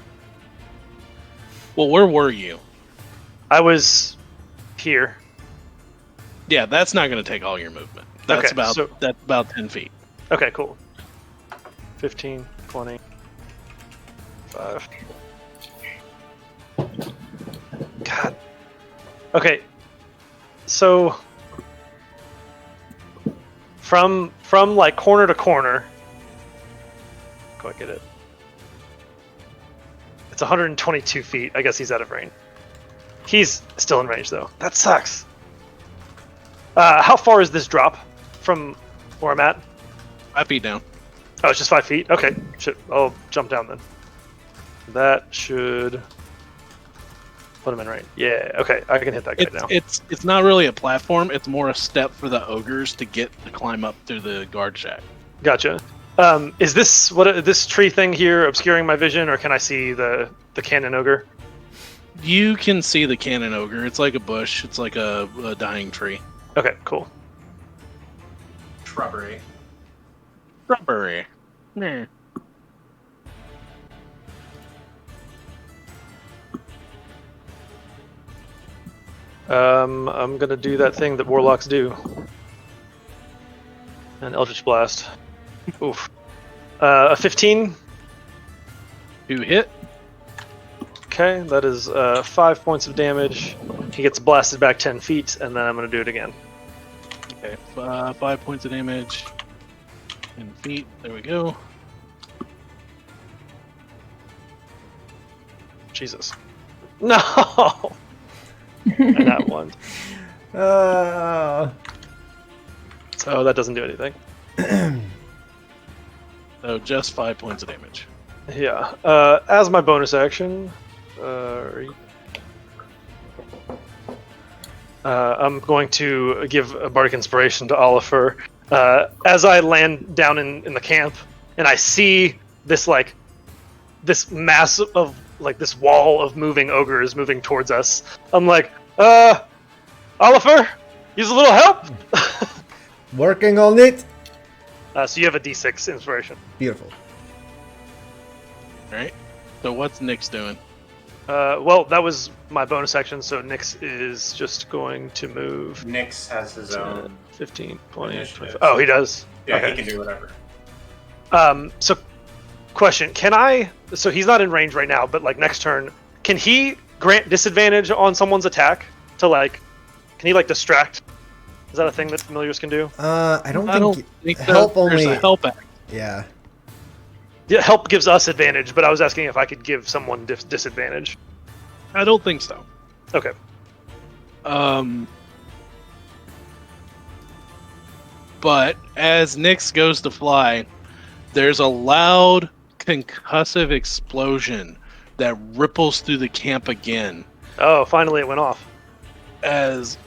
Well, where were you? I was here. Yeah, that's not going to take all your movement. That's Okay, that's about 10 feet. Okay, cool. 15, 20, 5. God. Okay. So from like corner to corner. Go get it. It's 122 feet. I guess he's out of range. He's still in range though. That sucks. How far is this drop from where I'm at? 5 feet down. Oh, it's just 5 feet? Okay. Shit. I'll jump down then. That should put him in range. Yeah, okay. I can hit that guy now. It's not really a platform. It's more a step for the ogres to climb up through the guard shack. Gotcha. Is this this tree thing here obscuring my vision, or can I see the cannon ogre? You can see the cannon ogre. It's like a bush. It's like a dying tree. Okay, cool. Shrubbery. Shrubbery. Nah. I'm gonna do that thing that warlocks do. An Eldritch Blast. Oof. A 15. To hit. Okay, that is 5 points of damage. He gets blasted back 10 feet, and then I'm gonna do it again. Okay, 5 points of damage. 10 feet. There we go. Jesus. No! And that one. So that doesn't do anything. So just 5 points of damage. Yeah. As my bonus action, I'm going to give a bardic inspiration to Oliver. As I land down in the camp, and I see this this mass of this wall of moving ogres moving towards us. I'm like, Oliver, use a little help. Working on it. So you have a D6 inspiration. Beautiful. All right. So what's Nyx doing? Well, that was my bonus action, so Nyx is just going to move. Nyx has his 10, own 15, 20, initiative. 25. Oh, he does? Yeah, Okay. he can do whatever. So, question, can I... So he's not in range right now, but next turn, can he grant disadvantage on someone's attack to can he distract? Is that a thing that familiars can do? I don't think so. help There's only. a help act. Yeah. Yeah, help gives us advantage, but I was asking if I could give someone disadvantage. I don't think so. Okay. But as Nyx goes to fly, there's a loud concussive explosion that ripples through the camp again. Oh, finally it went off. As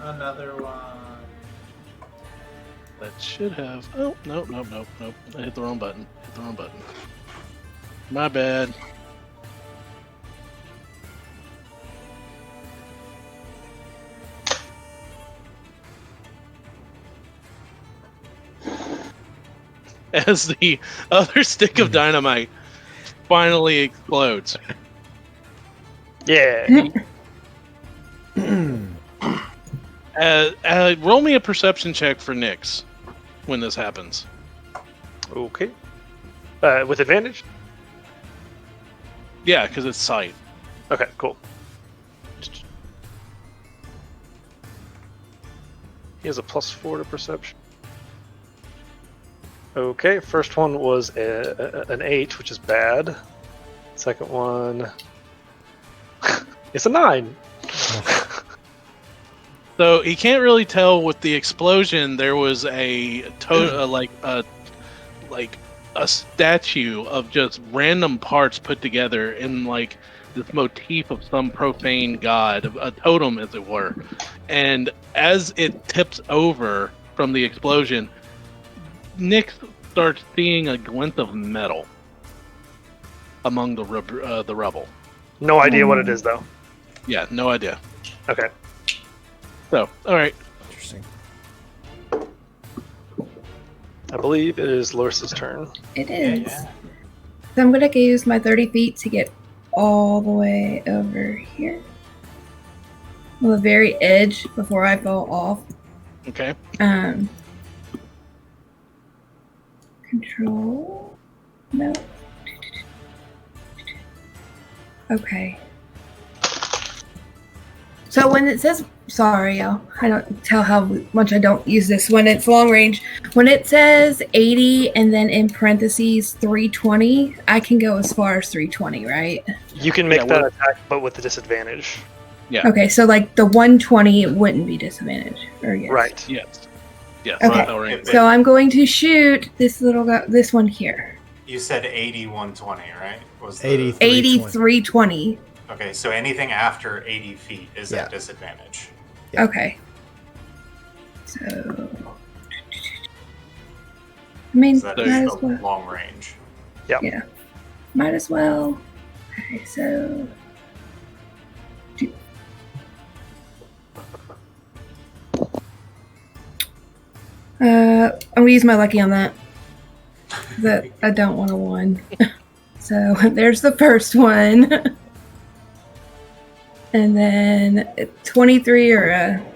Another one. that should have. Oh, nope. I hit the wrong button. My bad. As the other stick of dynamite finally explodes. Yeah. Roll me a perception check for Nyx when this happens. Okay. With advantage? Yeah, because it's sight. Okay, cool. He has a +4 to perception. Okay, first one was an 8, which is bad. Second one... It's a 9. So he can't really tell with the explosion. There was like a statue of just random parts put together in like this motif of some profane god, a totem, as it were. And as it tips over from the explosion, Nick starts seeing a glint of metal among the rubble. No idea what it is, though. Yeah, no idea. Okay. So, all right. Interesting. I believe it is Lorsa's turn. It is. Yeah. So I'm gonna use my 30 feet to get all the way over here. On the very edge before I fall off. Okay. Control. No. Okay. So when it says, sorry, y'all, I don't tell how much I don't use this when it's long range. When it says 80 and then in parentheses 320, I can go as far as 320, right? You can make that attack, but with the disadvantage. Yeah. Okay, so like the 120 wouldn't be disadvantage, or yes? Right. Yes. Yes. Okay. All right. So I'm going to shoot this little guy, this one here. You said 80, 120, right? Was the... 80. 8320. Okay, so anything after 80 feet is at disadvantage. Yeah. Okay. So, I mean, So that might is as the well. long range. Yep. Yeah, might as well. Okay, so. I'm gonna use my lucky on that. That I don't want a 1. So there's the first one. And then 23 or a...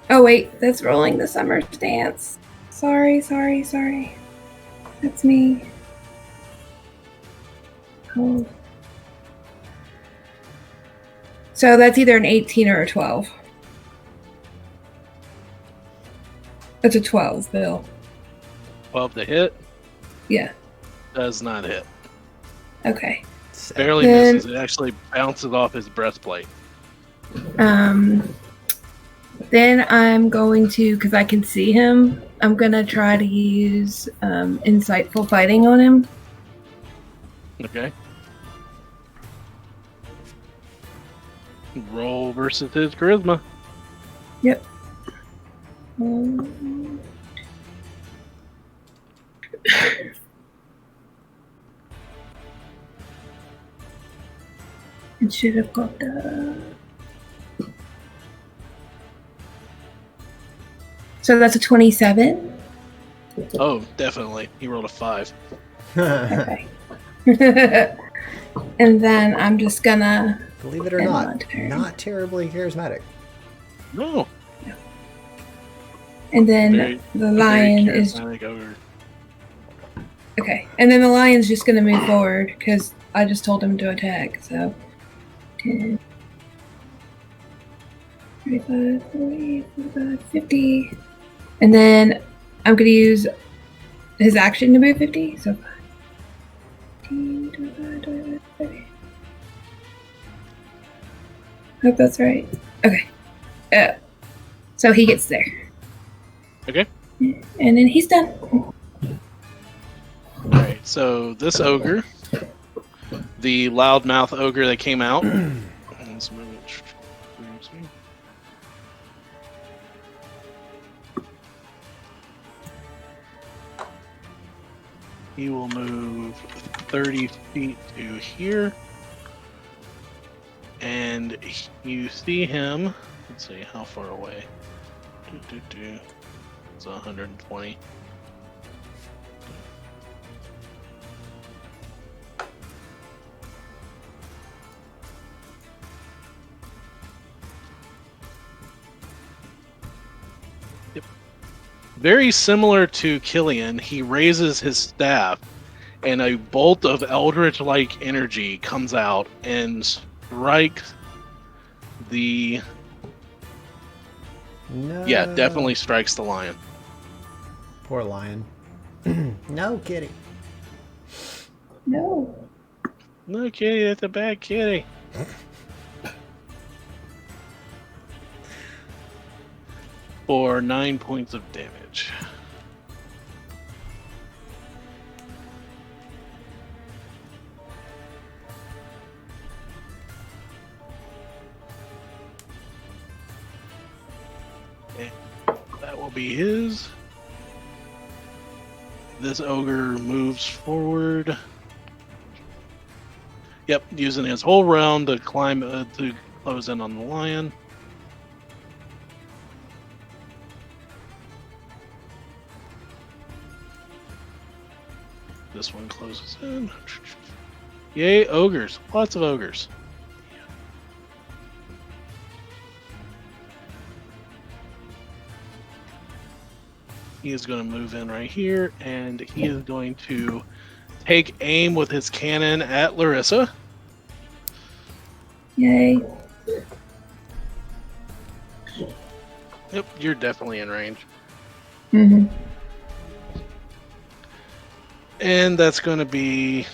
Oh wait, that's rolling the summer dance. Sorry. That's me. Oh. So that's either an 18 or a 12. That's a 12, Bill. 12 to hit. Yeah. Does not hit. Okay. Barely Then- misses. It actually bounces off his breastplate. Then I'm going to, because I can see him, I'm going to try to use insightful fighting on him. Okay. Roll versus his charisma. Yep. It should have got the... So that's a 27? Oh, definitely. He rolled a 5. Okay. And then I'm just gonna... Believe it or end not, my turn. not terribly charismatic. No. And then Very- the lion very is... charismatic ogre. Okay. And then the lion's just gonna move forward, because I just told him to attack, so... 10, 35, 40, 45, 50. And then I'm going to use his action to move 50. So 15, 25, 25, 30. Hope that's right. Okay. So he gets there. Okay. And then he's done. Alright, so this ogre, the loudmouth ogre that came out. Let's move it. He will move 30 feet to here. And you see him. Let's see, how far away? It's 120. Very similar to Killian, he raises his staff, and a bolt of eldritch-like energy comes out and strikes the... No. Yeah, definitely strikes the lion. Poor lion. No, kitty. No. No, kitty, that's a bad kitty. For 9 points of damage. And that will be his. This ogre moves forward. Yep, using his whole round to climb to close in on the lion. This one closes in. Yay, ogres. Lots of ogres. He is going to move in right here, and he is going to take aim with his cannon at Larissa. Yay. Yep, you're definitely in range. Mm-hmm. And that's going to be...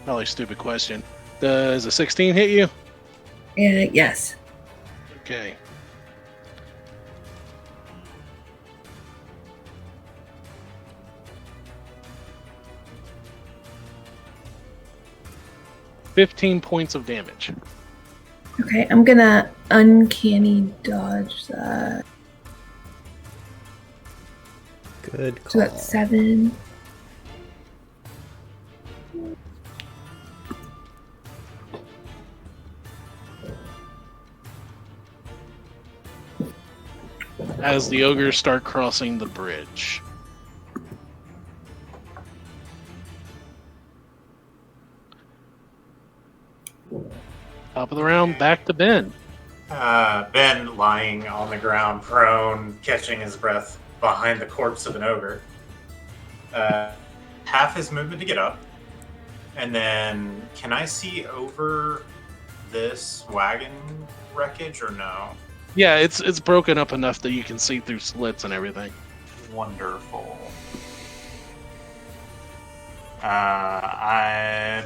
Probably a stupid question. Does a 16 hit you? Yes. Okay. $15 points of damage. Okay, I'm gonna uncanny dodge that. Good call. So that's 7. As the ogres start crossing the bridge. Top of the round, back to Ben. Ben lying on the ground, prone, catching his breath behind the corpse of an ogre. Half his movement to get up. And then, can I see over this wagon wreckage or no? Yeah, it's broken up enough that you can see through slits and everything. Wonderful.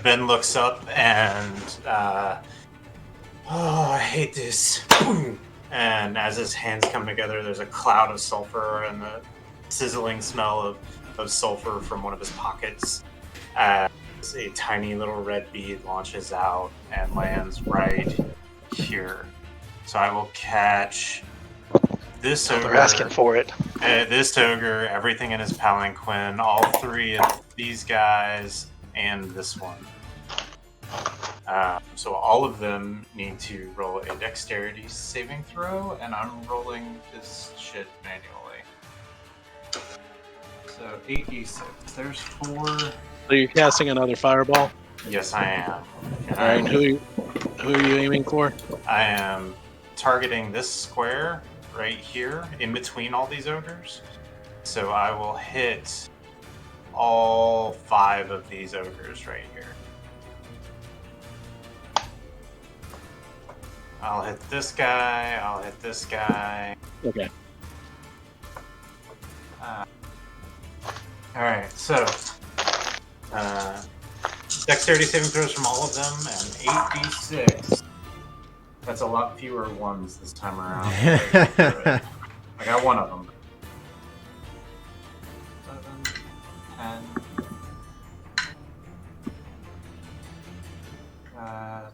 Ben looks up and I hate this. And as his hands come together, there's a cloud of sulfur and the sizzling smell of sulfur from one of his pockets. As a tiny little red bead launches out and lands right here. So I will catch this ogre. They're asking for it. This ogre, everything in his palanquin, all 3 of these guys, and this one. So all of them need to roll a dexterity saving throw, and I'm rolling this shit manually. So 8d6. There's 4. So you're casting another fireball? Yes, I am. And Alright, who are you aiming for? I am targeting this square right here in between all these ogres. So I will hit all 5 of these ogres right here. I'll hit this guy, I'll hit this guy. Okay. Alright, so dexterity saving throws from all of them, and 8d6. That's a lot fewer ones this time around. I got one of them. 7, 10.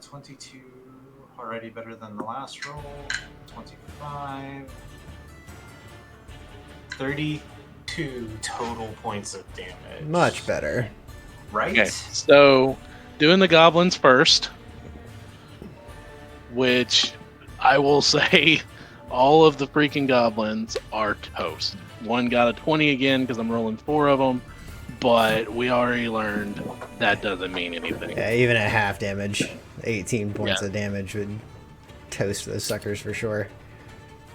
22. Already better than the last roll. 25. 32 total points of damage. Much better. Right? Okay, so doing the goblins first, which I will say all of the freaking goblins are toast. One got a 20 again because I'm rolling 4 of them, but we already learned that doesn't mean anything. Yeah, even at half damage, 18 points Yeah. of damage would toast those suckers for sure.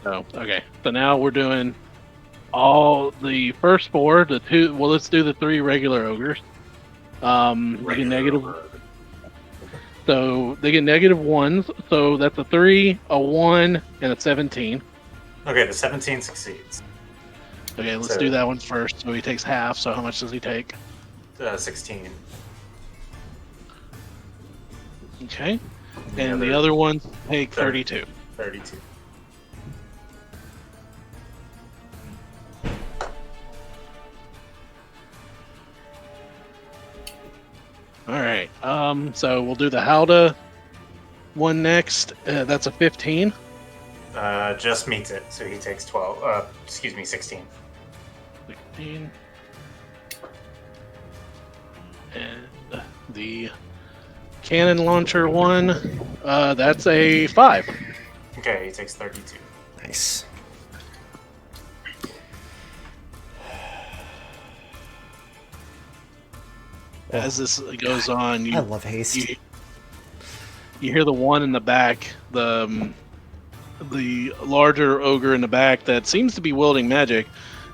So, okay. So now we're doing all the first 4, the 2, well, let's do the 3 regular ogres. They get negative, so they get -1s, so that's a 3, a 1, and a 17. Okay, the 17 succeeds. Okay, let's So- do that one first. So he takes half, so how much does he take? 16. Okay. And the other ones take 32. 32. All right. So we'll do the Howdah one next. That's a 15. Just meets it, so he takes 12. 16. 16. And the cannon launcher one, that's a 5. Okay, he takes 32. Nice. As this goes on, I love haste. You hear the one in the back, the larger ogre in the back that seems to be wielding magic,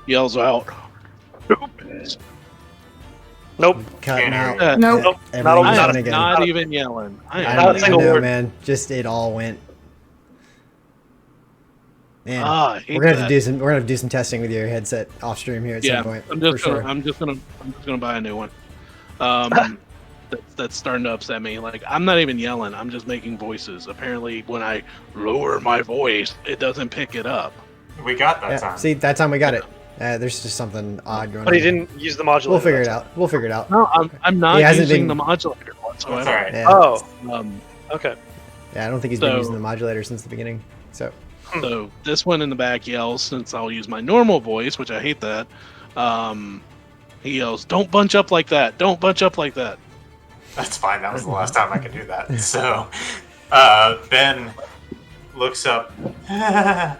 yells out, Nope. Cutting Can't out. Nope. Everything I you am said again. not even yelling. I Not a single know, word. man. Just it all went. Man, I hate we're gonna have that. to do some. We're gonna have to do some testing with your headset off stream here at Yeah, some point. I'm just for gonna, sure. I'm just gonna buy a new one. That's starting to upset me. Like, I'm not even yelling. I'm just making voices. Apparently, when I lower my voice, it doesn't pick it up. We got that Yeah, time. see, that time we got it. There's just something odd going on. But he didn't use the modulator. We'll figure it that out. We'll figure it out. No, I'm not He hasn't using been- the modulator whatsoever. That's all right. Yeah. time. Oh, okay. Yeah, I don't think he's been So- using the modulator since the beginning. So So this one in the back yells, since I'll use my normal voice, which I hate that. He yells, "Don't bunch up like that! Don't bunch up like that!" That's fine. That was the last time I could do that. So, Ben looks up and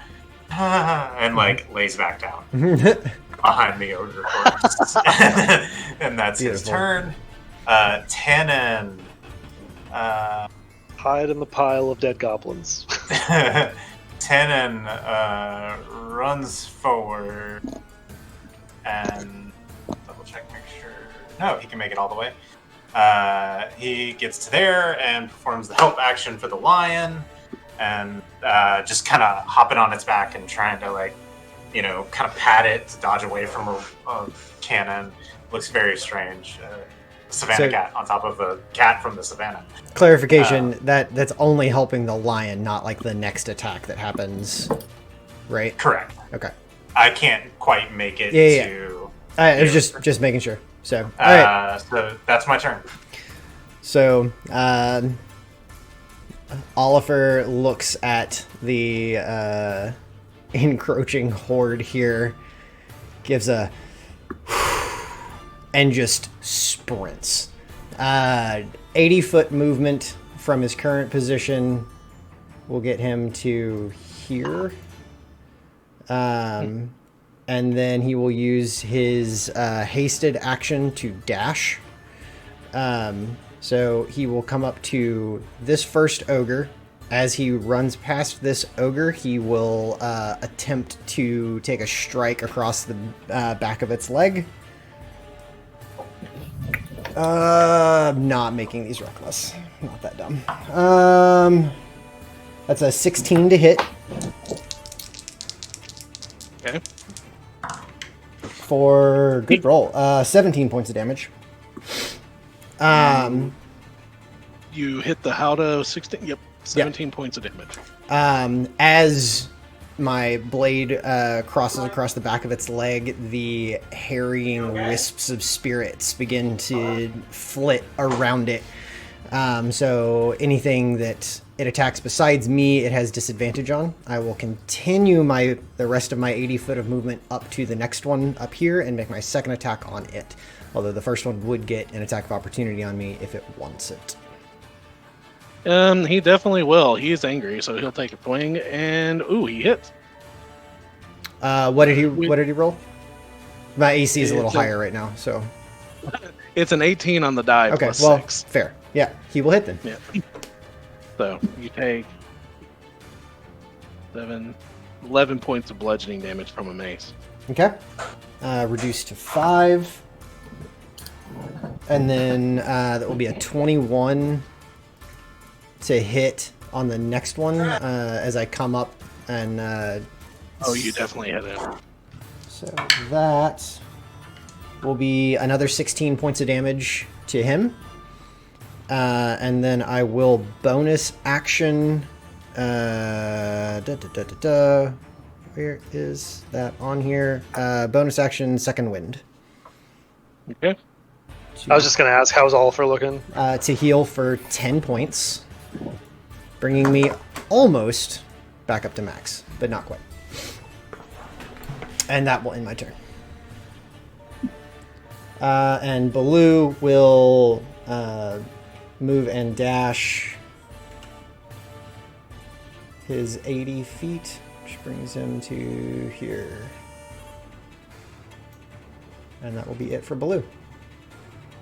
like lays back down behind the ogre corpse, and that's his Beautiful. turn. Tannen. Hide in the pile of dead goblins. Tannen runs forward and double check, make sure. No, he can make it all the way. He gets to there and performs the help action for the lion, and just kind of hopping on its back and trying to, like, you know, kind of pat it to dodge away from a cannon. Looks very strange. Savannah So- cat on top of a cat from the savannah. clarification that's only helping the lion, not like the next attack that happens, right? Correct. Okay. I can't quite make it Yeah. to. I was just making sure. So all right. So that's my turn. So Oliver looks at the encroaching horde here, gives a and just sprints. 80-foot movement from his current position will get him to here. And then he will use his hasted action to dash. So he will come up to this first ogre. As he runs past this ogre, he will attempt to take a strike across the back of its leg. Not making these reckless. Not that dumb. That's a 16 to hit. Okay. For good roll. 17 points of damage. You hit the Howdah 16. Yep, 17 points of damage. As my blade crosses across the back of its leg, the harrying wisps of spirits begin to flit around it. So anything that it attacks besides me, it has disadvantage on. I will continue the rest of my 80 foot of movement up to the next one up here and make my second attack on it. Although the first one would get an attack of opportunity on me if it wants it. He definitely will. He is angry, so he'll take a swing, and he hits. What did he roll? My AC is a little It's a- higher right now, so It's an 18 on the die okay. plus Well, 6. fair. Yeah, he will hit then. Yeah. So you take 11 points of bludgeoning damage from a mace. Okay. Reduced to 5. And then that will be a 21 to hit on the next one as I come up and... You definitely hit it. So that will be another 16 points of damage to him. And then I will bonus action. Where is that on here? Bonus action, second wind. Okay. I was just going to ask, how's Oliver looking? To heal for 10 points, bringing me almost back up to max, but not quite. And that will end my turn. And Baloo will move and dash his 80 feet, which brings him to here. And that will be it for Baloo.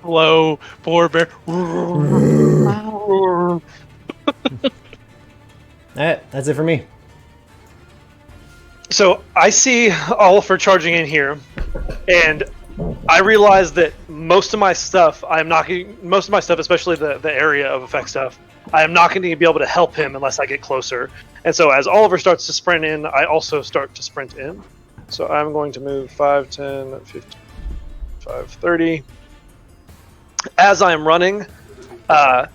Hello, poor bear. Alright, that's it for me. So I see Oliver charging in here, and I realize that most of my stuff, especially the area of effect stuff, I am not going to be able to help him unless I get closer. And so as Oliver starts to sprint in, I also start to sprint in. So I'm going to move 5, 10, 15, 5, 30. As I am running, I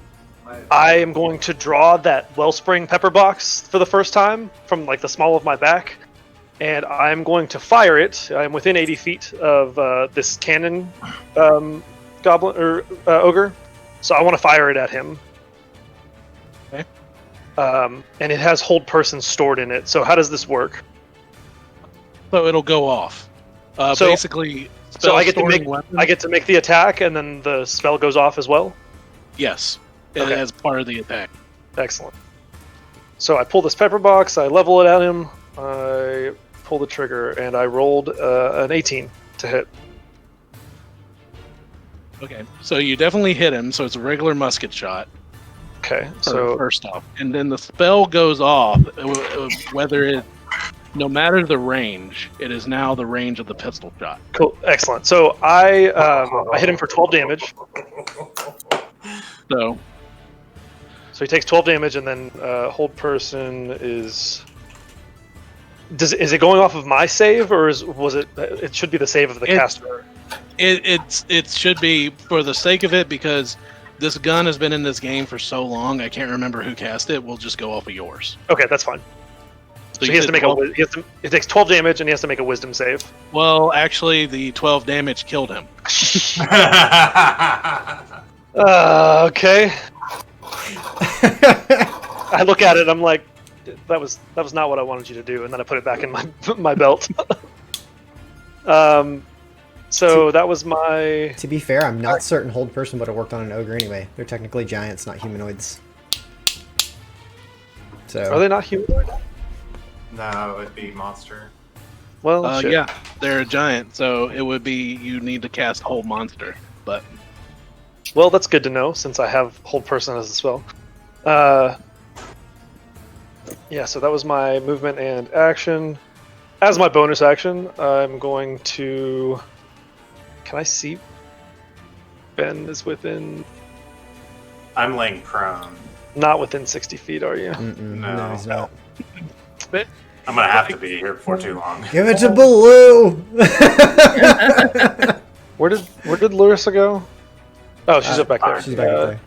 am going to draw that wellspring pepper box for the first time from like the small of my back, and I'm going to fire it. I'm within 80 feet of this cannon goblin or ogre, so I want to fire it at him. Okay. And it has hold person stored in it. So how does this work? So it'll go off. So- Basically, So I get weapons. to make the attack, and then the spell goes off as well. Yes, Okay. as part of the attack. Excellent. So I pull this pepper box, I level it at him, I pull the trigger, and I rolled an 18 to hit. Okay, so you definitely hit him. So it's a regular musket shot. Okay, so First off, and then the spell goes off. No matter the range, it is now the range of the pistol shot. cool, excellent. So I hit him for 12 damage. So So he takes 12 damage, and then hold person is. Is it going off of my save, or was it? It should be the save of the caster. it should be, for the sake of it, because this gun has been in this game for so long. I can't remember who cast it. We'll just go off of yours. Okay, that's fine. So he has to make it takes 12 damage, and he has to make a wisdom save. Well, actually, the 12 damage killed him. Okay. I look at it, and I'm like, that was not what I wanted you to do, and then I put it back in my belt. So that was my. To be fair, I'm not certain hold person would have worked on an ogre anyway. They're technically giants, not humanoids. So Are they not humanoid? No, it'd be monster. Well, shit. Yeah, they're a giant, so it would be you need to cast Hold Monster. But Well, that's good to know since I have hold person as a spell. Yeah, so that was my movement and action. As my bonus action, I'm going to. Can I see? Ben is within. I'm laying prone. Not within 60 feet, are you? no, he's not. I'm gonna have to be here before too long. Give it to Baloo. Where did Larissa go? Oh, she's up back there. She's back up there.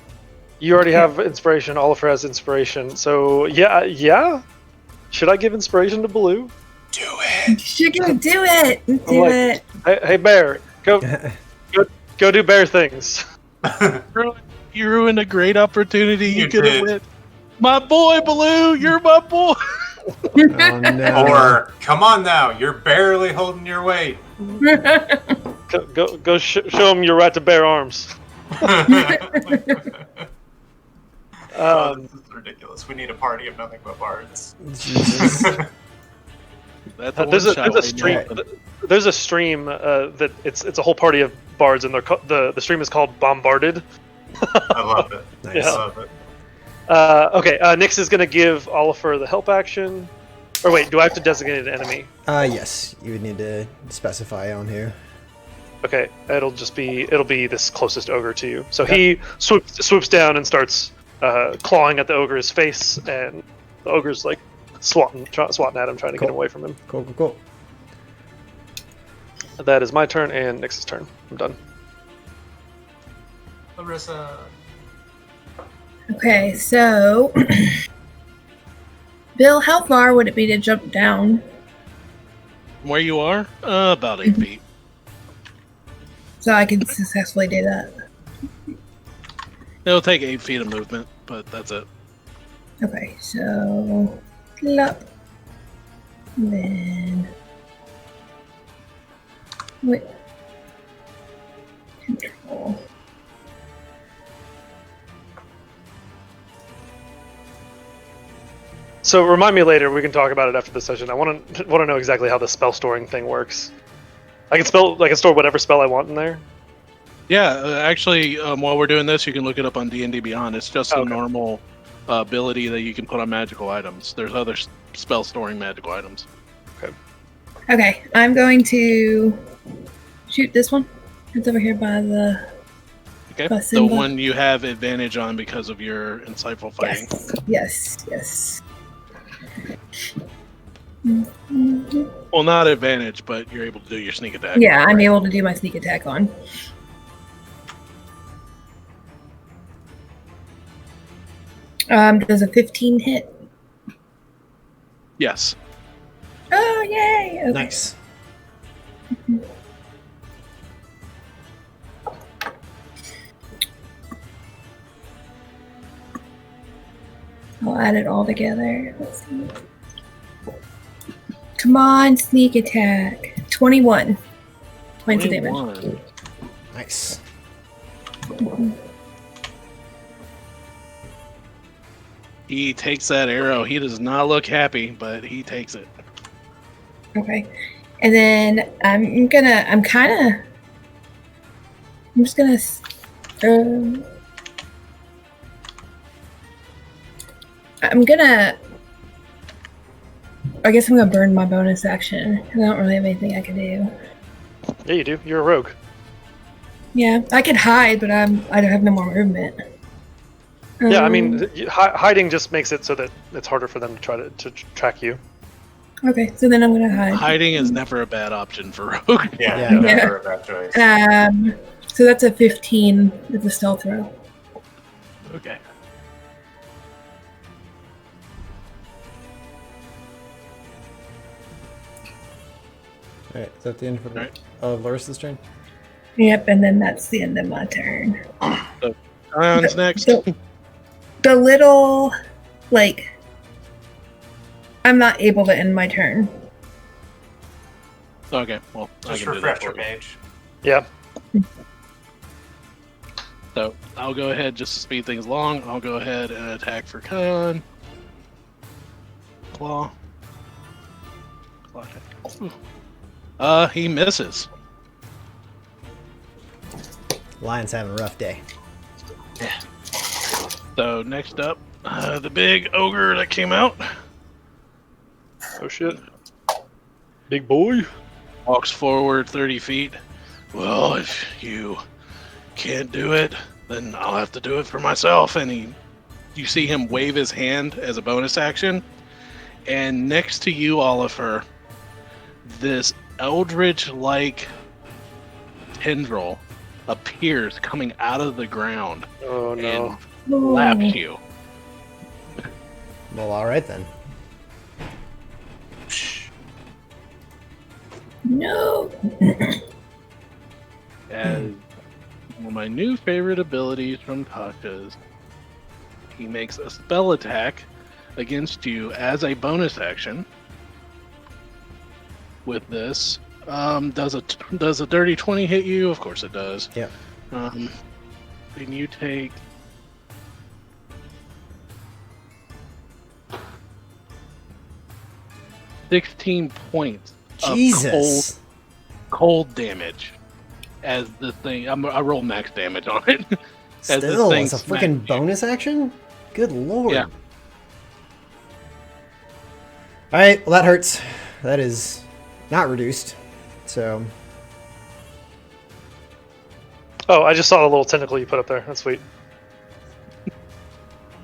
You already have inspiration. Oliver has inspiration. So yeah. Should I give inspiration to Baloo? Do it. You're gonna do it. Do it. Hey, Bear, go do bear things. you ruined a great opportunity. You You could have did. went, my boy Baloo, you're my boy. Oh no. Or come on now, you're barely holding your weight. Go show them you're right to bear arms. Oh, this is ridiculous. We need a party of nothing but bards. Jesus. That's a There's one-shot a right stream. now. There's a stream that it's a whole party of bards, and the stream is called Bombarded. I love it. Nice. I love it. Okay, Nyx is gonna give Oliver the help action. Or wait, do I have to designate an enemy? Yes, you would need to specify on here. Okay, it'll be this closest ogre to you. So he swoops down and starts clawing at the ogre's face, and the ogre's like swatting at him, trying to get away from him. Cool. That is my turn and Nyx's turn. I'm done. Larissa. Okay, so Bill, how far would it be to jump down? Where you are? About 8 feet. So I can successfully do that. It'll take 8 feet of movement, but that's it. Okay, so up. Then wait. Control. So remind me later. We can talk about it after the session. I want to know exactly how the spell storing thing works. I can store whatever spell I want in there. Yeah, actually, while we're doing this, you can look it up on D&D Beyond. It's just a normal ability that you can put on magical items. There's other spell storing magical items. Okay, I'm going to shoot this one. It's over here by the. Okay, by the Simba. one you have advantage on because of your insightful fighting. Yes. Well, not advantage, but you're able to do your sneak attack. Yeah, I'm able to do my sneak attack on. Does a 15 hit? Yes. Oh, yay! Okay. Nice. I'll add it all together. Let's see. Come on, sneak attack. 21 points of damage. 21. Nice. He takes that arrow. He does not look happy, but he takes it. Okay. And then I'm just gonna I guess I'm gonna burn my bonus action. I don't really have anything I can do. Yeah, you do. You're a rogue. Yeah, I could hide, but I don't have no more movement. Yeah, I mean, hiding just makes it so that it's harder for them to try to track you. Okay, so then I'm gonna hide. Hiding is never a bad option for rogue. Yeah, Yeah. never a bad choice. So that's a 15 with the stealth row. Okay. All right, is that the end for Right. Larissa's turn? Yep, and then that's the end of my turn. Ion's next. The little, like, I'm not able to end my turn. Okay, well, I Just can do that refresh your for you. page. Yeah. So I'll go ahead just to speed things along. I'll go ahead and attack for Kion. Claw. Claw attack. Ooh. He misses. Lion's having a rough day. So next up, the big ogre that came out Oh shit. Big boy. walks forward 30 feet. Well, if you can't do it, then I'll have to do it for myself. And you see him wave his hand as a bonus action. And next to you, Oliver, this eldritch-like tendril appears coming out of the ground Oh no. and laps you. Well, all right then. No. As one of my new favorite abilities from Tasha's, he makes a spell attack against you as a bonus action. With this, does a dirty 20 hit you? Of course it does. Yeah. Then you take 16 points Jesus. of cold damage as the thing. I roll max damage on it. As this Still, thing it's a smacks freaking you. bonus action? Good lord. Yeah. Alright, well that hurts. That is not reduced. So, Oh, I just saw the little tentacle you put up there. That's sweet.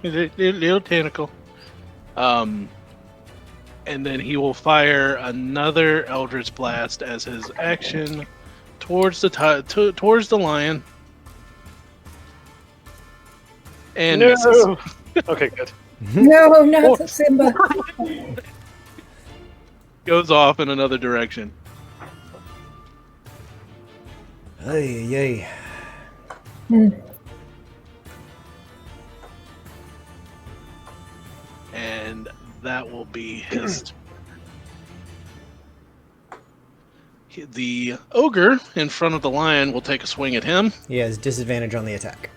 Little tentacle. and then he will fire another Eldritch Blast as his action towards the towards the lion. And misses. No. Okay, good. No, not the Simba. Goes off in another direction. Hey, yay. And that will be his. The ogre in front of the lion will take a swing at him. He has disadvantage on the attack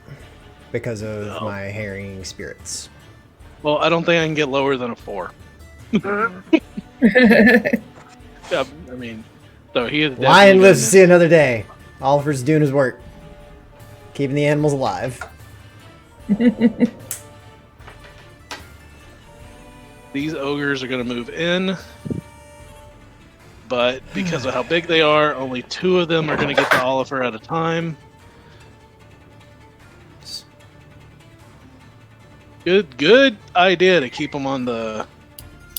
because of my harrying spirits. Well, I don't think I can get lower than a 4. Yeah, I mean, so he is. Lion lives to see another day. Oliver's doing his work, keeping the animals alive. These ogres are going to move in, but because of how big they are, only 2 of them are going to get to Oliver at a time. Good idea to keep them on the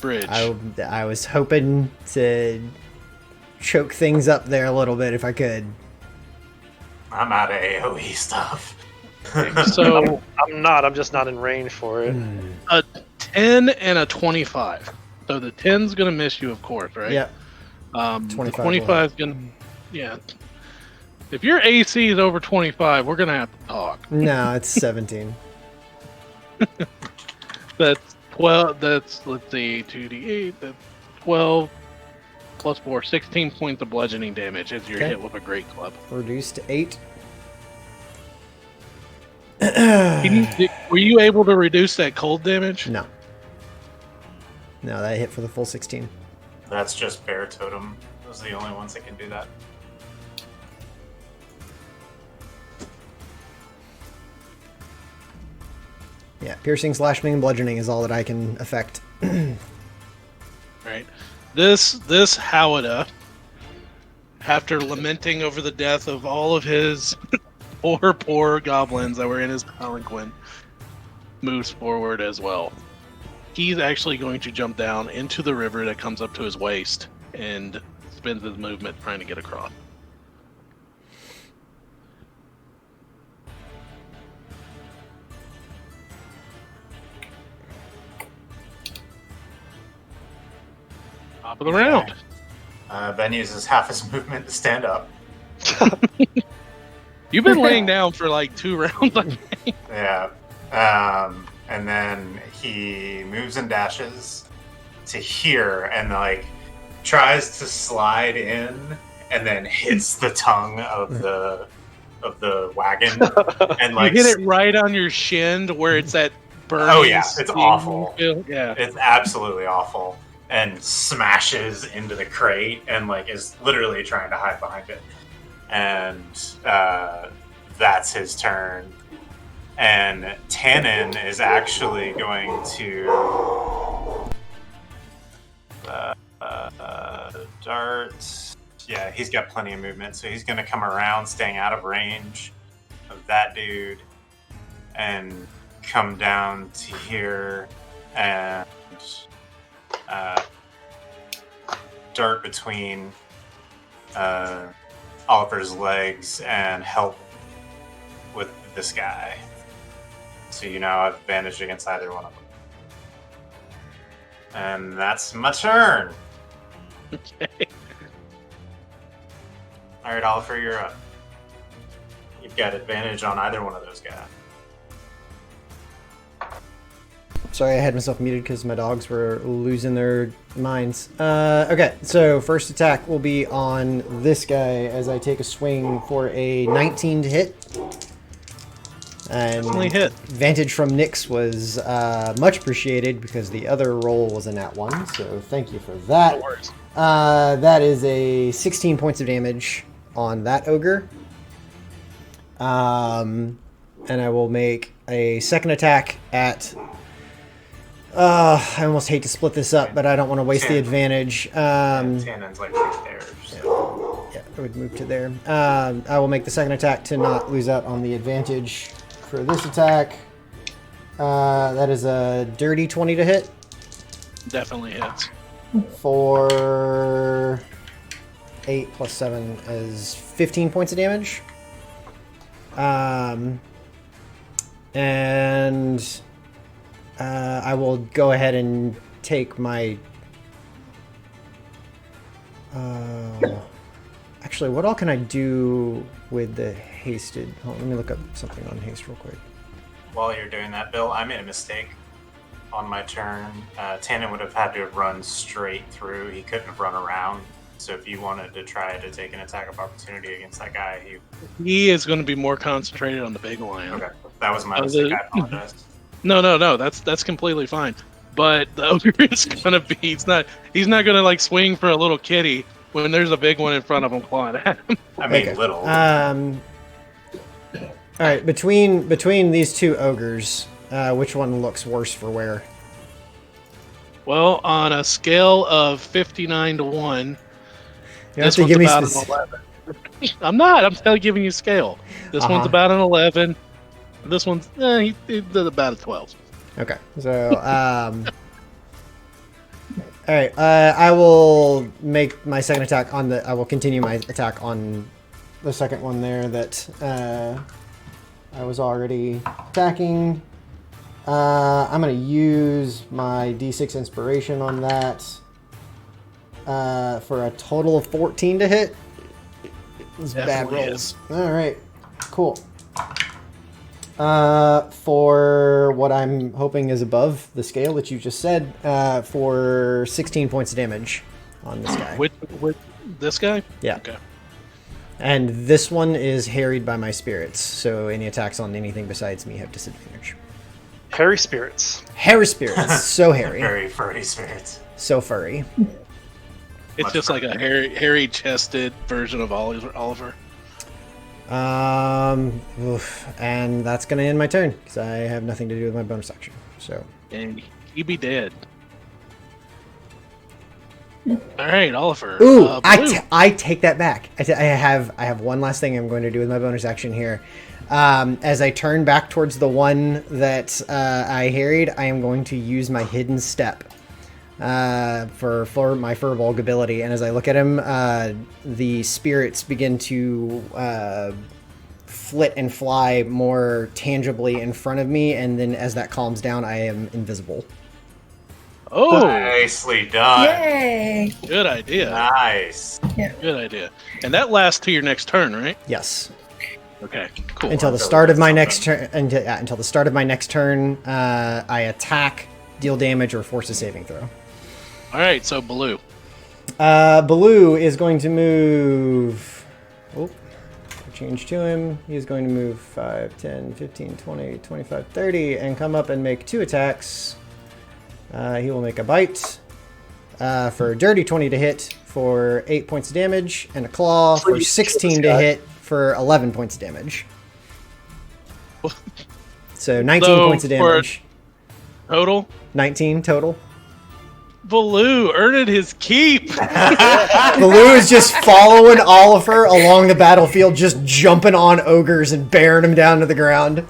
bridge. I was hoping to choke things up there a little bit if I could. I'm out of AoE stuff. So I'm not. I'm just not in range for it. a 10 and a 25. So the 10's going to miss you, of course, right? Yeah. 25 is going to... Yeah. If your AC is over 25, we're going to have to talk. No, it's 17. That's 12. That's, let's see, 2d8. That's 12 plus 4. 16 points of bludgeoning damage as you're Okay. hit with a great club. Reduced to 8. Were you able to reduce that cold damage? No. No, that hit for the full 16. That's just Bear Totem. Those are the only ones that can do that. Yeah, piercing, slashing, and bludgeoning is all that I can affect. Right. This Howada, after lamenting over the death of all of his poor goblins that were in his palanquin, moves forward as well. He's actually going to jump down into the river that comes up to his waist and spends his movement trying to get across. Top of the round. Ben uses half his movement to stand up. You've been laying down for like 2 rounds, I think. Yeah. And then he moves and dashes to here and like tries to slide in and then hits the tongue of the wagon and like you hit it right on your shin where it's that burning. Oh yeah, it's awful. Yeah. It's absolutely awful. And smashes into the crate and like is literally trying to hide behind it. And that's his turn. And Tannen is actually going to dart. Yeah, he's got plenty of movement, so he's going to come around, staying out of range of that dude, and come down to here and dart between Oliver's legs and help with this guy. So you now have advantage against either one of them. And that's my turn. Okay. All right, Oliver, you're up. You've got advantage on either one of those guys. Sorry, I had myself muted because my dogs were losing their minds. Okay, so first attack will be on this guy as I take a swing for a 19 to hit. And Definitely hit. Advantage from Nyx was much appreciated because the other roll was a nat 1, so thank you for that. No worries. That is a 16 points of damage on that ogre. And I will make a second attack at... I almost hate to split this up, but I don't want to waste the advantage. Tannen's like right there. So. Yeah, I would move to there. I will make the second attack to not lose out on the advantage for this attack. That is a dirty 20 to hit. Definitely hits. for 8 plus 7 is 15 points of damage. And I will go ahead and take my... actually, what all can I do with the hasted? Hold on, let me look up something on haste real quick. While you're doing that, Bill, I made a mistake on my turn. Tannen would have had to have run straight through. He couldn't have run around. So if you wanted to try to take an attack of opportunity against that guy, he is going to be more concentrated on the big lion. Okay, that was my mistake. I apologize. No. That's completely fine. But the ogre is going to be. He's not going to like swing for a little kitty when there's a big one in front of him clawing at him. I mean, Okay. little. All right, between these two ogres, which one looks worse for wear? Well, on a scale of 59 to 1, You have this to one's give me about an specific. 11. I'm not. I'm still giving you scale. This one's about an 11. This one's he did about a 12. Okay, so all right, I will make my second attack on the. I will continue my attack on the second one there that I was already attacking. I'm going to use my D6 inspiration on that for a total of 14 to hit. These bad Definitely rolls. is. All right, cool. For what I'm hoping is above the scale that you just said, for 16 points of damage on this guy. With this guy? Yeah. Okay. And this one is harried by my spirits, so any attacks on anything besides me have disadvantage. Hairy spirits. Hairy spirits, so hairy, Very furry spirits. so furry. It's Much just like a hairy-chested version of Oliver. And that's gonna end my turn because I have nothing to do with my bonus action. So. And he be dead. All right, Oliver. Ooh, Blue. I take that back. I have one last thing I'm going to do with my bonus action here. As I turn back towards the one that I harried, I am going to use my hidden step for my Furbolg ability. And as I look at him, the spirits begin to flit and fly more tangibly in front of me. And then as that calms down, I am invisible. Oh, Nicely done. Yay! good idea. Nice. Good idea. And that lasts to your next turn, right? Yes. Okay, cool. Until the Until start of my something. next turn. Until the start of my next turn, I attack, deal damage, or force a saving throw. All right, so Blue. Baloo is going to move. Oh, change to him. He is going to move 5, 10, 15, 20, 25, 30, and come up and make 2 attacks. He will make a bite for a dirty 20 to hit for 8 points of damage, and a claw for 16 to hit for 11 points of damage. So 19 points of damage. Total? 19 total. Baloo earned his keep. Baloo is just following Oliver along the battlefield, just jumping on ogres and bearing them down to the ground.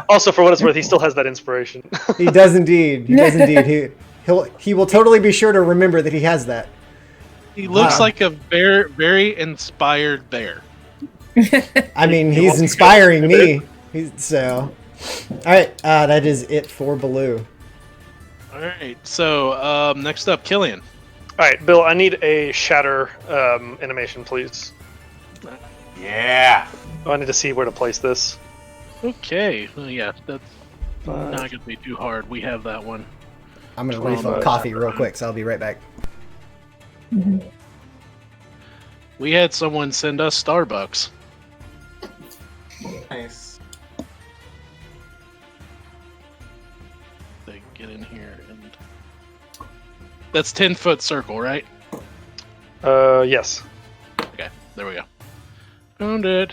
Also, for what it's worth, he still has that inspiration. He does indeed. He does indeed. He will totally be sure to remember that he has that. He looks like a very inspired bear. I mean, he's inspiring me. So, all right, that is it for Baloo. All right, so next up, Killian. All right, Bill, I need a shatter animation, please. Yeah. Oh, I need to see where to place this. Okay, well, yeah, that's not going to be too hard. We have that one. I'm going to refill coffee real quick, so I'll be right back. We had someone send us Starbucks. Nice. They get in here and that's 10-foot circle, right? Yes. Okay, there we go. Found it.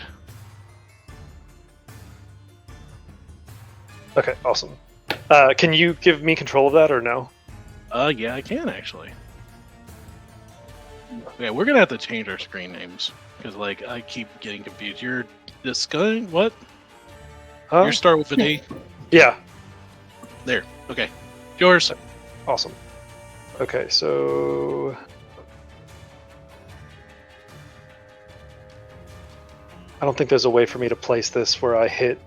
Okay, awesome. Can you give me control of that or no? Yeah, I can actually. Okay, we're gonna have to change our screen names because, like, I keep getting confused. You're this guy? What? Huh? You start with a D. Yeah. There. Okay. Yours. Awesome. Okay, so I don't think there's a way for me to place this where I hit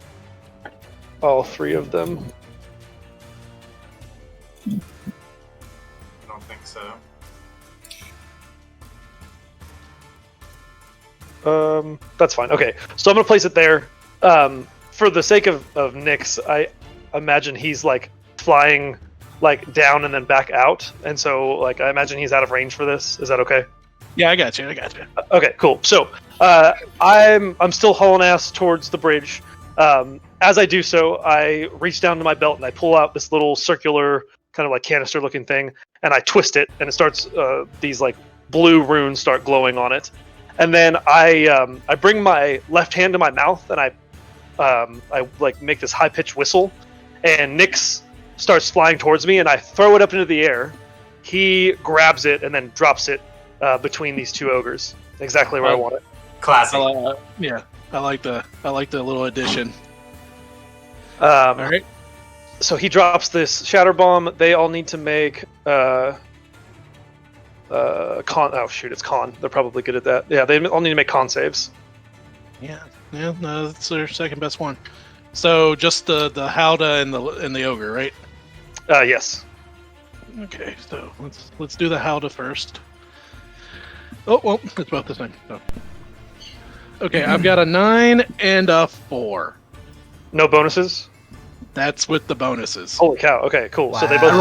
all 3 of them. I don't think so. That's fine. Okay, so I'm gonna place it there. For the sake of Nyx, I imagine he's like flying like down and then back out, and so like I imagine he's out of range for this. Is that okay? Yeah, I got you. Okay, cool. So I'm still hauling ass towards the bridge. As I do so, I reach down to my belt and I pull out this little circular kind of like canister looking thing, and I twist it, and it starts these like blue runes start glowing on it. And then I bring my left hand to my mouth and I like make this high pitched whistle, and Nyx starts flying towards me, and I throw it up into the air. He grabs it and then drops it between these 2 ogres, exactly where I want it. Classic. Yeah, I like the little addition. All right. So he drops this shatter bomb. They all need to make con. Oh shoot, it's con. They're probably good at that. Yeah, they all need to make con saves. Yeah, no, that's their second best one. So just the Howdah and the ogre, right? Yes. Okay, so let's do the Howdah first. Oh well, it's both the same. So. Okay, I've got a 9 and a 4. No bonuses. That's with the bonuses. Holy cow! Okay, cool. Wow. So they both.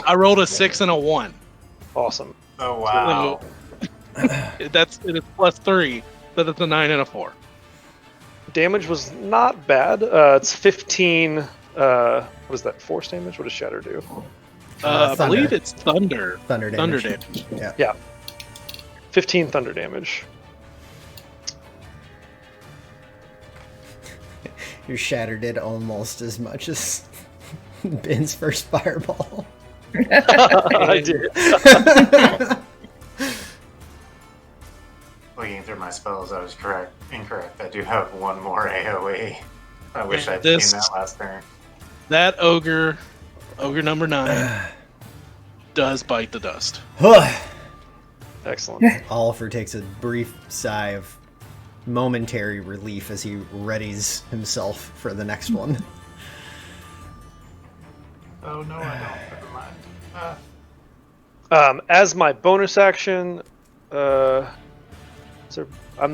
I rolled a 6 and a 1. Awesome. Oh wow. So, it is +3, but it's a 9 and a 4. Damage was not bad. It's 15. What is that? Force damage? What does shatter do? I believe it's thunder. Thunder damage. Thunder damage. Yeah. 15 thunder damage. Your shatter did almost as much as Ben's first fireball. I did. Looking through my spells, I was incorrect. I do have 1 more AoE. I wish I'd seen that last turn. That ogre number 9, does bite the dust. Excellent. Oliver takes a brief sigh of momentary relief as he readies himself for the next one. Oh no, I don't. Never mind. As my bonus action, I'm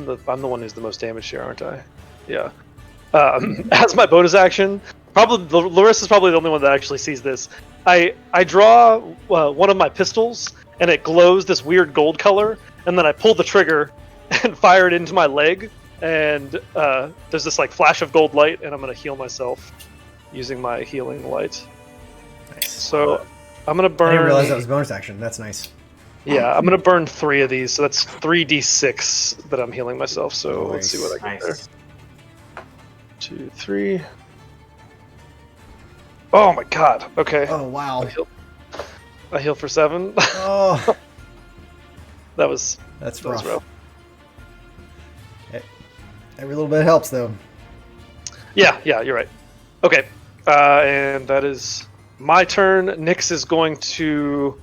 the one who's the most damaged here, aren't I? Yeah. As my bonus action, probably Larissa's probably the only one that actually sees this. I draw one of my pistols, and it glows this weird gold color, and then I pull the trigger and fire it into my leg, and there's this like flash of gold light, and I'm gonna heal myself using my healing light. Nice. So I'm gonna burn. I didn't realize that was bonus action. That's nice. Yeah, I'm gonna burn 3 of these, so that's 3d6 that I'm healing myself. So let's see what I get there. 2, 3. Oh my god. Okay. Oh wow. I heal for 7. Oh, That's rough. rough. Every little bit helps, though. Yeah, you're right. Okay, and that is my turn. Nyx is going to.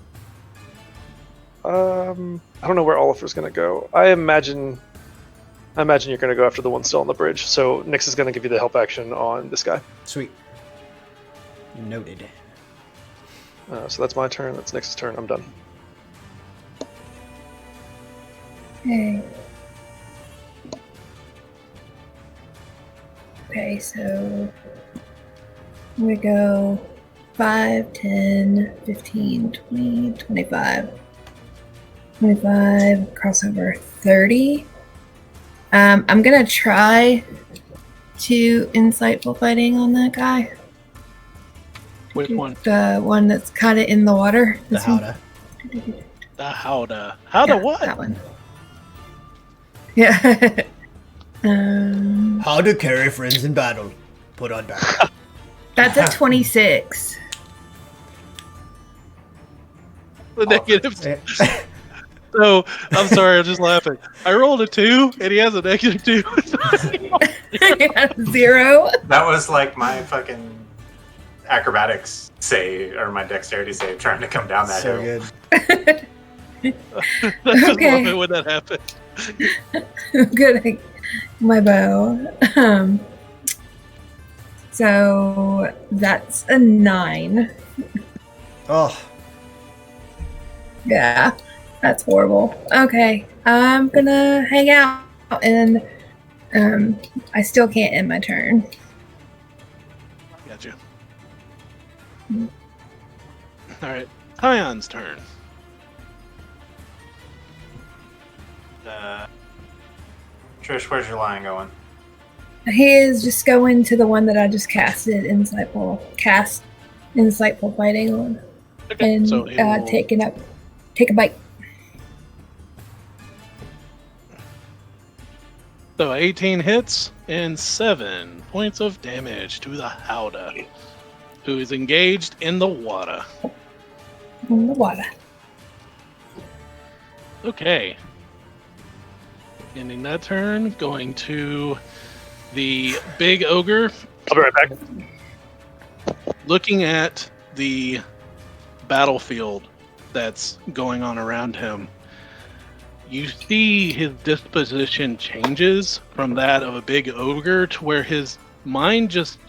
I don't know where Oliver's going to go. I imagine you're going to go after the one still on the bridge. So Nyx is going to give you the help action on this guy. Sweet. Noted. So that's my turn. That's Nyx's turn. I'm done. Okay. Okay, so we go 5, 10, 15, 20, 25. 25, crossover 30. I'm gonna try to insightful fighting on that guy. Which one? The one that's caught it in the water. The This one. Howdah. The Howdah. Howdah Yeah, what? That one. Yeah. How to carry friends in battle. Put on back. That's a 26. The negatives. So, I'm sorry, I'm just laughing. I rolled a 2, and he has a -2. Yeah, 0. That was like my fucking acrobatics save or my dexterity save trying to come down that So hill. good. I just Okay. love it when that happens. Good. My bow. So that's a 9. Oh, Yeah, that's horrible. Okay, I'm gonna hang out, and I still can't end my turn. Gotcha. All right, Kion's turn. Trish, where's your lion going? He is just going to the one that I just casted insightful fighting on, Okay, and so he will- take a bite. So 18 hits and 7 points of damage to the Howdah, who is engaged in the water. In the water. Okay. Ending that turn, going to the big ogre, I'll be right back. looking at the battlefield that's going on around him. You see his disposition changes from that of a big ogre to where his mind just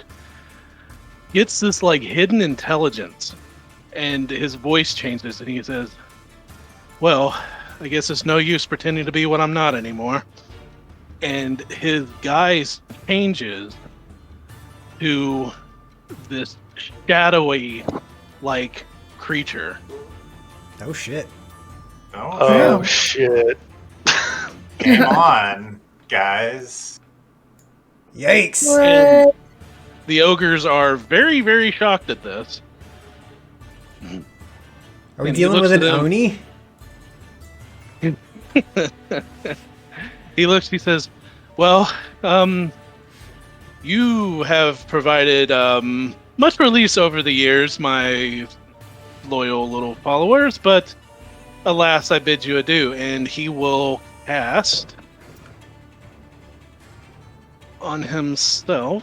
gets this like hidden intelligence, and his voice changes and he says, well, I guess it's no use pretending to be what I'm not anymore. And his guise changes to this shadowy like creature. oh shit. Oh, shit. Game on, guys. Yikes. What? The ogres are very, very shocked at this. Are we And he dealing looks with an at him. Oni? He looks, he says, well, you have provided much release over the years, my loyal little followers, but alas, I bid you adieu. And he will cast on himself.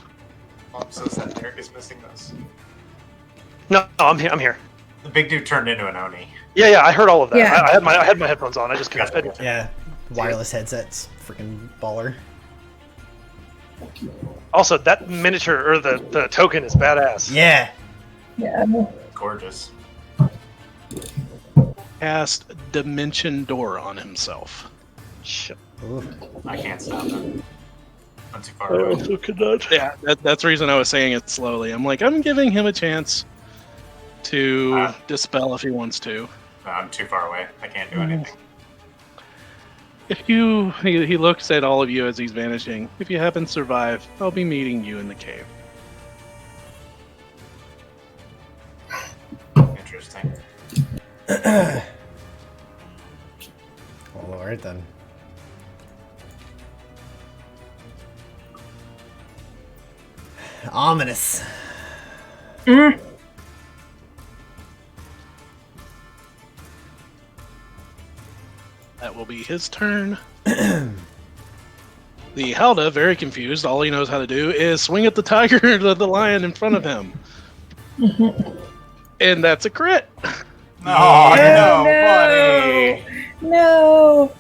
I'm so sad Derek is missing this. No, I'm here. The big dude turned into an Oni. Yeah, I heard all of that. Yeah. I had my headphones on. I just couldn't. Gotcha. Yeah. Wireless headsets. Freaking baller. Also, that miniature or the token is badass. Yeah. Yeah. Gorgeous. Cast Dimension Door on himself. Shit. Ooh. I can't stop it. I'm too far I away. also could not. Yeah, that's the reason I was saying it slowly. I'm like, I'm giving him a chance to dispel if he wants to. No, I'm too far away. I can't do anything. If he looks at all of you as he's vanishing. If you happen to survive, I'll be meeting you in the cave. Interesting. Well, alright then. Ominous. Mm. That will be his turn. The Howdah, very confused, all he knows how to do is swing at the tiger, the lion in front of him. And that's a crit. Oh, Yeah. no, No. buddy. No.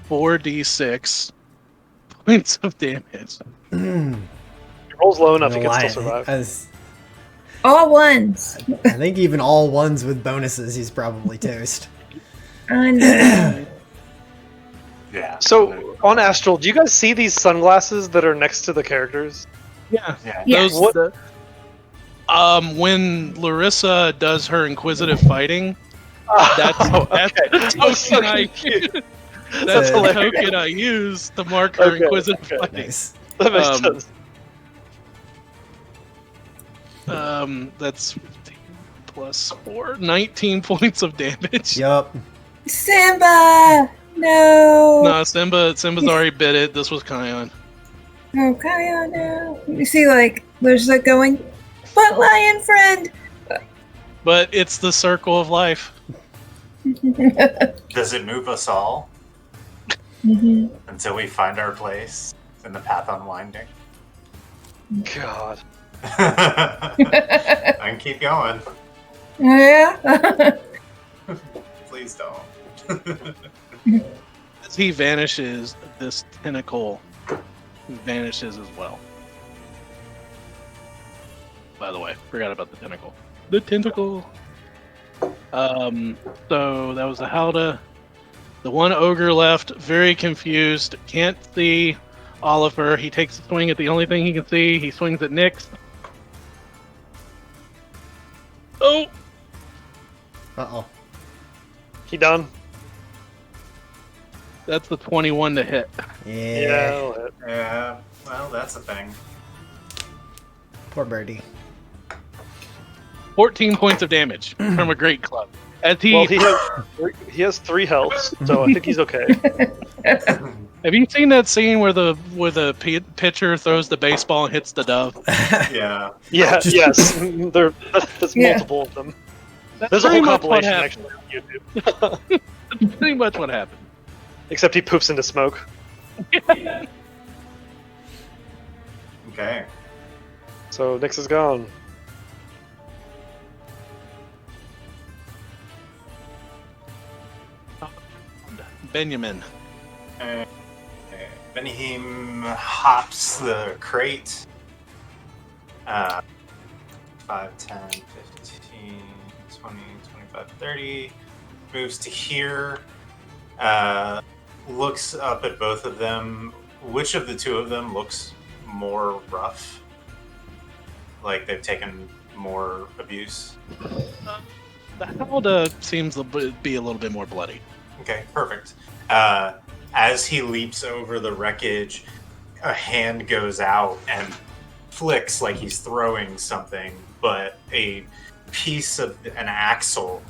4d6 points of damage. It rolls low enough, he can Lie. still survive. All ones. I think even all ones with bonuses, he's probably toast. I know. Yeah. So, on Astral, do you guys see these sunglasses that are next to the characters? Yeah. Yeah. Yes. Those, when Larissa does her inquisitive fighting, that's the token I use. That's the hilarious. token I use to mark her Okay, inquisitive okay. fighting. Nice. That makes Um, sense. That's 15 plus 4, 19 points of damage. Yup. Simba. No. No, Simba's already bit it. This was Kion. Okay, I know. You see, like, there's like going, but lion friend. But it's the circle of life. Does it move us all Mhm. until we find our place in the path unwinding? God. I can keep going. Yeah. Please don't. As he vanishes, this tentacle vanishes as well. By the way, forgot about the tentacle. The tentacle. So that was the Halda. The one ogre left, very confused, can't see Oliver. He takes a swing at the only thing he can see. He swings at Nyx. Oh! Uh-oh. He done? That's the 21 to hit. Yeah. that'll hit. Yeah, well, that's a thing. Poor birdie. 14 points of damage from a great club. As he, Well, he has 3 healths, so I think he's okay. have you seen that scene where the pitcher throws the baseball and hits the dove? Yeah. Yeah, yes. There's Yeah. multiple of them. That's There's a pretty whole much what compilation happened. actually on YouTube. That's pretty much what happened. Except he poofs into smoke. Okay. So Nyx is gone. Benjamin. Benihim hops the crate. 5, 10, 15, 20, 25, 30. Moves to here. Looks up at both of them. Which of the two of them looks more rough? Like they've taken more abuse? The Halda seems to be a little bit more bloody. Okay, perfect. As he leaps over the wreckage, a hand goes out and flicks like he's throwing something, but a piece of an axle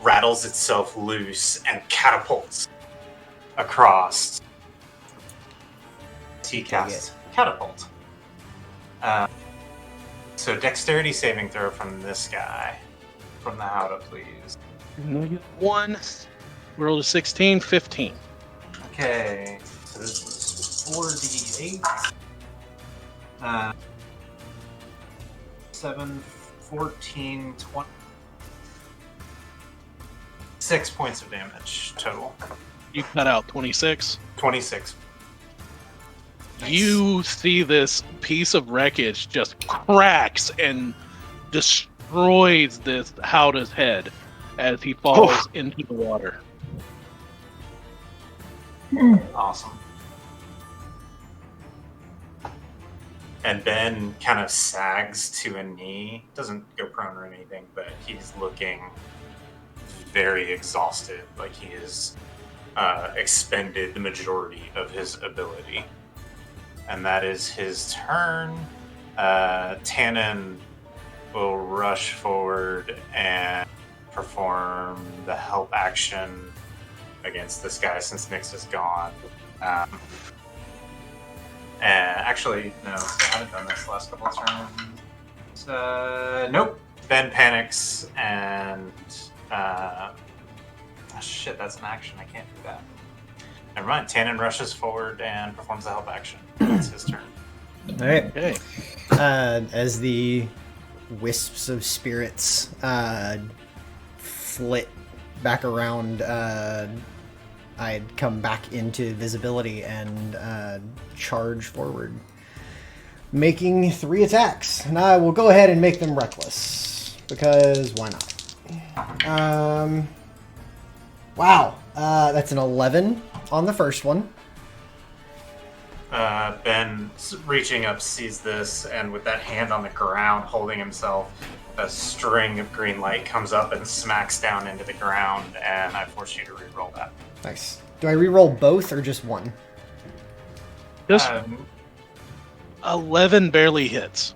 rattles itself loose and catapults across. He casts catapult. So dexterity saving throw from this guy. From the Howdah, please. -1. Roll a 16, 15. Okay, so this was 4d8. 7, 14, 20. 6 points of damage total. You cut out 26. 26. Nice. You see this piece of wreckage just cracks and destroys this Howdah's head as he falls into the water. Awesome. And Ben kind of sags to a knee. Doesn't go prone or anything, but he's looking very exhausted. Like he has expended the majority of his ability. And that is his turn. Tannen will rush forward and perform the help action against this guy since Nyx is gone. And actually, no, I haven't done this the last couple of turns. Nope. Ben panics and shit, that's an action. I can't do that. Never mind. Tannen rushes forward and performs the help action. It's his turn. All right. Okay. As the wisps of spirits flit back around, I'd come back into visibility and charge forward, making 3 attacks. And I will go ahead and make them reckless, because why not? Wow, that's an 11 on the first one. Ben, reaching up, sees this, and with that hand on the ground, holding himself, a string of green light comes up and smacks down into the ground, and I force you to reroll that. Nice. Do I reroll both or just one? Just 11 barely hits.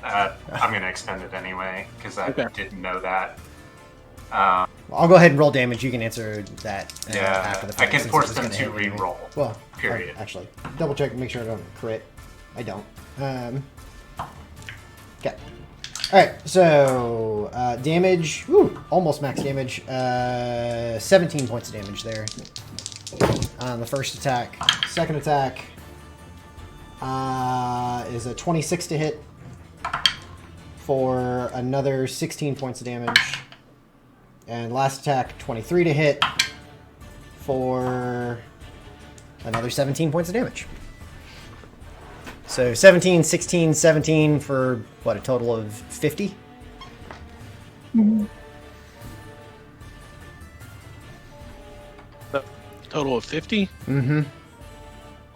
I'm going to expend it anyway, because I didn't know that. I'll go ahead and roll damage. You can answer that after the I fight. can since force it was them gonna to hit anyway. reroll. Well, period. Actually, double check, make sure I don't crit. I don't. Okay. All right. So damage. Woo, almost max damage. 17 points of damage there on the first attack. Second attack. is a 26 to hit for another 16 points of damage. And last attack, 23 to hit for another 17 points of damage. So 17, 16, 17 for, what, a total of 50? Mhm. Total of 50? Mm-hmm.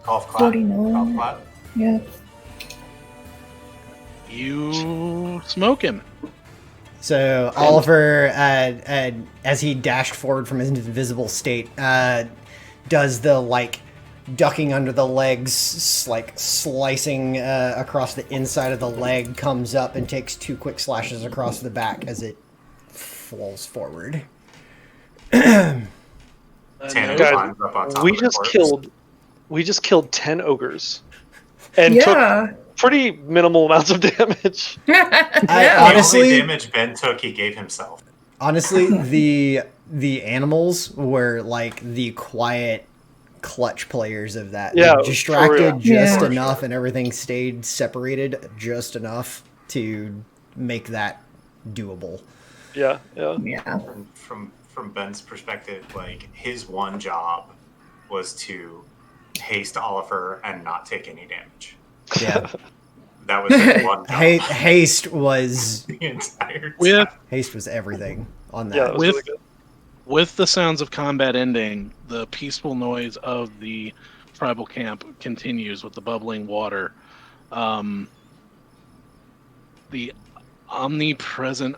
Golf clap. 49. Golf clap. Yeah. You smoke him. So Oliver, as he dashed forward from his invisible state, does the, like, ducking under the legs, like, slicing across the inside of the leg, comes up and takes 2 quick slashes across the back as it falls forward. Tanner Guys, climbs up on top we of the just corpse. we just killed 10 ogres and Yeah. took pretty minimal amounts of damage. Yeah. honestly- The only damage Ben took, he gave himself. Honestly, the animals were, like, the quiet clutch players of that. Yeah, They for distracted real. just Yeah. enough and everything stayed separated just enough to make that doable. Yeah. Yeah. From Ben's perspective, like his one job was to haste Oliver and not take any damage. Yeah. That was his one job Haste was the entire time. With everything on that. Yeah, that was With- really good. with the sounds of combat ending, the peaceful noise of the tribal camp continues with the bubbling water. The omnipresent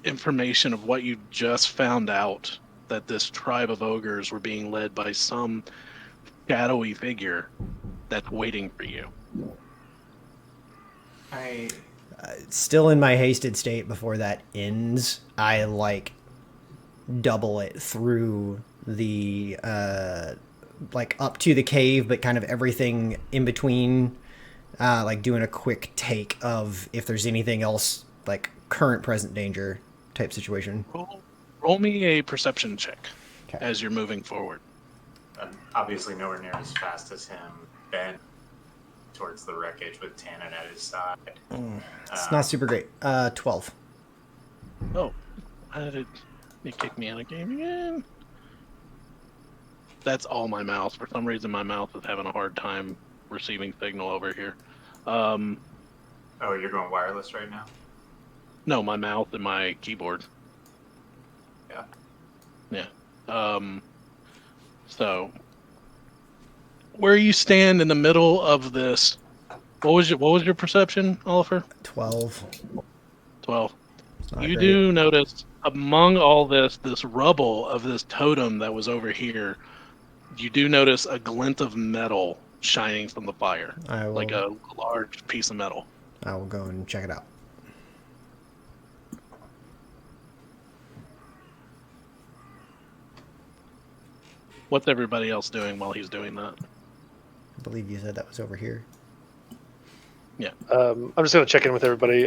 information of what you just found out, that this tribe of ogres were being led by some shadowy figure that's waiting for you. Still in my hasted state before that ends, I, like, double it through the like up to the cave, but kind of everything in between, like doing a quick take of if there's anything else, like current present danger type situation. Roll me a perception check Okay. as you're moving forward. I'm obviously nowhere near as fast as him. Ben towards the wreckage with Tannen at his side. It's not super great. 12. Oh, how did it kick me out of game again? That's all my mouse. For some reason, my mouse is having a hard time receiving signal over here. Oh, you're going wireless right now? No, my mouse and my keyboard. Yeah. Yeah. So, where you stand in the middle of this, what was your perception, Oliver? 12. 12. It's not You great. do notice among all this rubble of this totem that was over here, you do notice a glint of metal shining from the fire, I will, like a large piece of metal. I will go and check it out. What's everybody else doing while he's doing that? I believe you said that was over here. I'm just gonna check in with everybody.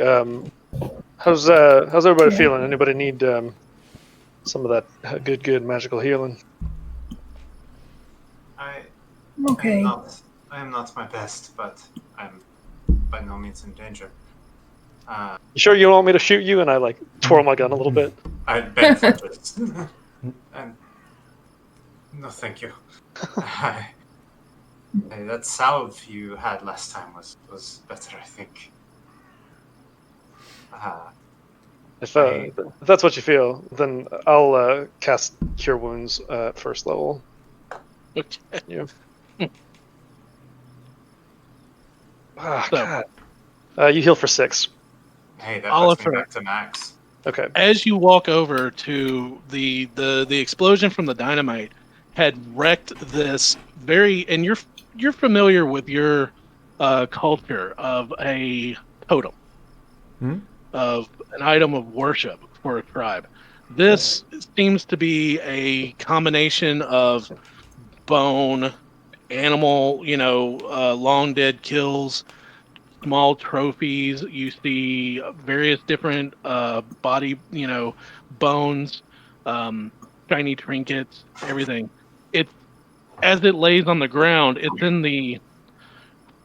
How's everybody Yeah. feeling? Anybody need some of that good magical healing? I Okay. am not my best, but I'm by no means in danger. You sure you don't want me to shoot you? And I like twirl my gun a little bit. Ben flinches. And no, thank you. That salve you had last time was better, I think. If that's what you feel, then I'll cast Cure Wounds at first level. Okay. Yeah. Ah, So- God. You heal for 6. Hey, that puts Oliver. me back to max. Okay. As you walk over to the explosion from the dynamite had wrecked this and you're familiar with your culture of a totem, of an item of worship for a tribe. This seems to be a combination of bone, animal, long dead kills, small trophies. You see various different body, bones, shiny trinkets, everything. It's as it lays on the ground. It's in the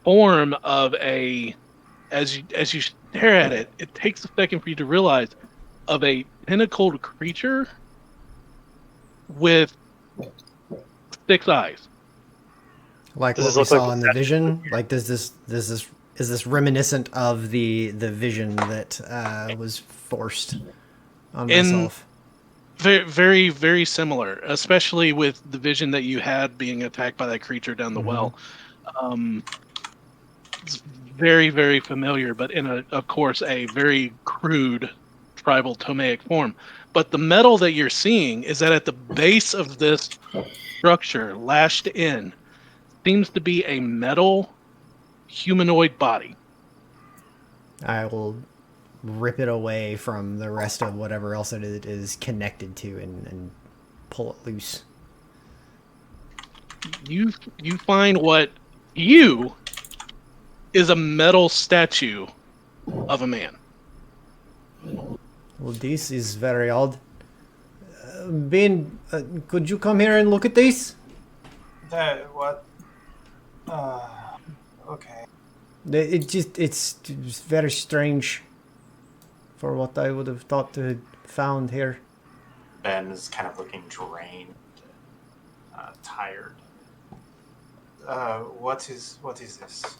form of as you stare at it, it takes a second for you to realize of a pinnacled creature with 6 eyes. Like Does what this we look like saw the in the vision? Like is this reminiscent of the vision that was forced on myself? Very, very, very similar, especially with the vision that you had being attacked by that creature down the well. It's very, very familiar, but in of course, a very crude tribal Tomaic form. But the metal that you're seeing is that at the base of this structure, lashed in, seems to be a metal humanoid body. I will rip it away from the rest of whatever else it is connected to and pull it loose. You find what you is a metal statue of a man. Well, this is very odd. Ben, could you come here and look at this? What? Okay. It's very strange for what I would have thought to have found here. Ben is kind of looking drained, tired. What is this?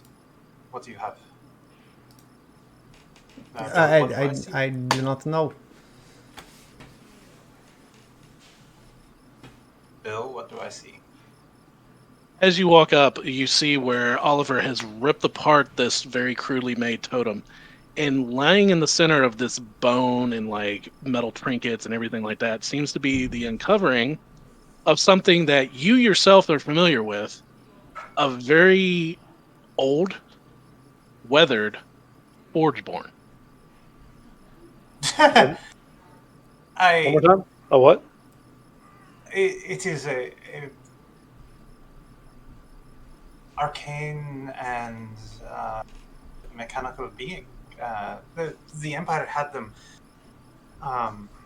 What do you have? What do I see? I do not know. Bill, what do I see? As you walk up, you see where Oliver has ripped apart this very crudely made totem, and lying in the center of this bone and like metal trinkets and everything like that seems to be the uncovering of something that you yourself are familiar with, a very old, weathered Forgeborn. One more time? Oh, what? It is a arcane and mechanical being. The Empire had them.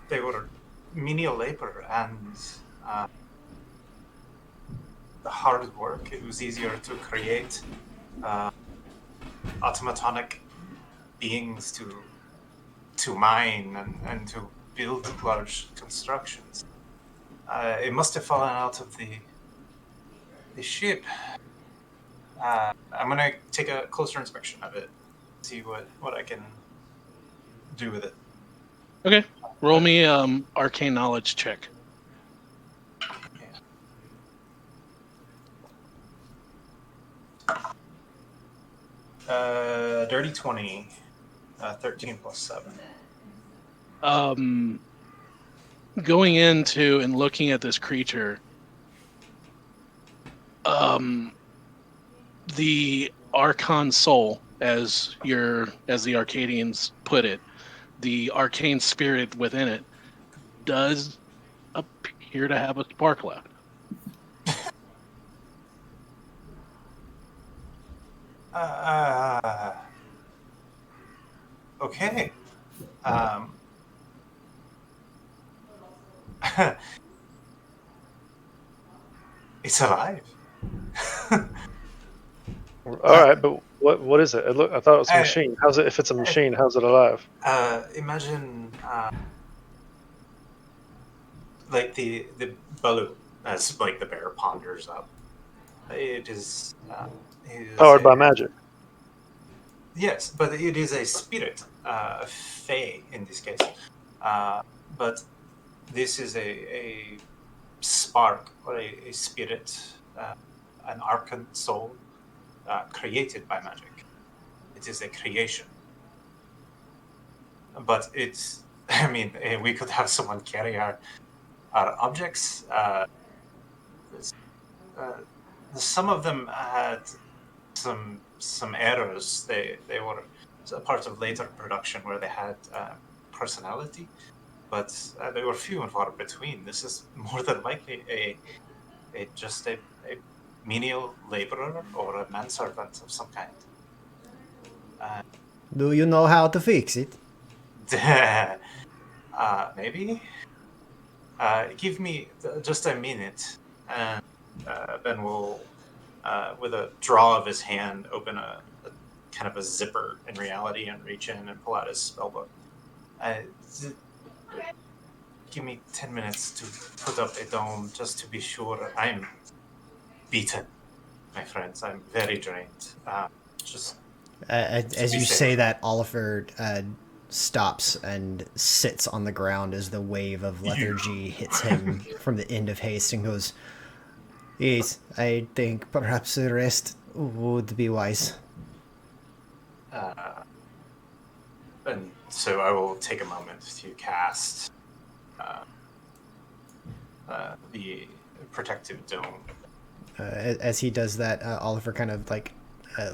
They were menial labor and the hard work. It was easier to create automatonic beings to mine and to build large constructions. It must have fallen out of the ship. I'm gonna take a closer inspection of it, see what I can do with it. Okay, roll me arcane knowledge check. Dirty 20, 13 plus 7. Going into and looking at this creature, the Archon soul, as the Arcadians put it, the arcane spirit within it, does appear to have a spark left. Okay. It's alive. All right, but what is it? I thought it was a machine. How's it? If it's a machine, how's it alive? Imagine like the balloon as like the bear ponders up. It is Powered by magic. Yes, but it is a spirit, a fae in this case. But this is a spark or a spirit, an archon soul created by magic. It is a creation. But it's, I mean, we could have someone carry our objects. Some of them had some errors. They were a part of later production where they had personality, but they were few and far between. This is more than likely a menial laborer or a manservant of some kind. Do you know how to fix it? Maybe. Give me just a minute, and then we'll with a draw of his hand, open a kind of a zipper in reality and reach in and pull out his spellbook. Give me 10 minutes to put up a dome just to be sure. I'm beaten, my friends. I'm very drained. As you say that, Oliver stops and sits on the ground as the wave of lethargy hits him from the end of haste and goes, "Yes, I think perhaps the rest would be wise." And so I will take a moment to cast the protective dome. As he does that, Oliver kind of like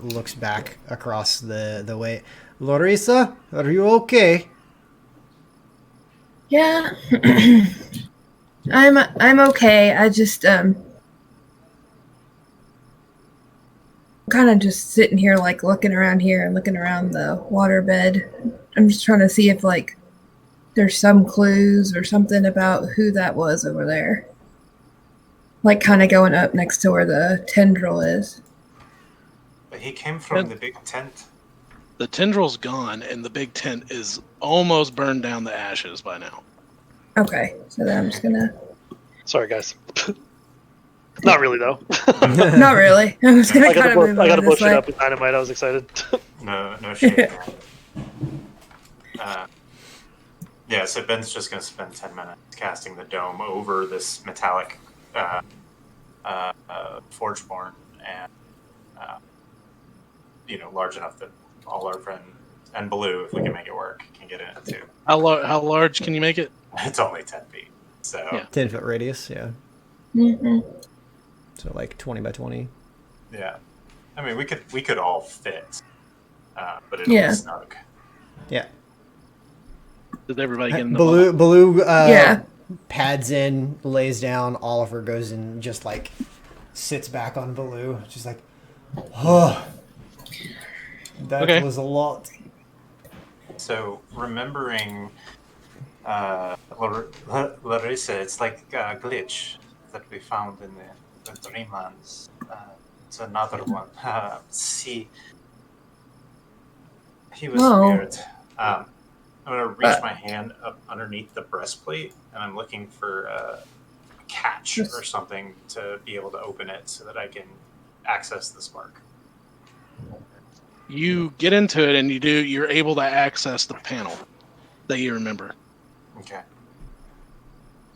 looks back across the way. Larissa, are you okay? Yeah, I'm okay. I just kind of just sitting here, like looking around here and looking around the waterbed. I'm just trying to see if like there's some clues or something about who that was over there. Like kind of going up next to where the tendril is. But he came from the big tent. The tendril's gone, and the big tent is almost burned down to ashes by now. Okay, so then I'm just gonna... Sorry, guys. Not really, though. Not really. I was gonna kind of move I on gotta blow this shit way. up with dynamite. I was excited. No shade. Yeah, so Ben's just going to spend 10 minutes casting the dome over this metallic Forgeborn and, large enough that all our friends, and Blue, if we can make it work, can get in it too. How large can you make it? It's only 10 feet, so... Yeah. 10-foot radius, yeah. Mm-hmm. So like 20 by 20. Yeah. I mean, we could all fit, but it'll be snug. Yeah. Did everybody get in the Baloo pads in, lays down. Oliver goes and just like sits back on Baloo. Just like, oh, that was a lot. So remembering Larissa, it's like a glitch that we found in the Dreamlands. It's another one. See, he was weird. I'm going to reach my hand up underneath the breastplate, and I'm looking for a catch or something to be able to open it so that I can access the spark. You get into it, and you're able to access the panel that you remember. Okay.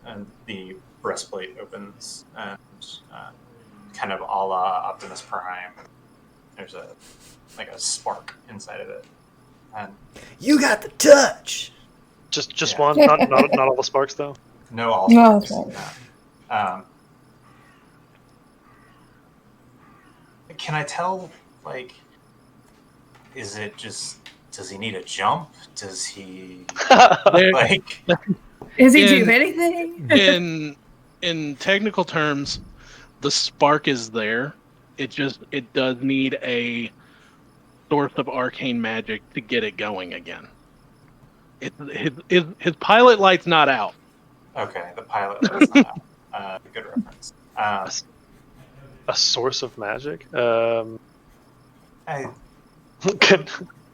And the breastplate opens, and kind of a la Optimus Prime, there's a spark inside of it. And you got the touch. Just one, not all the sparks though. No, all sparks. No. Can I tell? Like, is it just? Does he need a jump? Does he like? Is he do anything? In technical terms, the spark is there. It does need a source of arcane magic to get it going again. His pilot light's not out. Okay, the pilot light's not out. Good reference. A source of magic? I Could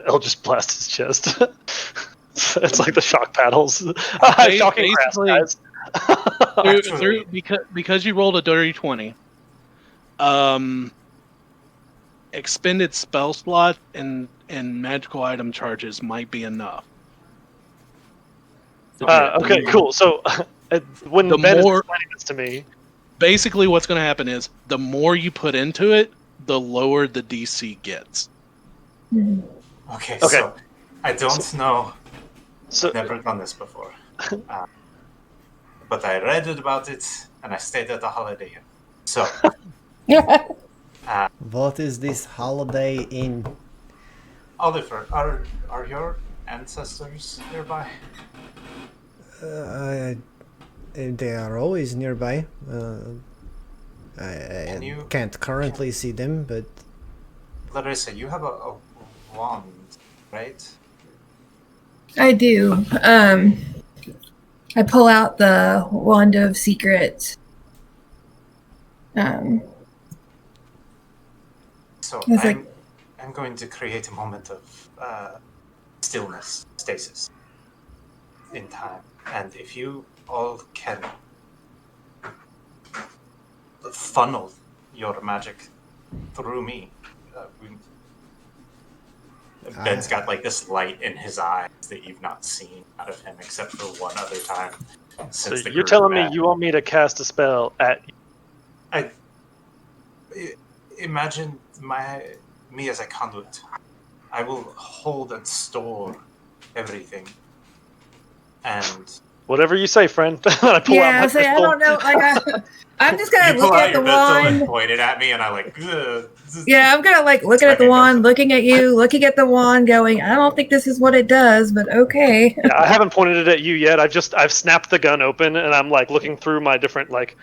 I'll just blast his chest. It's like the shock paddles. Shocking grass, guys. because you rolled a dirty 20. Expended spell slot and magical item charges might be enough. Okay, cool. So when Ben is explaining this to me, basically what's going to happen is the more you put into it, the lower the DC gets. Okay. So I don't know. So I've never done this before, but I read about it and I stayed at the Holiday Inn. So. What is this Holiday Inn? Oliver, are your ancestors nearby? They are always nearby. I can't currently see them, but... Larissa, you have a wand, right? I do. I pull out the Wand of Secrets. So It's like- I'm going to create a moment of stillness, stasis, in time. And if you all can funnel your magic through me, Ben's got like this light in his eyes that you've not seen out of him except for one other time. So Since the you're group telling me met. you want me to cast a spell at you? Imagine me as a conduit. I will hold and store everything. And Whatever you say, friend. I pull out Yeah, my so I pistol. don't know. Like, I'm just gonna you look pull out at the your pistol and wand. point it at me, and I like. Yeah, I'm gonna like looking at the wand, looking at you, looking at the wand, going, I don't think this is what it does, but okay. Yeah, I haven't pointed it at you yet. I've snapped the gun open and I'm like looking through my different like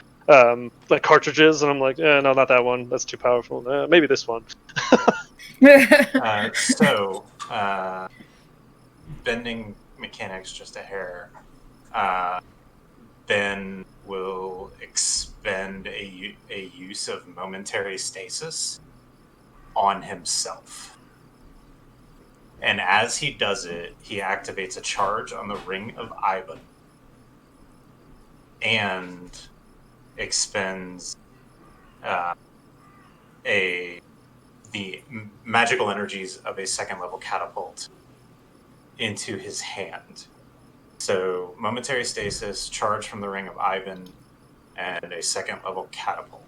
cartridges and I'm like, no, not that one. That's too powerful. Maybe this one. Bending mechanics just a hair. Ben will expend a use of momentary stasis on himself. And as he does it, he activates a charge on the Ring of Ivan and expends the magical energies of a second level catapult into his hand. So momentary stasis, charge from the Ring of Ivan, and a second level catapult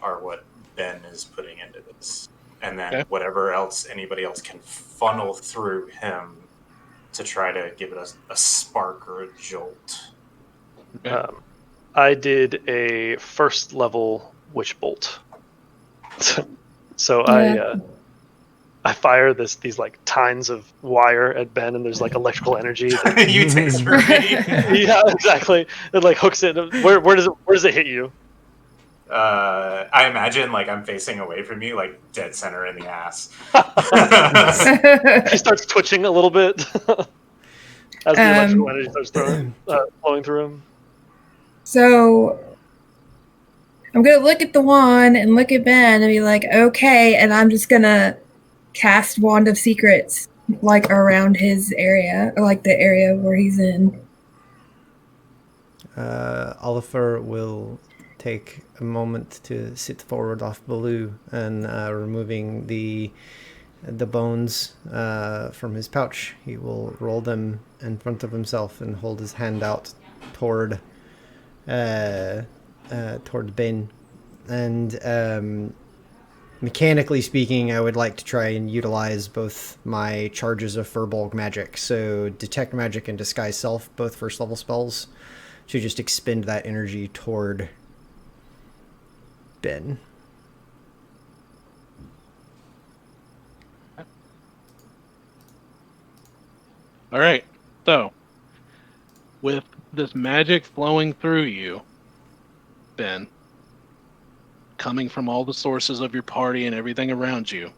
are what Ben is putting into this. And then whatever else anybody else can funnel through him to try to give it a spark or a jolt. I did a first level witch bolt. So Yeah. I fire these like tines of wire at Ben, and there's like electrical energy. You taser me. Yeah, exactly. It like hooks it. Where does it hit you? I imagine like I'm facing away from you, like dead center in the ass. He starts twitching a little bit as the electrical energy starts flowing through him. So I'm gonna look at the wand and look at Ben and be like, okay, and I'm just gonna cast Wand of Secrets like around his area, or like the area where he's in. Oliver will take a moment to sit forward off Baloo and removing the bones from his pouch. He will roll them in front of himself and hold his hand out toward Ben. And mechanically speaking, I would like to try and utilize both my charges of Furbolg magic. So Detect Magic and Disguise Self, both first level spells, to just expend that energy toward Ben. All right. So, with this magic flowing through you, Ben, coming from all the sources of your party and everything around you,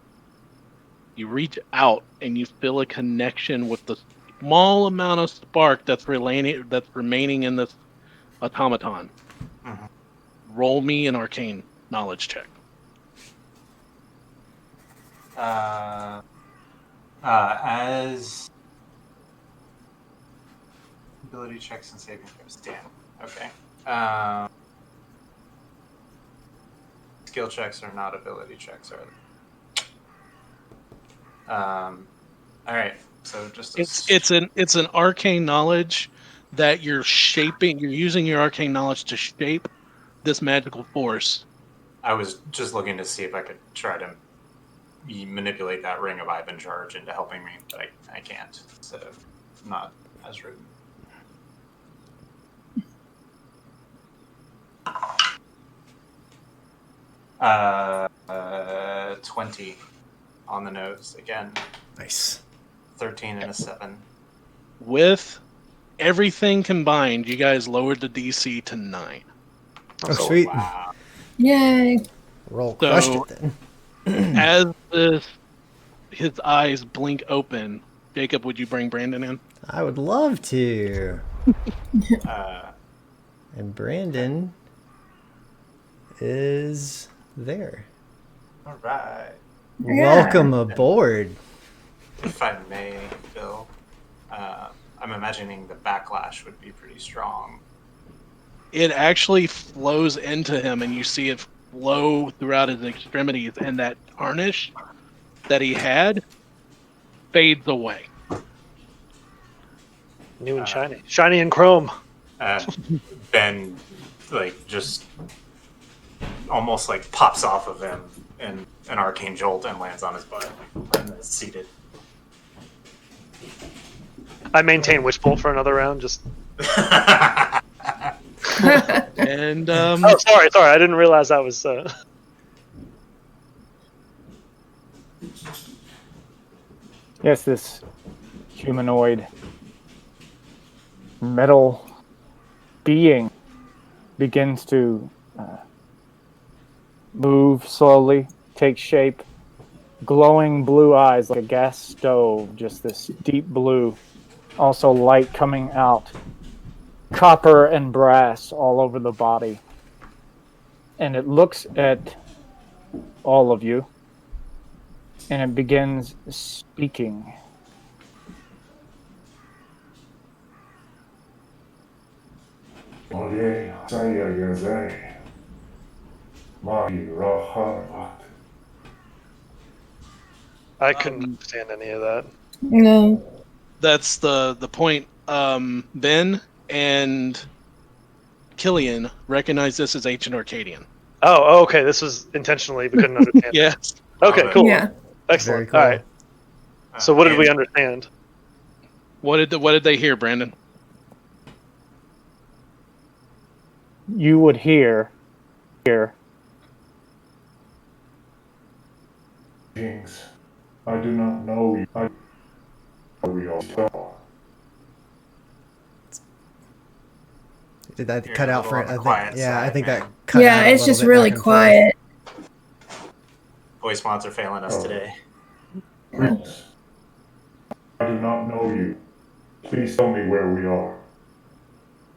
you reach out and you feel a connection with the small amount of spark that's remaining in this automaton. Mhm. Roll me an arcane knowledge check. As ability checks and saving throws. Damn. Okay. Skill checks are not ability checks, are they? All right. So just It's an arcane knowledge that you're shaping. You're using your arcane knowledge to shape this magical force. I was just looking to see if I could try to manipulate that Ring of Ivan charge into helping me, but I can't. So not as rude. Uh, 20 on the nose again. Nice. 13 and a 7. With everything combined, you guys lowered the DC to 9. Oh, sweet. Wow. Yay. Roll crushed So- it then. As his eyes blink open, Jacob, would you bring Brandon in? I would love to. Uh, And Brandon is there. All right. Welcome aboard. If I may, Bill, I'm imagining the backlash would be pretty strong. It actually flows into him, and you see it flow throughout his extremities, and that tarnish that he had fades away. New and shiny. Shiny and chrome. Ben, just almost pops off of him in an arcane jolt and lands on his butt and is seated. I maintain Witch Bolt for another round. Just. And Oh, sorry. I didn't realize that was. Yes, this humanoid metal being begins to move slowly, take shape. Glowing blue eyes like a gas stove, just this deep blue. Also light coming out. Copper and brass all over the body. And it looks at all of you. And it begins speaking. I couldn't understand any of that. No. that's the point. Ben and Killian recognize this as Ancient Arcadian. Oh, okay. This was intentionally. We couldn't understand. Yes. Okay, cool. Yeah. Excellent. Very cool. All right. So what did we understand? What did they hear, Brandon? You would hear. Kings, I do not know you. We all are. Did that You're cut a out little for on the I think, quiet yeah, I side, think man. that cut out Yeah, a it's little just bit really back and forth. quiet. Voice mods are failing us today. Please, I do not know you. Please tell me where we are.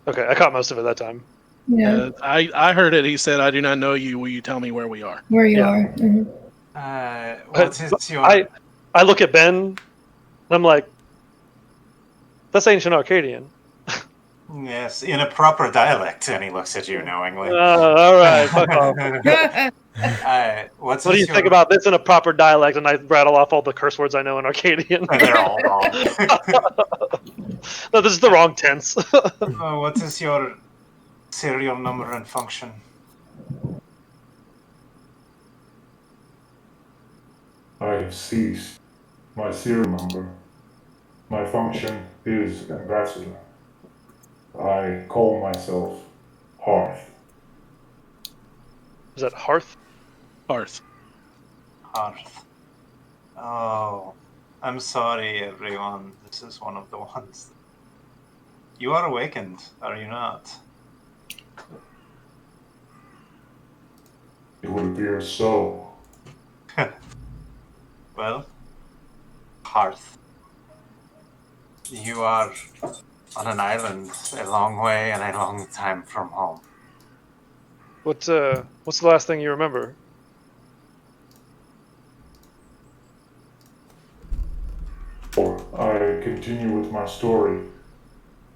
Okay, I caught most of it that time. Yeah. I heard it. He said, "I do not know you. Will you tell me where we are?" Where you Yeah. are. Mhm. What is your... I look at Ben, and I'm like, "That's Ancient Arcadian." Yes, in a proper dialect, and he looks at you knowingly. All right, fuck off. What What do you think about this in a proper dialect? And I rattle off all the curse words I know in Arcadian. They're all wrong. No, this is the wrong tense. What is your serial number and function? I have ceased. My serial number. My function is ambassador. I call myself Hearth. Is that Hearth? Hearth. Hearth. Oh, I'm sorry, everyone. This is one of the ones. You are awakened, are you not? It would appear so. Well, Hearth. You are on an island a long way and a long time from home. What's the last thing you remember? I continue with my story.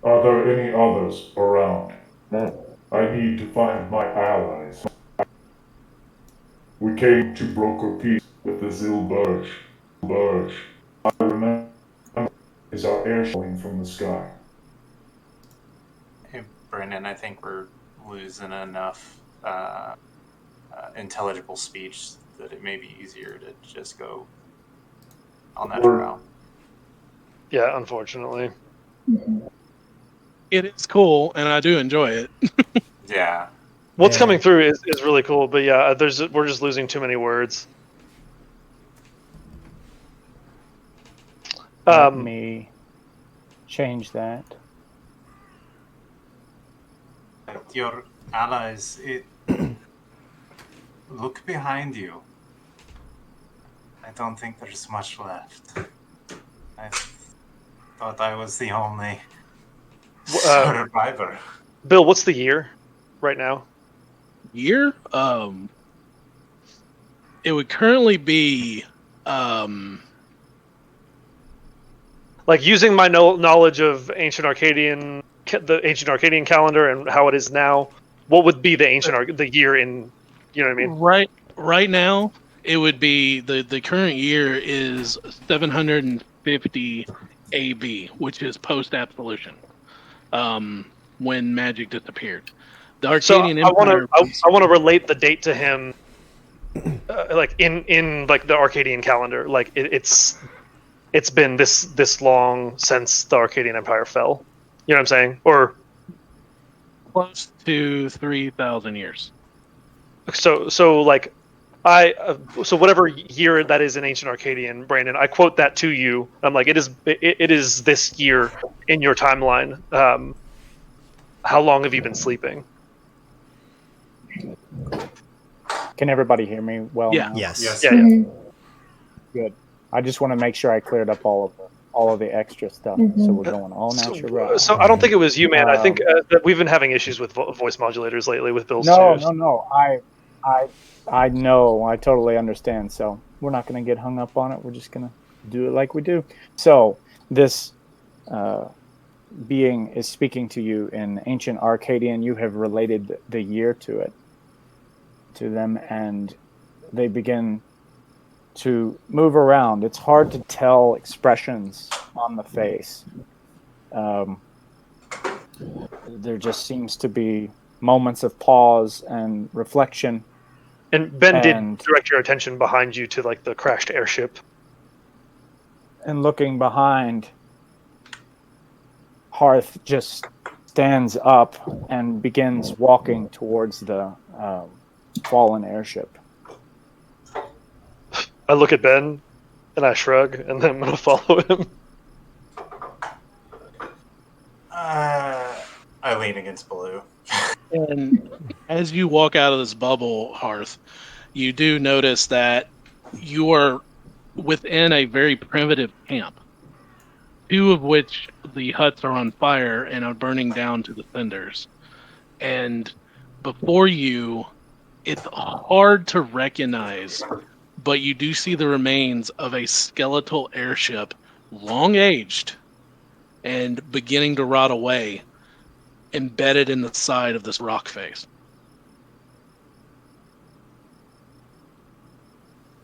Are there any others around? I need to find my allies. We came to broker peace with the Zilberge. I remember is our air falling from the sky. Hey, Brendan, I think we're losing enough intelligible speech that it may be easier to just go on that route. Yeah, unfortunately. It is cool, and I do enjoy it. Yeah. What's Yeah. coming through is really cool, but yeah, we're just losing too many words. Let me change that. Your allies, look behind you. I don't think there's much left. I thought I was the only survivor. Bill, what's the year right now? Year? It would currently be, like using my knowledge of the ancient Arcadian calendar and how it is now. What would be the year in? You know what I mean? right now. It would be the current year is 750 AB, which is post absolution, when magic disappeared. The Arcadian Empire. I want to relate the date to him, like in like the Arcadian calendar. Like it's been this long since the Arcadian Empire fell. You know what I'm saying? Or Close to 3,000 years. so like so whatever year that is in ancient Arcadian, Brandon, I quote that to you. I'm like, it is this year in your timeline. How long have you been sleeping? Can everybody hear me well Yeah. now? Yes. Yeah. Mhm. Good. I just want to make sure I cleared up all of the extra stuff. Mhm. So we're going all natural. So I don't think it was you, man. I think that we've been having issues with voice modulators lately with Bill's too. No. I know. I totally understand. So we're not going to get hung up on it. We're just going to do it like we do. So this being is speaking to you in ancient Arcadian. You have related the year to them, and they begin to move around. It's hard to tell expressions on the face. There just seems to be moments of pause and reflection. And Ben did direct your attention behind you to like the crashed airship. And looking behind, Hearth just stands up and begins walking towards the fallen airship. I look at Ben and I shrug, and then I'm going to follow him. I lean against Baloo. And as you walk out of this bubble, Hearth, you do notice that you are within a very primitive camp, two of which the huts are on fire and are burning down to the cinders. And before you, it's hard to recognize, but you do see the remains of a skeletal airship, long aged and beginning to rot away, embedded in the side of this rock face.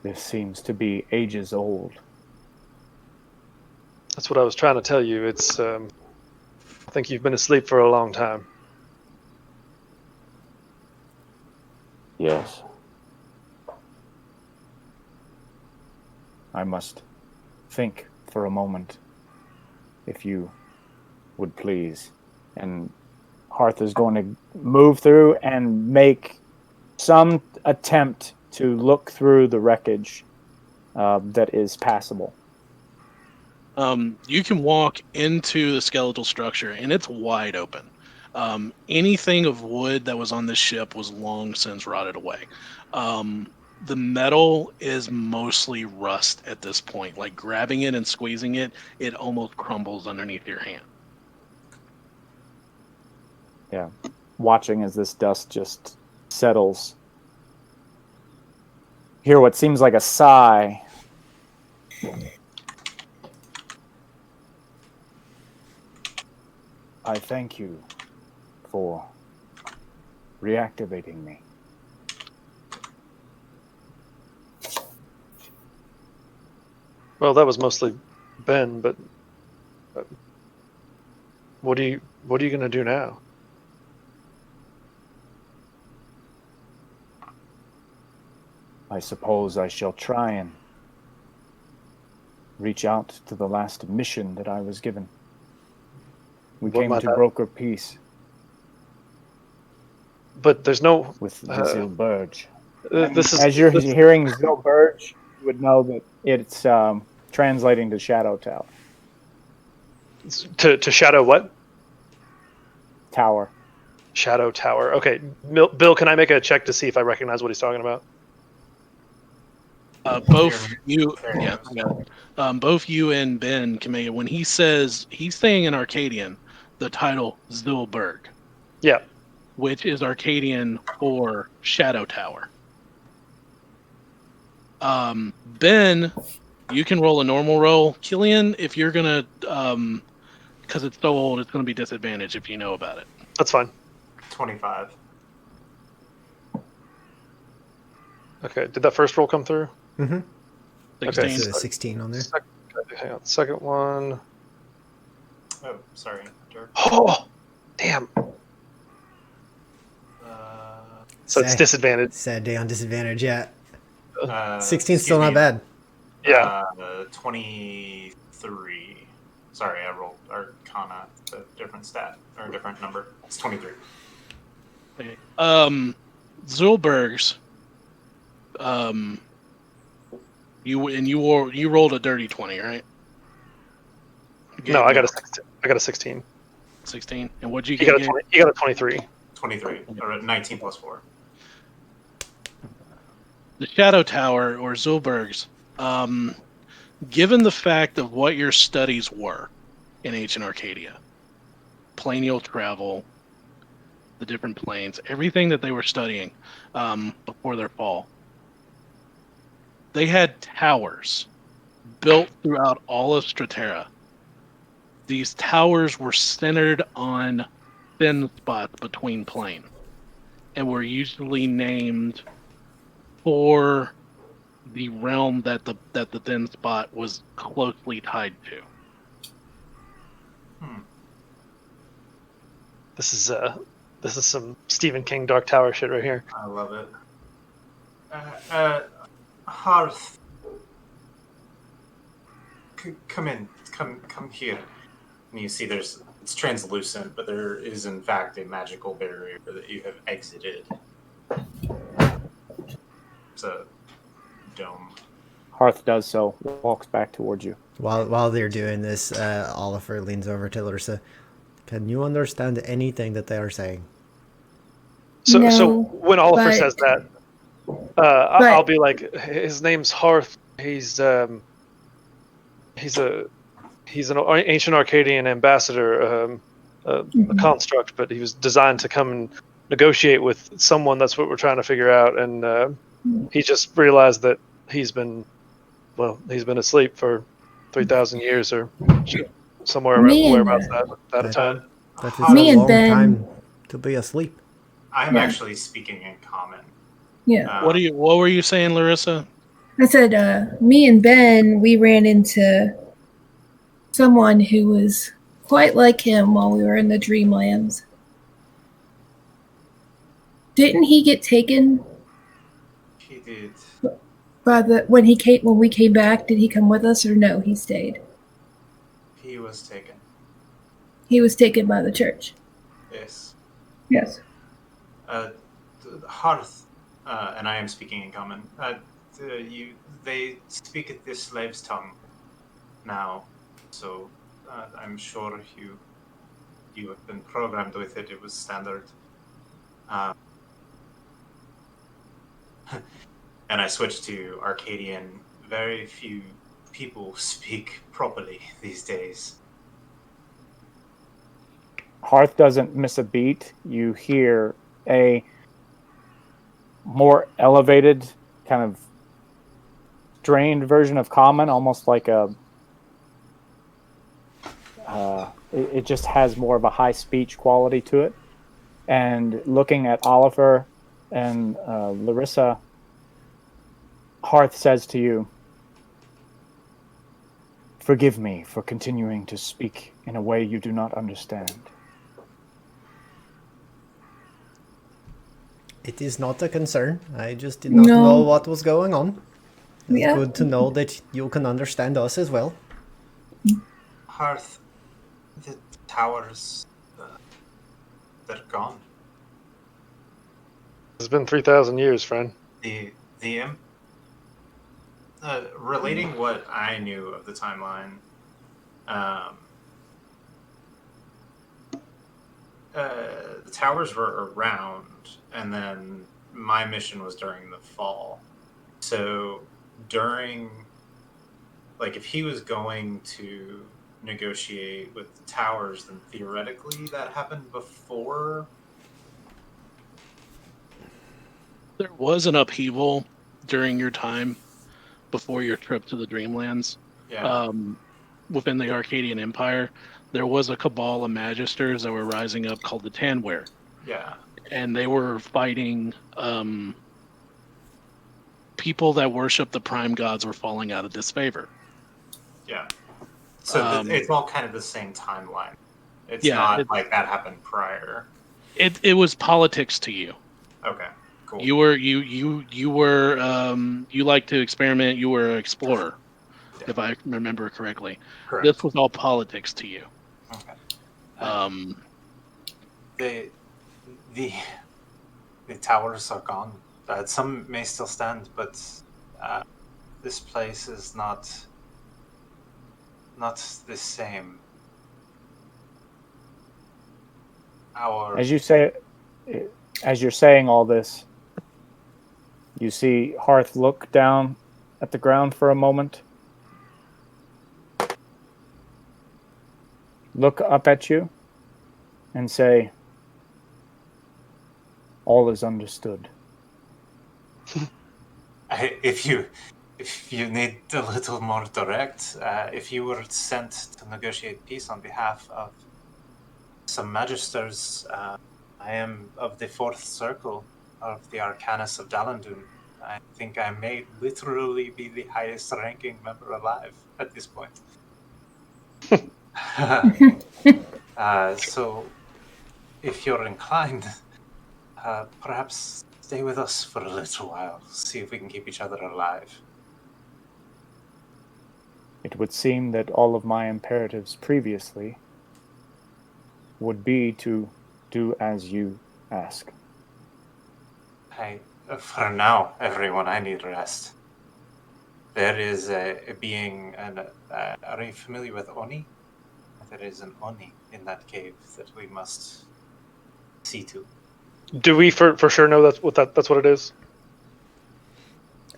This seems to be ages old. That's what I was trying to tell you. It's I think you've been asleep for a long time. Yes. I must think for a moment, if you would please. And Hearth is going to move through and make some attempt to look through the wreckage that is passable. You can walk into the skeletal structure, and it's wide open. Anything of wood that was on this ship was long since rotted away. The metal is mostly rust at this point. Like grabbing it and squeezing it, it almost crumbles underneath your hand. Yeah. Watching as this dust just settles. Hear what seems like a sigh. I thank you for reactivating me. Well, that was mostly Ben, but what are you going to do now? I suppose I shall try and reach out to the last mission that I was given. We What came might to that- broker peace But there's no. with the Zilberge. This is As you're this- hearing Zilberge, you would know that it's translating to Shadow Tower. to Shadow what? Tower. Shadow Tower. Okay, Bill, can I make a check to see if I recognize what he's talking about? Both you and Ben can make it. When he says, he's saying in Arcadian the title Zilberg, Yeah. which is Arcadian for Shadow Tower. Ben, you can roll a normal roll. Killian, if you're gonna, because it's so old, it's gonna be disadvantage if you know about it. That's fine. 25. Okay, did that first roll come through? Mm-hmm. 16. It's a 16 on there. Hang on, second one. Oh, sorry, Dirk. Oh, damn. So it's disadvantage. Sad day on disadvantage, yeah. 16's excuse still not me, bad. Yeah. 23. Sorry, I rolled Arcana, a different stat, or a different number. It's 23. Okay. Zulbergs. You rolled a dirty 20, right? No, I got a 16. I got a 16. 16. And what'd you You get? got a 23. 23, or 19 plus 4. The Shadow Tower, or Zulbergs, given the fact of what your studies were in ancient Arcadia, planial travel, the different planes, everything that they were studying before their fall, they had towers built throughout all of Stratera. These towers were centered on thin spots between planes and were usually named for the realm that the thin spot was closely tied to. This is some Stephen King Dark Tower shit right here. I love it. Hearth. Come in. Come here. And you see it's translucent, but there is in fact a magical barrier that you have exited. It's a dome. Hearth does so, walks back towards you. While they're doing this, Oliver leans over to Larissa. Can you understand anything that they are saying? So when Oliver says that, I'll be like, his name's Hearth. He's an ancient Arcadian ambassador, a construct, but he was designed to come and negotiate with someone. That's what we're trying to figure out. And he just realized that he's been asleep for 3,000 years or somewhere whereabouts that time. That is a long time to be asleep. I'm actually speaking in common. Yeah. What were you saying, Larissa? I said, me and Ben, we ran into someone who was quite like him while we were in the Dreamlands. Didn't he get taken? He did. When we came back, did he come with us or no? He stayed. He was taken. He was taken by the church. Yes. Yes. Hearth, and I am speaking in common. They speak at the slave's tongue now, so I'm sure you have been programmed with it. It was standard. And I switched to Arcadian. Very few people speak properly these days. Hearth doesn't miss a beat. You hear a more elevated, kind of strained version of common, almost like it just has more of a high speech quality to it. And looking at Oliver and Larissa, Hearth says to you, "Forgive me for continuing to speak in a way you do not understand. It is not a concern. I just did not know what was going on. It's good to know that you can understand us as well." Hearth, the towers, they're gone. It's been 3,000 years, friend. Relating what I knew of the timeline, the towers were around, and then my mission was during the fall. So if he was going to negotiate with the towers, then theoretically that happened before. There was an upheaval during your time. before your trip to the Dreamlands, Yeah. within the Arcadian Empire, there was a cabal of magisters that were rising up called the Tanware. Yeah. And they were fighting people that worship the prime gods were falling out of disfavor. Yeah. So it's all kind of the same timeline. It's not like that happened prior. It was politics to you. Okay. Cool. You were you like to experiment. You were an explorer, if I remember correctly. Correct. This was all politics to you. Okay. The towers are gone. Some may still stand, but this place is not the same. As you're saying all this, you see Hearth look down at the ground for a moment, look up at you, and say, "All is understood." If you need a little more direct, if you were sent to negotiate peace on behalf of some magisters, I am of the fourth circle of the Arcanus of Dalandun. I think I may literally be the highest ranking member alive at this point. So, if you're inclined, perhaps stay with us for a little while. See if we can keep each other alive. It would seem that all of my imperatives previously would be to do as you ask. For now, everyone, I need rest. There is a being, are you familiar with Oni? There is an Oni in that cave that we must see to. Do we for sure know that's what it is?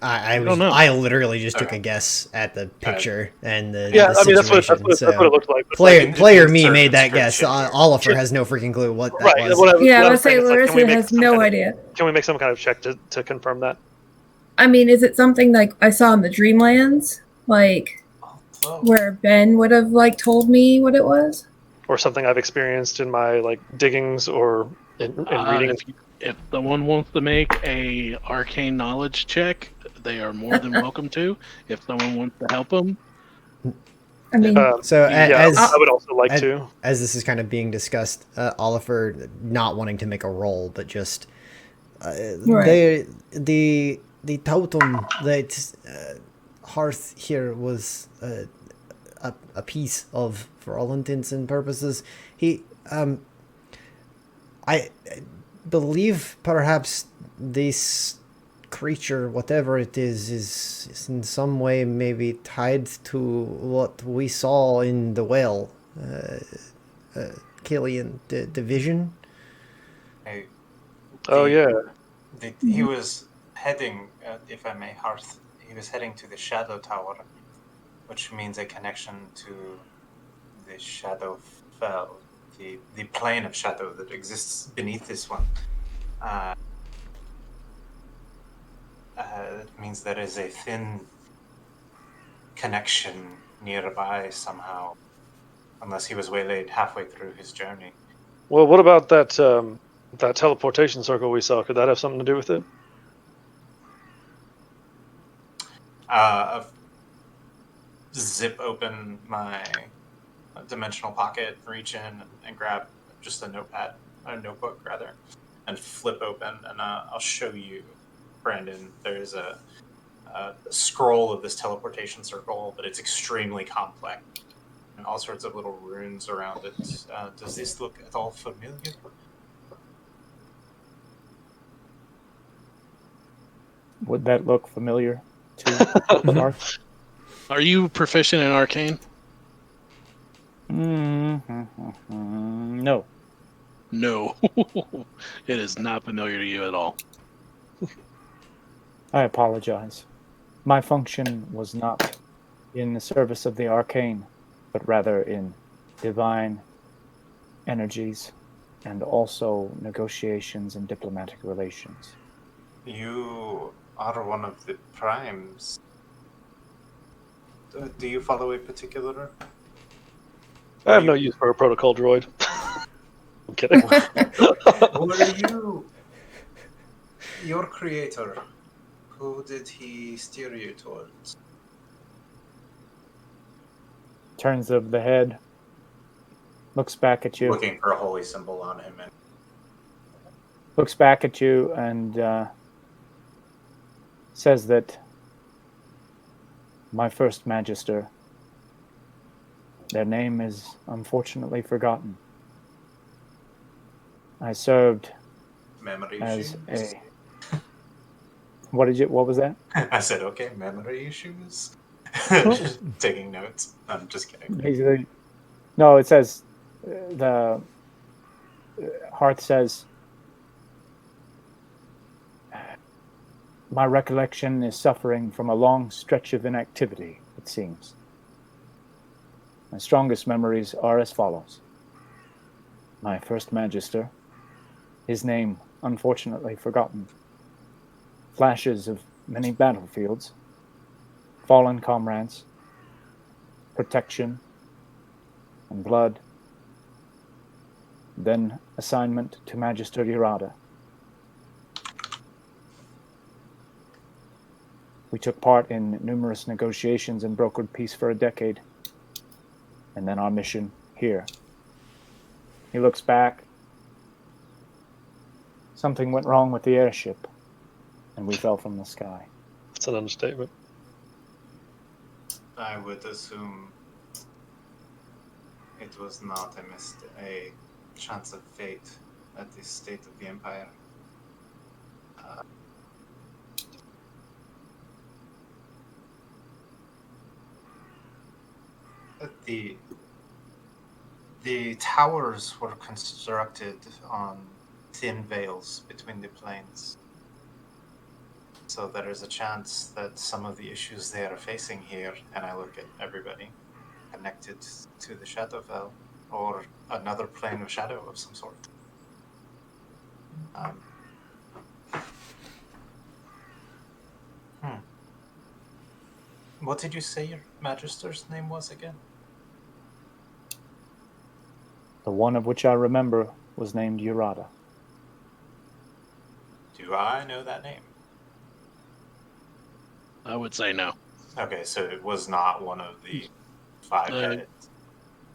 I don't know. I literally just took a guess at the picture and the I mean situation. that's what it looked like. Player me made that guess. Oliver has no freaking clue what that was. I would say Larissa has no idea. Can we make some kind of check to confirm that? I mean, is it something like I saw in the Dreamlands, like where Ben would have like told me what it was, or something I've experienced in my like diggings or in reading? If someone wants to make a arcane knowledge check, they are more than welcome to. If someone wants to help them, I mean, I would also like to. As this is kind of being discussed, Oliver not wanting to make a roll, but just the totem that Hearth here was a piece of, for all intents and purposes. I believe perhaps this creature, whatever it is in some way maybe tied to what we saw in the well, Killian, the vision. He was heading, if I may, Hearth, he was heading to the Shadow Tower, which means a connection to the Shadow Fell, the plane of shadow that exists beneath this one. It means there is a thin connection nearby somehow, unless he was waylaid halfway through his journey. Well, what about that teleportation circle we saw? Could that have something to do with it? Zip open my dimensional pocket, reach in and grab just a notebook rather, and flip open, and I'll show you, Brandon. There's a scroll of this teleportation circle, but it's extremely complex and all sorts of little runes around it. Does this look at all familiar? Would that look familiar to Mark? Are you proficient in arcane? No. No. It is not familiar to you at all. I apologize. My function was not in the service of the arcane, but rather in divine energies and also negotiations and diplomatic relations. You are one of the primes. Do you follow a particular? I have no use for a protocol droid. I'm kidding. Were you your creator? Who did he steer you towards? Turns of the head, looks back at you, Looking for a holy symbol on him. And looks back at you, and says that my first magister, their name is unfortunately forgotten. I served memory as issues. What was that? I said, okay, memory issues. Taking notes. I'm just kidding. Basically, no. It says the Hearth says, my recollection is suffering from a long stretch of inactivity, it seems. My strongest memories are as follows. My first magister, his name unfortunately forgotten. Flashes of many battlefields, fallen comrades, protection, and blood. Then assignment to Magister Urada. We took part in numerous negotiations and brokered peace for a decade. And then our mission here. He looks back. Something went wrong with the airship, and we fell from the sky. That's an understatement. I would assume it was not a chance of fate at this state of the Empire. The towers were constructed on thin veils between the planes. So there is a chance that some of the issues they are facing here, and I look at everybody, connected to the Shadowfell, or another plane of shadow of some sort. What did you say your Magister's name was again? The one of which I remember was named Urada. Do I know that name? I would say no. Okay, so it was not one of the five heads.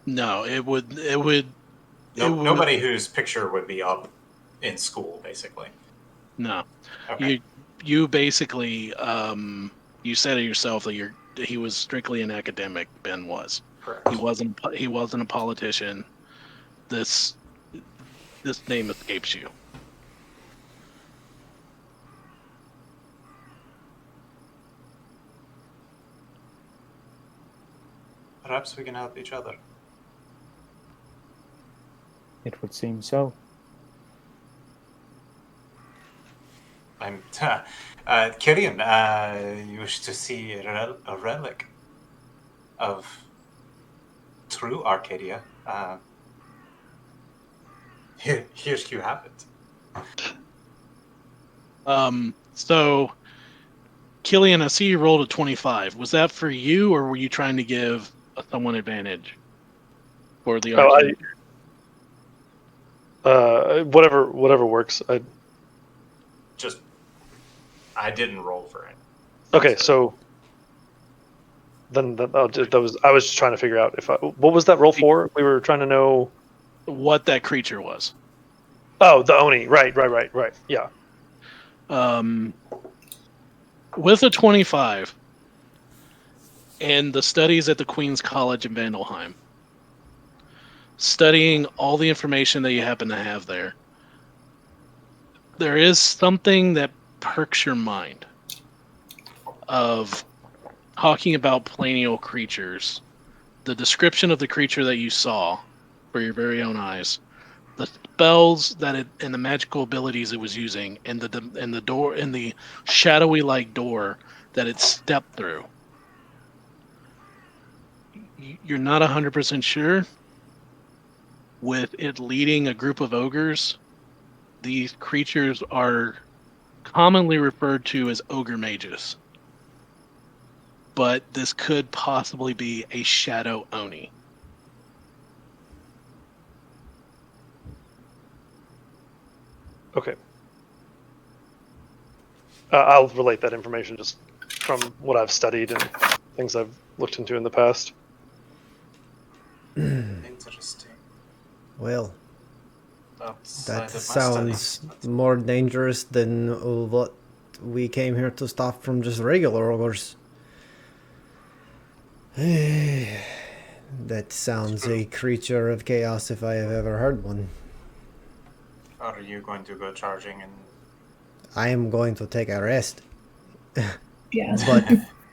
No, it would. Nobody whose picture would be up in school, basically. No, okay. You basically you said it yourself that he was strictly an academic. Ben was. Correct. He wasn't a politician. This name escapes you. Perhaps we can help each other. It would seem so. I'm Kyrian, you wish to see a relic of true Arcadia. Here you have it. So, Killian, I see you rolled a 25. Was that for you, or were you trying to give someone advantage for the Arcadia? Whatever works. I didn't roll for it. Okay, so then I was just trying to figure out what was that roll for? We were trying to know what that creature was. Oh, the Oni. Right. Yeah. With a 25 and the studies at the Queen's College in Vandalheim, studying all the information that you happen to have there is something that perks your mind of talking about planial creatures, the description of the creature that you saw for your very own eyes, the spells and the magical abilities it was using, and the door and the shadowy like door that it stepped through. You're not 100% sure. With it leading a group of ogres, these creatures are commonly referred to as ogre mages. but this could possibly be a shadow Oni. Okay. I'll relate that information just from what I've studied and things I've looked into in the past. Interesting. Well, Outside that of my sounds studies. more dangerous than what we came here to stop from just regular ogres. That sounds a creature of chaos if I have ever heard one. Are you going to go charging and I am going to take a rest, Yeah. but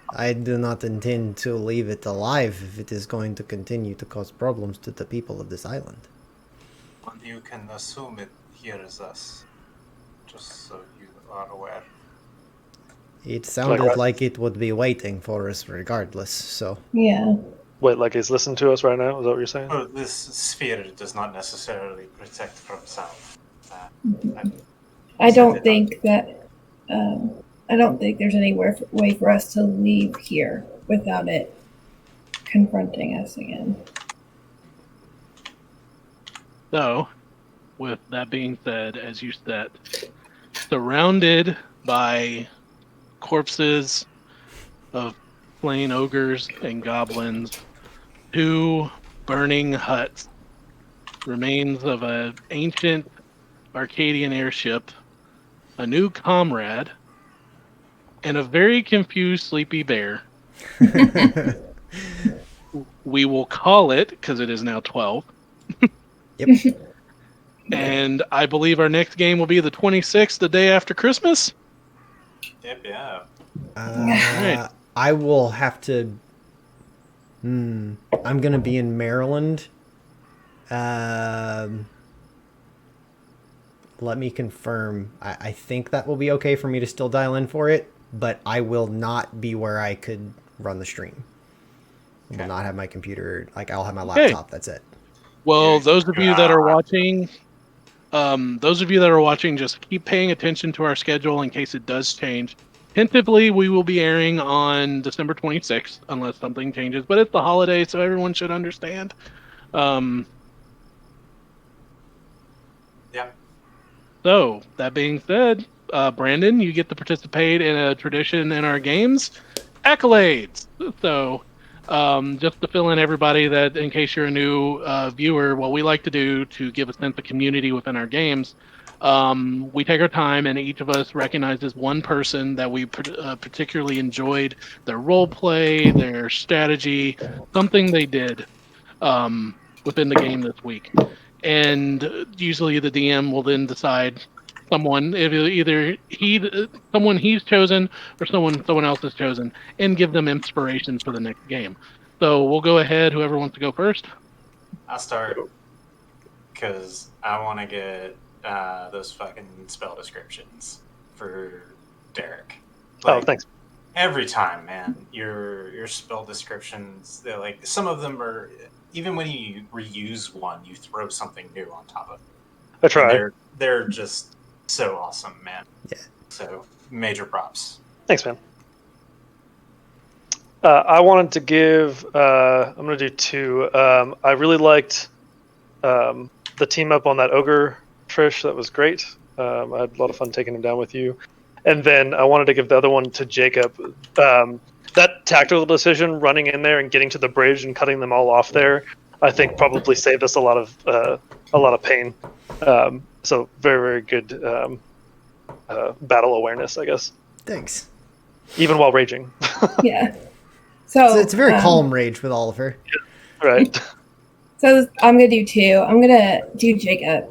I do not intend to leave it alive if it is going to continue to cause problems to the people of this island. you can assume it hears us, just so you are aware. It sounded what? like it would be waiting for us regardless, so... Yeah. Wait, like he's listening to us right now? Is that what you're saying? Well, this sphere does not necessarily protect from sound. I don't think that. I don't think there's any way for us to leave here without it confronting us again. So, with that being said, as you said, surrounded by corpses of slain ogres and goblins, 2 burning huts, remains of an ancient Arcadian airship, a new comrade, and a very confused sleepy bear. We will call it, because it is now 12. Yep. And I believe our next game will be the 26th, the day after Christmas. Yep, yeah. Right. I will have to... I'm going to be in Maryland. Let me confirm. I think that will be okay for me to still dial in for it, but I will not be where I could run the stream. I will not have my computer. Like, I'll have my laptop. That's it. Well, those of you that are watching, just keep paying attention to our schedule in case it does change. Tentatively, we will be airing on December 26th, unless something changes. But it's the holiday, so everyone should understand. Yeah. So, that being said, Brandon, you get to participate in a tradition in our games, accolades. So, just to fill in everybody that, in case you're a new viewer, what we like to do to give a sense of community within our games, we take our time and each of us recognizes one person that we particularly enjoyed their role play, their strategy, something they did within the game this week. And usually the DM will then decide someone, either someone he's chosen or someone else has chosen, and give them inspiration for the next game. So we'll go ahead. Whoever wants to go first. I'll start because I want to get those fucking spell descriptions for Derek. Oh, thanks. Every time, man, your spell descriptions, they're like, some of them are, even when you reuse one, you throw something new on top of it. I try. They're just so awesome, man. Yeah. So major props. Thanks, man. I wanted to give. I'm going to do 2. I really liked the team up on that ogre, Trish. That was great. I had a lot of fun taking him down with you. And then I wanted to give the other one to Jacob. That tactical decision, running in there and getting to the bridge and cutting them all off there, I think probably saved us a lot of pain. So very, very good battle awareness, I guess. Thanks. Even while raging. Yeah. So it's a very calm rage with Oliver. Right. So I'm gonna do 2. I'm gonna do Jacob.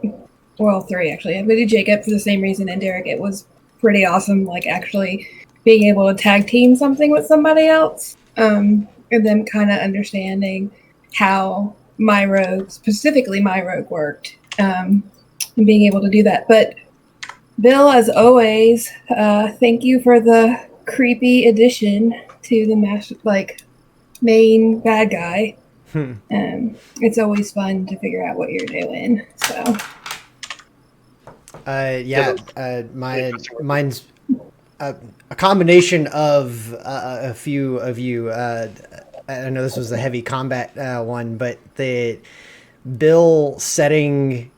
Well, 3 actually. I'm gonna do Jacob for the same reason. And Derek, it was pretty awesome. Like actually being able to tag team something with somebody else, and then kind of understanding how specifically my rogue worked, and being able to do that. But Bill, as always, thank you for the creepy addition to the main bad guy. It's always fun to figure out what you're doing. So, mine's a combination of a few of you. I know this was a heavy combat one, but Bill setting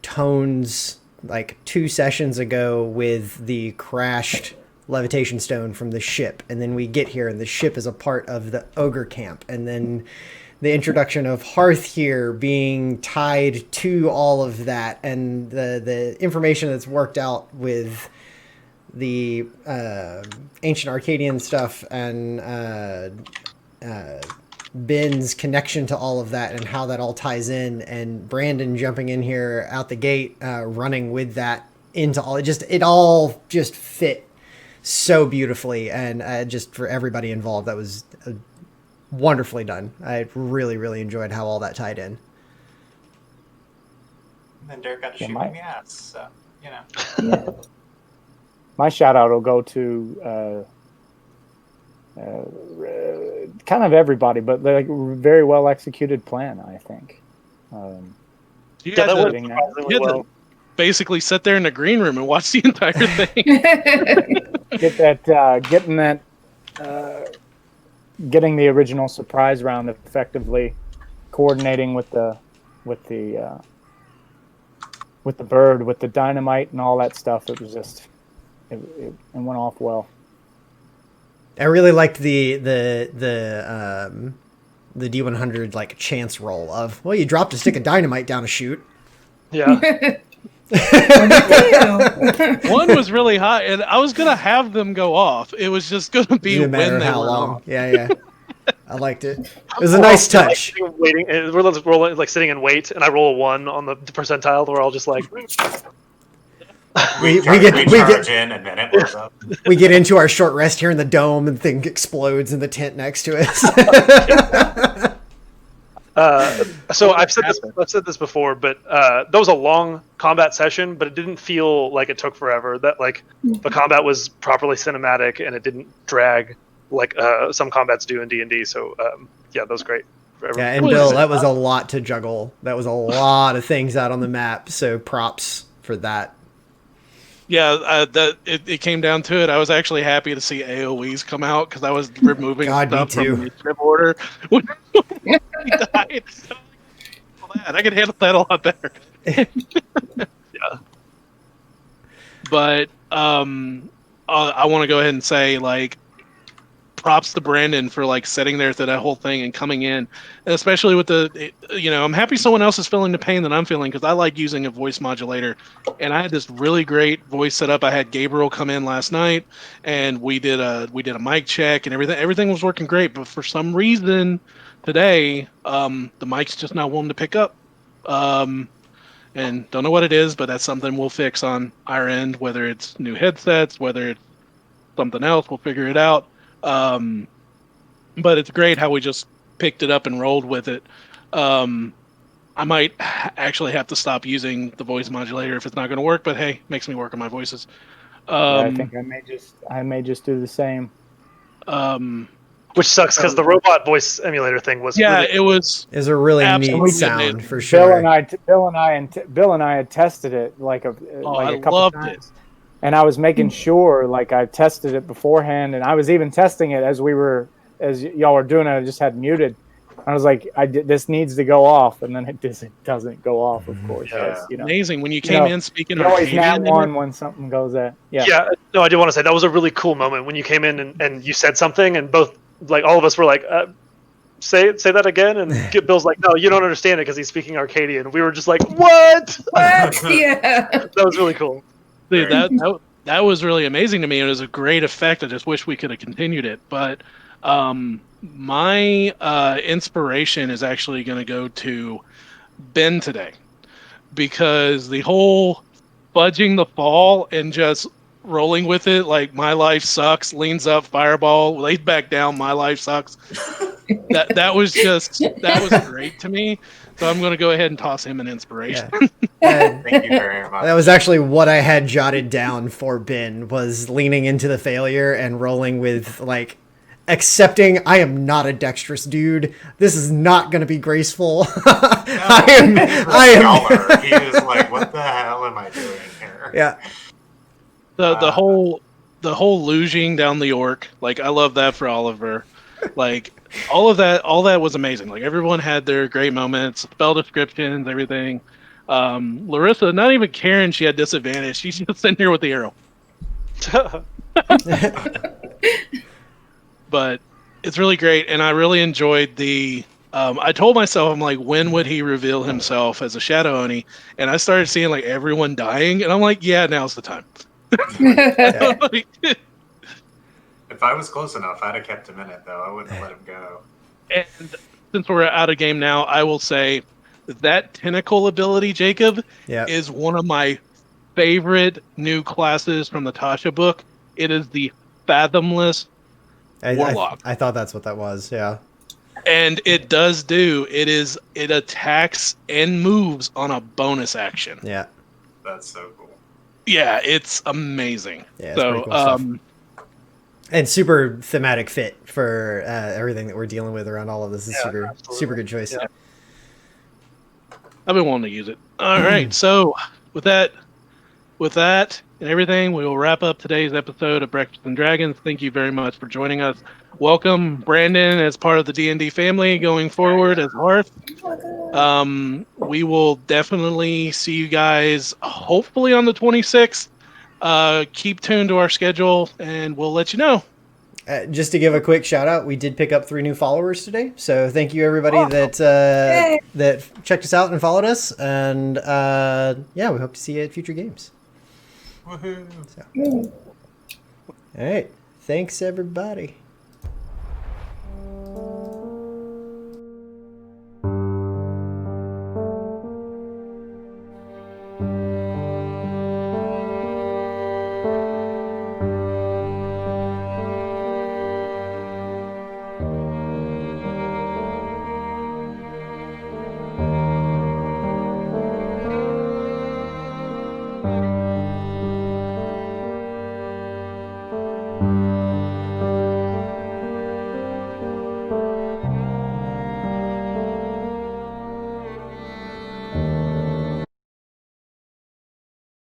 tones like 2 sessions ago with the crashed levitation stone from the ship, and then we get here and the ship is a part of the ogre camp, and then the introduction of Hearth here being tied to all of that, and the information that's worked out with the ancient Arcadian stuff, and Ben's connection to all of that and how that all ties in, and Brandon jumping in here out the gate, running with that into all, it all just fit so beautifully, and just for everybody involved, that was wonderfully done. I really, really enjoyed how all that tied in. And then Derek got to shoot me in the ass, so, you know. Yeah. My shout out will go to kind of everybody, but like very well executed plan, I think. You had to basically sit there in the green room and watch the entire thing. Getting the original surprise round effectively, coordinating with the bird, with the dynamite and all that stuff. It was just it went off well. I really liked the D100 like chance roll of, well, you dropped a stick of dynamite down a chute. Yeah. One was really high, and I was gonna have them go off. It was just gonna be Didn't matter when they how were long. off. Yeah. I liked it. It was a nice touch. Like, waiting, we're rolling, like sitting and wait, and I roll a 1 on the percentile. We're all just like. We get in, and then it blows up. We get into our short rest here in the dome, and the thing explodes in the tent next to us. So I've said this before, but that was a long combat session, but it didn't feel like it took forever. That like the combat was properly cinematic, and it didn't drag like some combats do in D&D. So yeah, that was great. Yeah, and Bill, that was a lot to juggle. That was a lot of things out on the map. So props for that. Yeah, it came down to it. I was actually happy to see AoEs come out because I was removing stuff from the initiative order when he died. I could handle that a lot better. Yeah. But I want to go ahead and say, like, props to Brandon for like sitting there through that whole thing and coming in, and especially with I'm happy someone else is feeling the pain that I'm feeling, because I like using a voice modulator, and I had this really great voice set up. I had Gabriel come in last night, and we did a mic check, and everything was working great, but for some reason today the mic's just not wanting to pick up, and don't know what it is, but that's something we'll fix on our end, whether it's new headsets, whether it's something else, we'll figure it out. But it's great how we just picked it up and rolled with it. I might actually have to stop using the voice modulator if it's not going to work, but hey, makes me work on my voices. I think I may just do the same. Which sucks because the robot voice emulator thing was it was a really neat sound for sure. Bill and I had tested it a couple times. And I was making sure, like, I tested it beforehand, and I was even testing it as y'all were doing it. I just had muted. I was like, this needs to go off, and then it doesn't go off, of course. Yeah. Amazing. When you came in speaking of always nat one when something goes at. Yeah. No, I do want to say that was a really cool moment when you came in and you said something, and both, like, all of us were like, say that again, and Bill's like, no, you don't understand it because he's speaking Arcadian. We were just like, what? Yeah. That was really cool. Dude, that was really amazing to me. It was a great effect. I just wish we could have continued it. But my inspiration is actually going to go to Ben today, because the whole fudging the fall and just rolling with it, like my life sucks, leans up, fireball, lays back down, my life sucks. that was great to me. So I'm going to go ahead and toss him an inspiration. Yeah. Thank you very much. That was actually what I had jotted down for Ben, was leaning into the failure and rolling with, like, accepting I am not a dexterous dude. This is not going to be graceful. I am. He was like, what the hell am I doing here? Yeah. The the whole luging down the orc, like I love that for Oliver. Like all that was amazing. Like everyone had their great moments, spell descriptions, everything. Larissa, not even caring she had disadvantage. She's just sitting here with the arrow. But it's really great, and I really enjoyed the. I told myself, I'm like, when would he reveal himself as a Shadow Oni? And I started seeing like everyone dying, and I'm like, yeah, now's the time. If I was close enough, I'd have kept him in it, though. I wouldn't have let him go. And since we're out of game now, I will say that tentacle ability, Jacob, is one of my favorite new classes from the Tasha book. It is the Fathomless Warlock. I thought that's what that was, yeah. And it it attacks and moves on a bonus action. Yeah. That's so cool. Yeah, it's amazing. Yeah, it's pretty cool stuff. And super thematic fit for everything that we're dealing with around all of this. Is super good choice. Yeah. I've been wanting to use it. All right, so with that and everything, we will wrap up today's episode of Breakfast and Dragons. Thank you very much for joining us. Welcome, Brandon, as part of the D&D family going forward as Hearth. We will definitely see you guys hopefully on the 26th. Keep tuned to our schedule, and we'll let you know. Just to give a quick shout out, we did pick up 3 new followers today. So thank you everybody that checked us out and followed us. And we hope to see you at future games. Woohoo! So. All right. Thanks everybody.